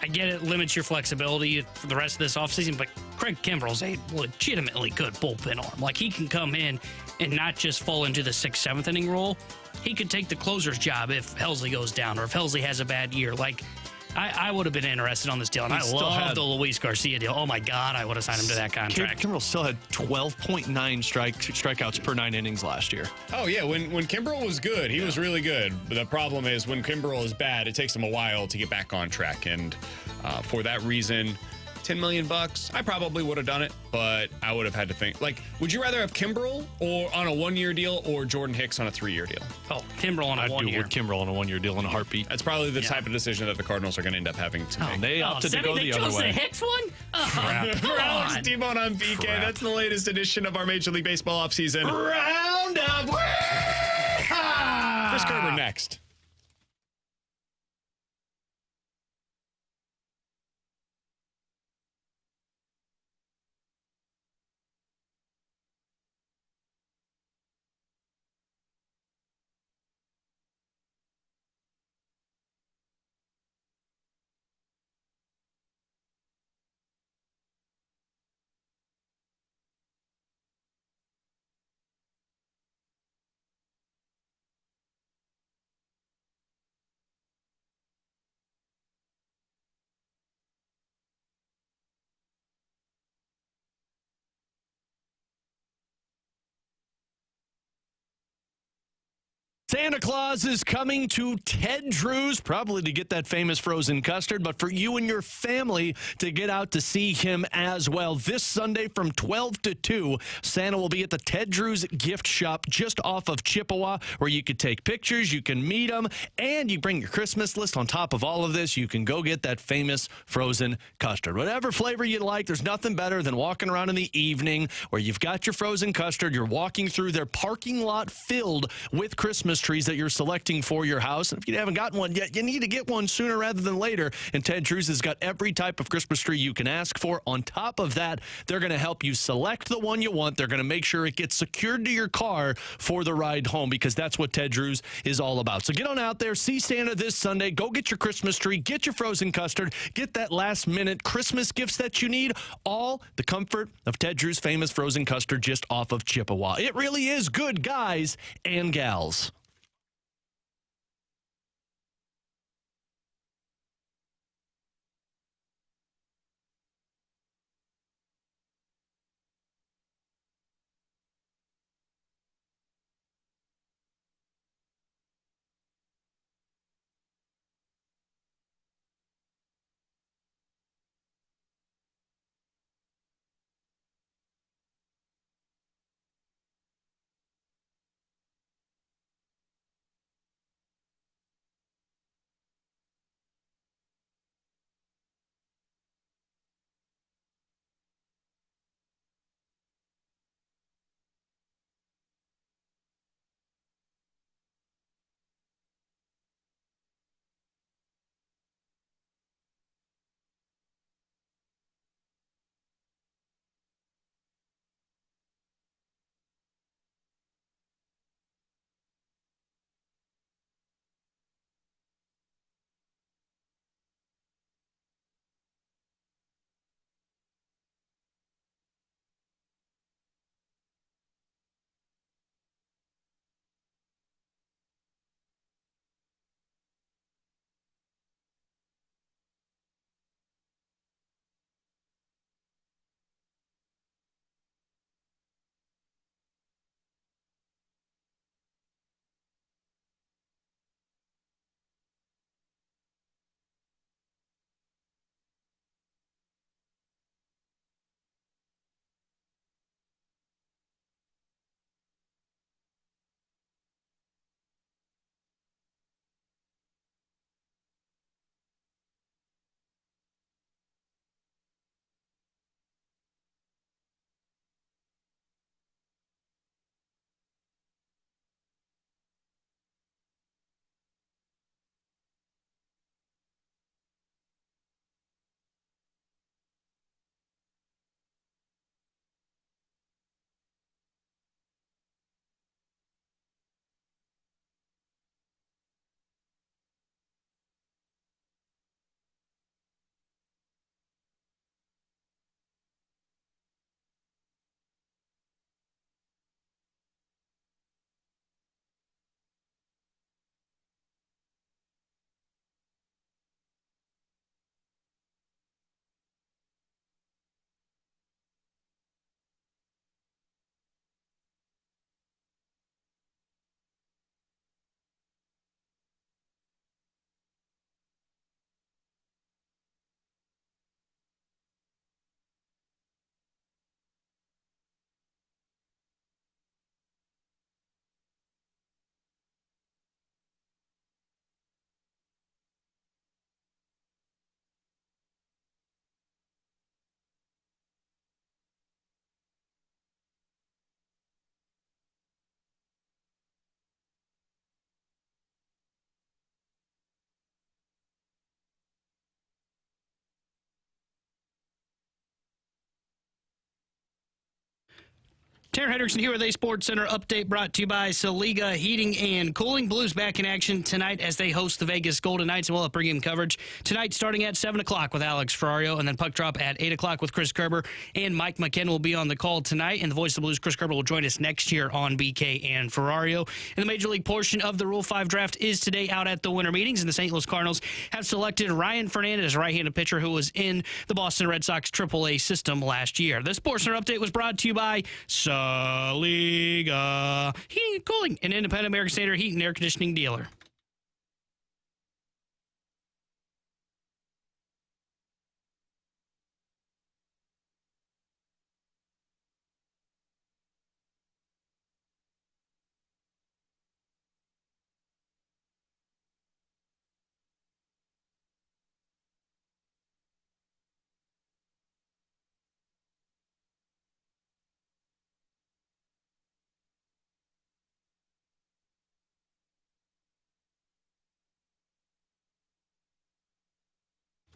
I get it limits your flexibility for the rest of this offseason, but Craig Kimbrell's a legitimately good bullpen arm. Like, he can come in and not just fall into the 6th, 7th inning role. He could take the closer's job if Helsley goes down or if Helsley has a bad year. Like, I would have been interested on this deal, and I love the Luis Garcia deal. Oh, my God, I would have signed him to that contract. Kimbrell still had 12.9 strikeouts per 9 innings last year. Oh, yeah. When Kimbrell was good, he was really good. But the problem is when Kimbrell is bad, it takes him a while to get back on track. And for that reason, $10 million, I probably would have done it, but I would have had to think. Like, would you rather have Kimbrell or on a 1-year deal or Jordan Hicks on a 3-year deal? Oh, Kimbrell on a 1-year. I'd do with Kimbrell on a 1-year deal in a heartbeat. That's probably the type of decision that the Cardinals are going to end up having to make. They opted to go the other way. The Hicks one? For Alex T-Bone, I'm BK. That's the latest edition of our Major League Baseball offseason Roundup. Chris Kerber next. Santa Claus is coming to Ted Drew's, probably to get that famous frozen custard, but for you and your family to get out to see him as well. This Sunday from 12 to 2, Santa will be at the Ted Drew's gift shop just off of Chippewa, where you could take pictures, you can meet him, and you bring your Christmas list. On top of all of this, you can go get that famous frozen custard. Whatever flavor you like, there's nothing better than walking around in the evening where you've got your frozen custard, you're walking through their parking lot filled with Christmas trees that you're selecting for your house. And if you haven't gotten one yet, you need to get one sooner rather than later. And Ted Drew's has got every type of Christmas tree you can ask for. On top of that, they're going to help you select the one you want. They're going to make sure it gets secured to your car for the ride home, because that's what Ted Drew's is all about. So get on out there, see Santa this Sunday, go get your Christmas tree, get your frozen custard, get that last-minute Christmas gifts that you need, all the comfort of Ted Drew's famous frozen custard just off of Chippewa. It really is good, guys and gals. Tanner Hendrickson here with a Sports Center update brought to you by Saliga Heating and Cooling. Blues back in action tonight as they host the Vegas Golden Knights, and we'll have pregame coverage tonight starting at 7 o'clock with Alex Ferrario, and then puck drop at 8 o'clock with Chris Kerber, and Mike McKenna will be on the call tonight, and the voice of the Blues, Chris Kerber, will join us next year on BK and Ferrario. And the Major League portion of the Rule 5 draft is today out at the winter meetings, and the St. Louis Cardinals have selected Ryan Fernandez, a right-handed pitcher who was in the Boston Red Sox AAA system last year. This Sports Center update was brought to you by Saliga Heating and Cooling, an independent American Standard heat and air conditioning dealer.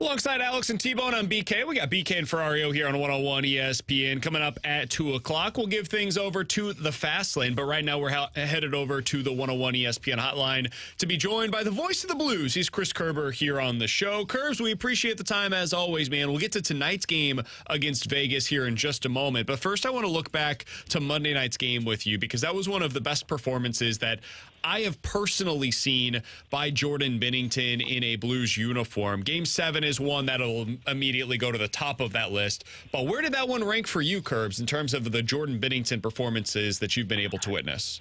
Alongside Alex and T-Bone on BK, we got BK and Ferrario here on 101 ESPN. Coming up at 2 o'clock, we'll give things over to the Fast Lane, but right now we're headed over to the 101 ESPN hotline to be joined by the voice of the Blues. He's Chris Kerber here on the show. Curbs, we appreciate the time as always, man. We'll get to tonight's game against Vegas here in just a moment, but first I want to look back to Monday night's game with you because that was one of the best performances that I have personally seen by Jordan Binnington in a Blues uniform. Game 7 is one that'll immediately go to the top of that list. But where did that one rank for you, Curbs, in terms of the Jordan Binnington performances that you've been able to witness?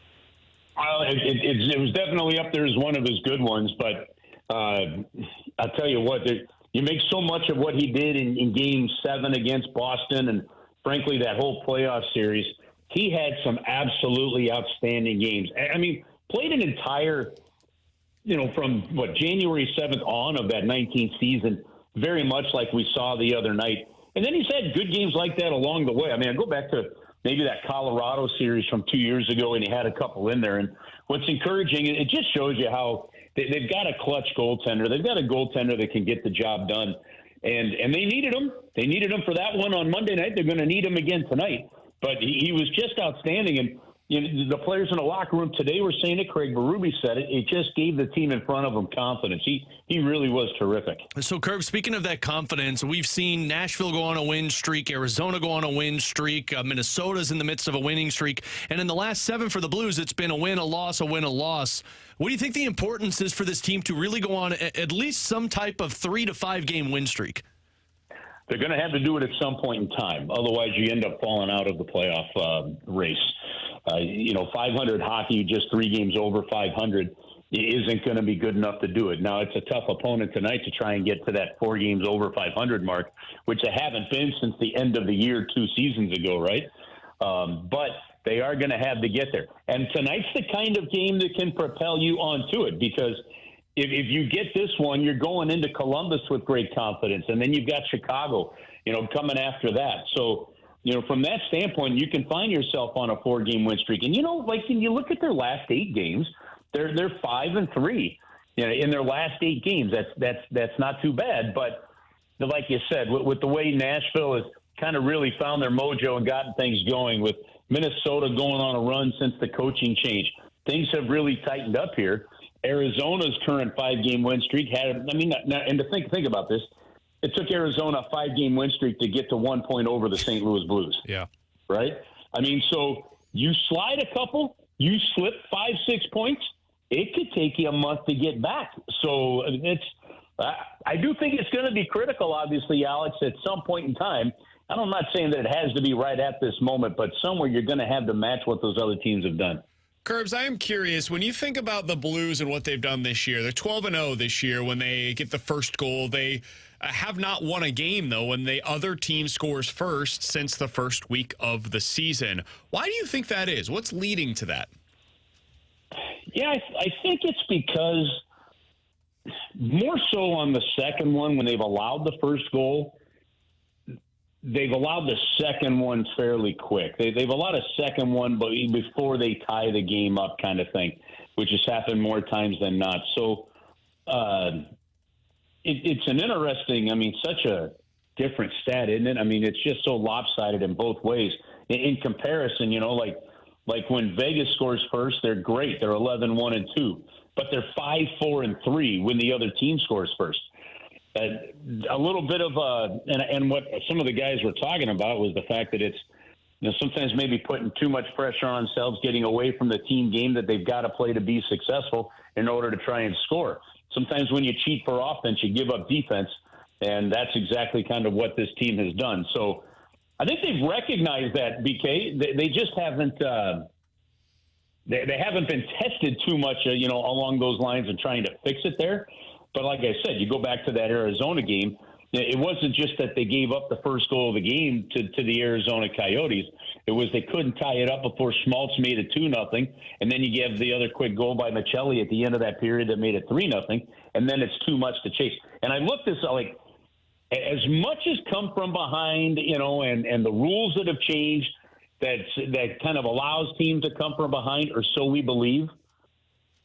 Well, it was definitely up there as one of his good ones. But I'll tell you what, you make so much of what he did in Game 7 against Boston and, frankly, that whole playoff series. He had some absolutely outstanding games. I mean, played an entire, from January 7th on of that 19th season, very much like we saw the other night. And then he's had good games like that along the way. I mean, I go back to maybe that Colorado series from 2 years ago, and he had a couple in there. And what's encouraging, it just shows you how they've got a clutch goaltender. They've got a goaltender that can get the job done. And they needed him. They needed him for that one on Monday night. They're going to need him again tonight. But he was just outstanding. And the players in the locker room today were saying it. Craig Berube said it. It just gave the team in front of him confidence. He really was terrific. So, Curb, speaking of that confidence, we've seen Nashville go on a win streak, Arizona go on a win streak, Minnesota's in the midst of a winning streak, and in the last 7 for the Blues, it's been a win, a loss, a win, a loss. What do you think the importance is for this team to really go on at least some type of 3 to 5 game win streak? They're going to have to do it at some point in time. Otherwise, you end up falling out of the playoff race. 500 hockey, just 3 games over 500, isn't going to be good enough to do it. Now, it's a tough opponent tonight to try and get to that 4 games over 500 mark, which they haven't been since the end of the year 2 seasons ago, right? But they are going to have to get there. And tonight's the kind of game that can propel you onto it because if you get this one, you're going into Columbus with great confidence, and then you've got Chicago, coming after that. So, from that standpoint, you can find yourself on a 4-game win streak. And, when you look at their last 8 games, they're 5-3. In their last 8 games, that's not too bad. But like you said, with the way Nashville has kind of really found their mojo and gotten things going, with Minnesota going on a run since the coaching change, things have really tightened up here. Arizona's current 5-game win streak and to think about this, it took Arizona a 5-game win streak to get to 1 point over the St. Louis Blues. Yeah. Right? So you slide a couple, you slip 5-6 points, it could take you a month to get back. So I do think it's going to be critical, obviously, Alex, at some point in time. I'm not saying that it has to be right at this moment, but somewhere you're going to have to match what those other teams have done. Curbs, I am curious, when you think about the Blues and what they've done this year, they're 12-0 this year when they get the first goal. They have not won a game, though, when the other team scores first since the first week of the season. Why do you think that is? What's leading to that? Yeah, I think it's because more so on the second one, when they've allowed the first goal, they've allowed the second one fairly quick. They've allowed a second one but before they tie the game up kind of thing, which has happened more times than not. So it's an interesting, such a different stat, isn't it? It's just so lopsided in both ways. in comparison, like when Vegas scores first, they're great. They're 11-1-2, but they're 5-4-3 when the other team scores first. A little bit of and what some of the guys were talking about was the fact that it's sometimes maybe putting too much pressure on themselves, getting away from the team game that they've got to play to be successful in order to try and score. Sometimes when you cheat for offense, you give up defense, and that's exactly kind of what this team has done. So I think they've recognized that, BK. They just haven't they haven't been tested too much, along those lines and trying to fix it there. But like I said, you go back to that Arizona game, it wasn't just that they gave up the first goal of the game to the Arizona Coyotes. It was they couldn't tie it up before Schmaltz made it 2-0, and then you give the other quick goal by Michelli at the end of that period that made it 3-0, and then it's too much to chase. And I looked at this like, as much as come from behind, and the rules that have changed that kind of allows teams to come from behind, or so we believe.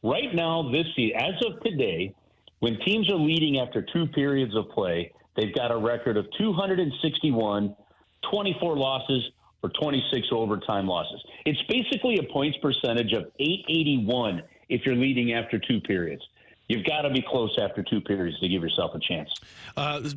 Right now, this season, as of today, when teams are leading after 2 periods of play, they've got a record of 261, 24 losses, or 26 overtime losses. It's basically a points percentage of .881 if you're leading after 2 periods. You've got to be close after 2 periods to give yourself a chance.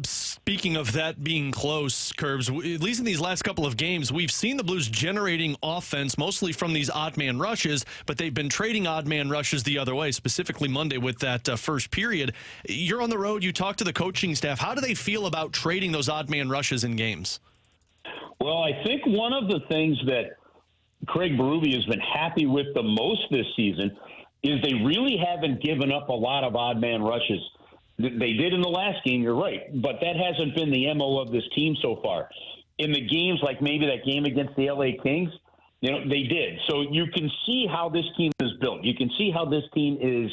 Speaking of that being close, Curbs, at least in these last couple of games, we've seen the Blues generating offense mostly from these odd man rushes, but they've been trading odd man rushes the other way, specifically Monday with that first period. You're on the road. You talk to the coaching staff. How do they feel about trading those odd man rushes in games? Well, I think one of the things that Craig Berube has been happy with the most this season is they really haven't given up a lot of odd man rushes. They did in the last game, you're right, but that hasn't been the MO of this team so far. In the games, like maybe that game against the LA Kings, they did. So you can see how this team is built. You can see how this team is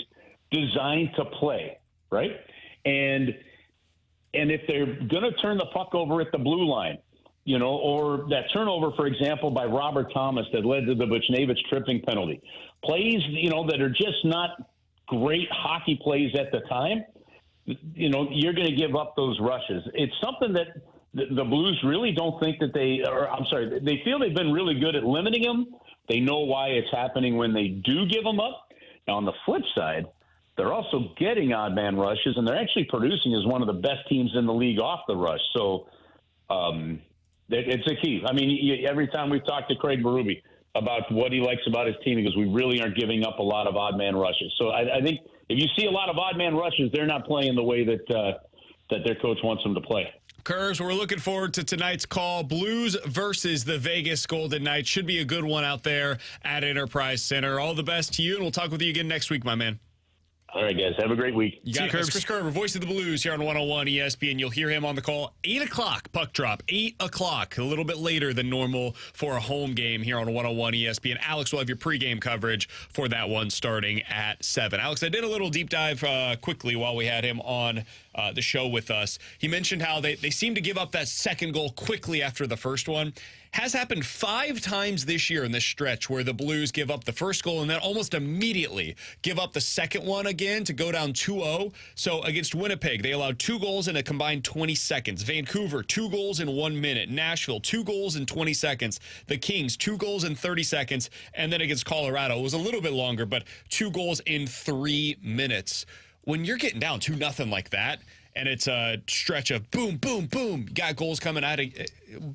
designed to play, right? And if they're going to turn the puck over at the blue line, or that turnover, for example, by Robert Thomas that led to the Buchnevich tripping penalty. Plays, that are just not great hockey plays at the time, you're going to give up those rushes. It's something that the Blues really don't think that they feel they've been really good at limiting them. They know why it's happening when they do give them up. Now, on the flip side, they're also getting odd man rushes, and they're actually producing as one of the best teams in the league off the rush. So, it's a key. I mean, every time we've talked to Craig Berube about what he likes about his team, because we really aren't giving up a lot of odd man rushes. So I think if you see a lot of odd man rushes, they're not playing the way that their coach wants them to play. Curves, we're looking forward to tonight's call. Blues versus the Vegas Golden Knights. Should be a good one out there at Enterprise Center. All the best to you, and we'll talk with you again next week, my man. All right, guys. Have a great week. You got it. That's Chris Kerber, voice of the Blues here on 101 ESPN. You'll hear him on the call 8 o'clock, puck drop, 8 o'clock, a little bit later than normal for a home game here on 101 ESPN. Alex will have your pregame coverage for that one starting at 7. Alex, I did a little deep dive quickly while we had him on the show with us. He mentioned how they seem to give up that second goal quickly after the first one. Has happened 5 times this year in this stretch where the Blues give up the first goal and then almost immediately give up the second one again to go down 2-0. So against Winnipeg, they allowed 2 goals in a combined 20 seconds. Vancouver, 2 goals in 1 minute. Nashville, 2 goals in 20 seconds. The Kings, 2 goals in 30 seconds. And then against Colorado, it was a little bit longer, but 2 goals in 3 minutes. When you're getting down 2-0 like that, and it's a stretch of boom, boom, boom, got goals coming out of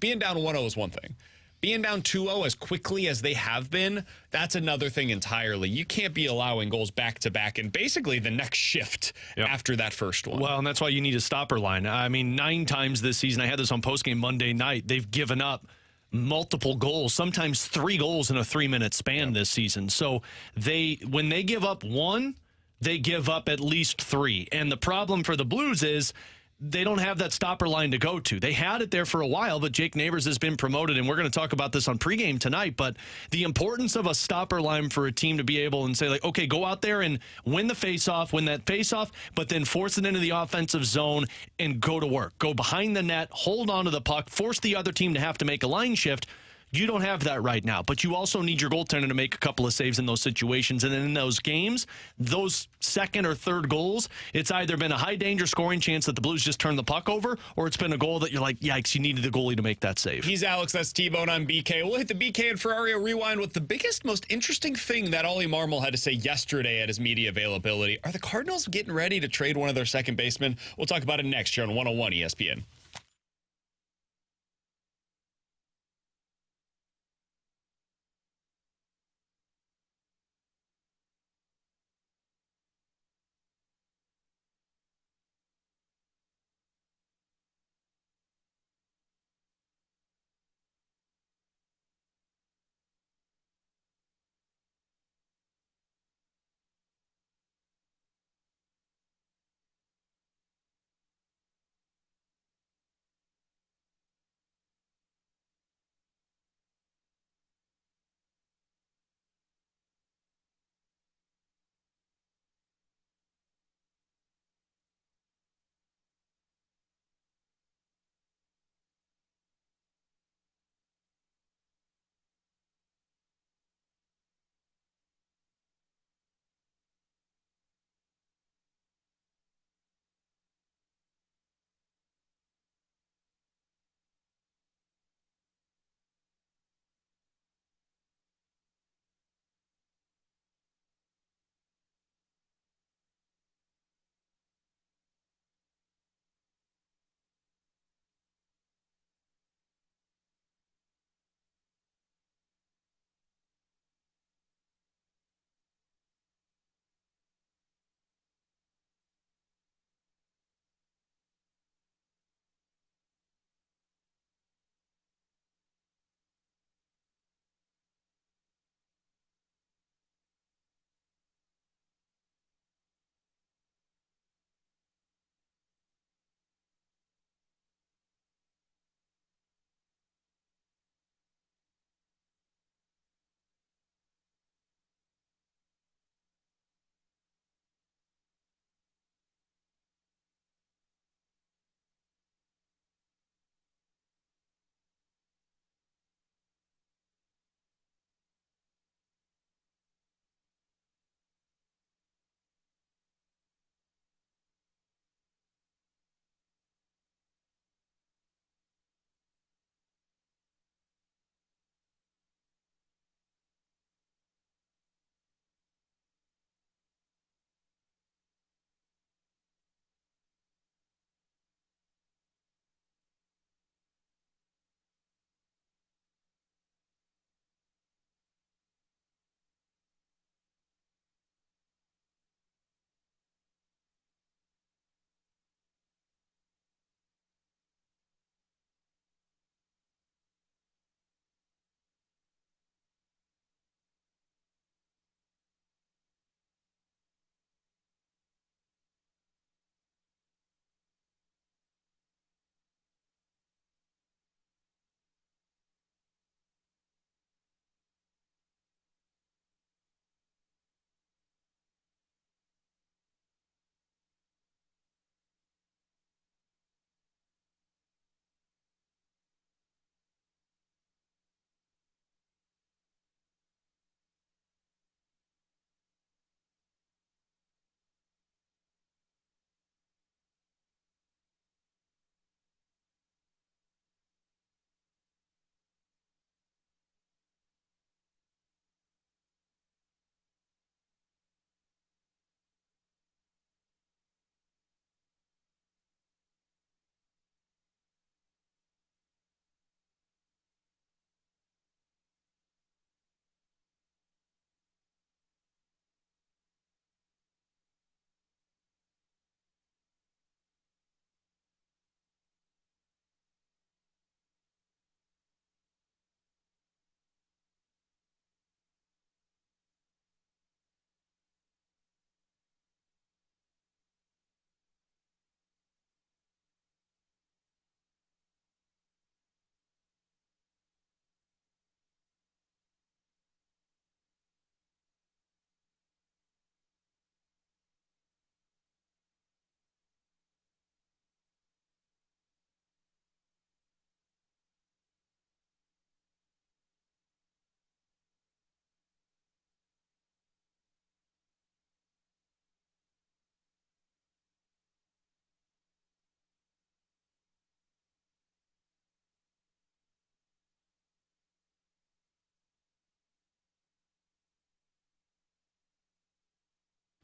being down 1-0 is one thing. Being down 2-0 as quickly as they have been, that's another thing entirely. You can't be allowing goals back-to-back and basically the next shift after that first one. Well, and that's why you need a stopper line. I mean, 9 times this season, I had this on postgame Monday night, they've given up multiple goals, sometimes 3 goals in a 3-minute span this season. So when they give up 1, they give up at least 3. And the problem for the Blues is they don't have that stopper line to go to. They had it there for a while, but Jake Neighbors has been promoted, and we're going to talk about this on pregame tonight. But the importance of a stopper line for a team to be able and say, like, okay, go out there and win the faceoff, win that faceoff, but then force it into the offensive zone and go to work. Go behind the net, hold on to the puck, force the other team to have to make a line shift. You don't have that right now, but you also need your goaltender to make a couple of saves in those situations. And then in those games, those second or third goals, it's either been a high danger scoring chance that the Blues just turn the puck over, or it's been a goal that you're like, yikes, you needed the goalie to make that save. He's Alex, that's T-Bone on BK. We'll hit the BK and Ferrario Rewind with the biggest, most interesting thing that Oli Marmol had to say yesterday at his media availability. Are the Cardinals getting ready to trade one of their second basemen? We'll talk about it next year on 101 ESPN.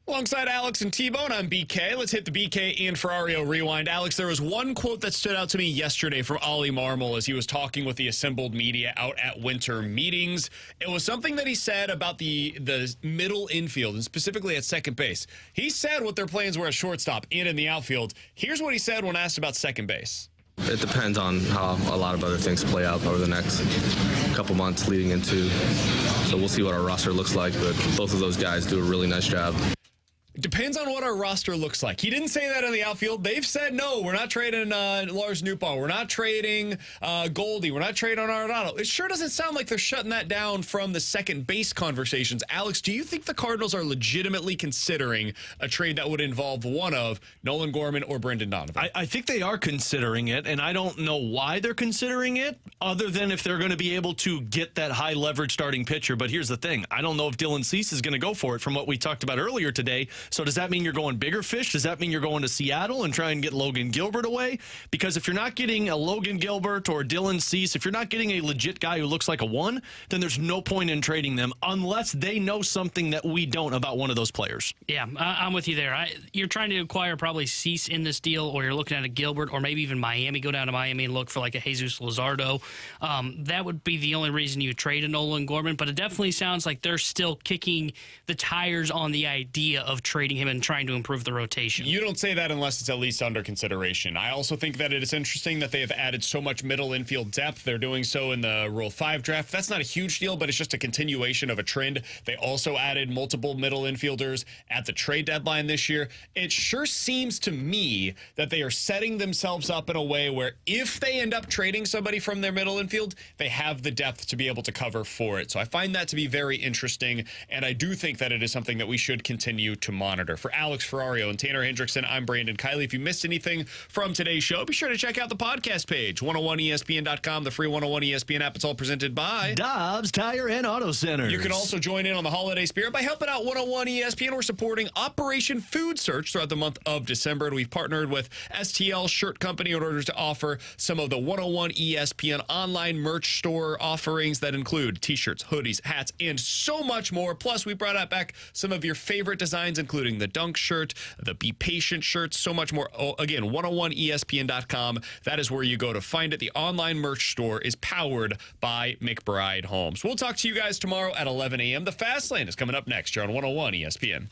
Alongside Alex and T-Bone, I'm BK. Let's hit the BK and Ferrario Rewind. Alex, there was one quote that stood out to me yesterday from Oli Marmol as he was talking with the assembled media out at winter meetings. It was something that he said about the middle infield, and specifically at second base. He said what their plans were at shortstop and in the outfield. Here's what he said when asked about second base. It depends on how a lot of other things play out over the next couple months leading into. So we'll see what our roster looks like, but both of those guys do a really nice job. Depends on what our roster looks like. He didn't say that in the outfield. They've said, no, we're not trading Lars Nootbaar. We're not trading Goalie. We're not trading Arenado. It sure doesn't sound like they're shutting that down from the second base conversations. Alex, do you think the Cardinals are legitimately considering a trade that would involve one of Nolan Gorman or Brendan Donovan? I think they are considering it, and I don't know why they're considering it, other than if they're going to be able to get that high leverage starting pitcher. But here's the thing. I don't know if Dylan Cease is going to go for it from what we talked about earlier today. So does that mean you're going bigger fish? Does that mean you're going to Seattle and try and get Logan Gilbert away? Because if you're not getting a Logan Gilbert or Dylan Cease, if you're not getting a legit guy who looks like a one, then there's no point in trading them unless they know something that we don't about one of those players. Yeah, I'm with you there. You're trying to acquire probably Cease in this deal, or you're looking at a Gilbert, or maybe even Miami. Go down to Miami and look for like a Jesus Luzardo. That would be the only reason you trade a Nolan Gorman, but it definitely sounds like they're still kicking the tires on the idea of trading him and trying to improve the rotation. You don't say that unless it's at least under consideration. I also think that it is interesting that they have added so much middle infield depth. They're doing so in the Rule 5 draft. That's not a huge deal, but it's just a continuation of a trend. They also added multiple middle infielders at the trade deadline this year. It sure seems to me that they are setting themselves up in a way where if they end up trading somebody from their middle infield, they have the depth to be able to cover for it. So I find that to be very interesting, and I do think that it is something that we should continue to monitor. For Alex Ferrario and Tanner Hendrickson, I'm Brandon Kiley. If you missed anything from today's show, be sure to check out the podcast page, 101ESPN.com, the free 101 ESPN app. It's all presented by Dobbs Tire and Auto Center. You can also join in on the holiday spirit by helping out 101 ESPN. We're supporting Operation Food Search throughout the month of December, and we've partnered with STL Shirt Company in order to offer some of the 101 ESPN online merch store offerings that include t-shirts, hoodies, hats, and so much more. Plus, we brought out back some of your favorite designs, including the Dunk shirt, the Be Patient shirts, so much more. Oh, again, 101ESPN.com. That is where you go to find it. The online merch store is powered by McBride Homes. We'll talk to you guys tomorrow at 11 a.m. The Fast Lane is coming up next here on 101 ESPN.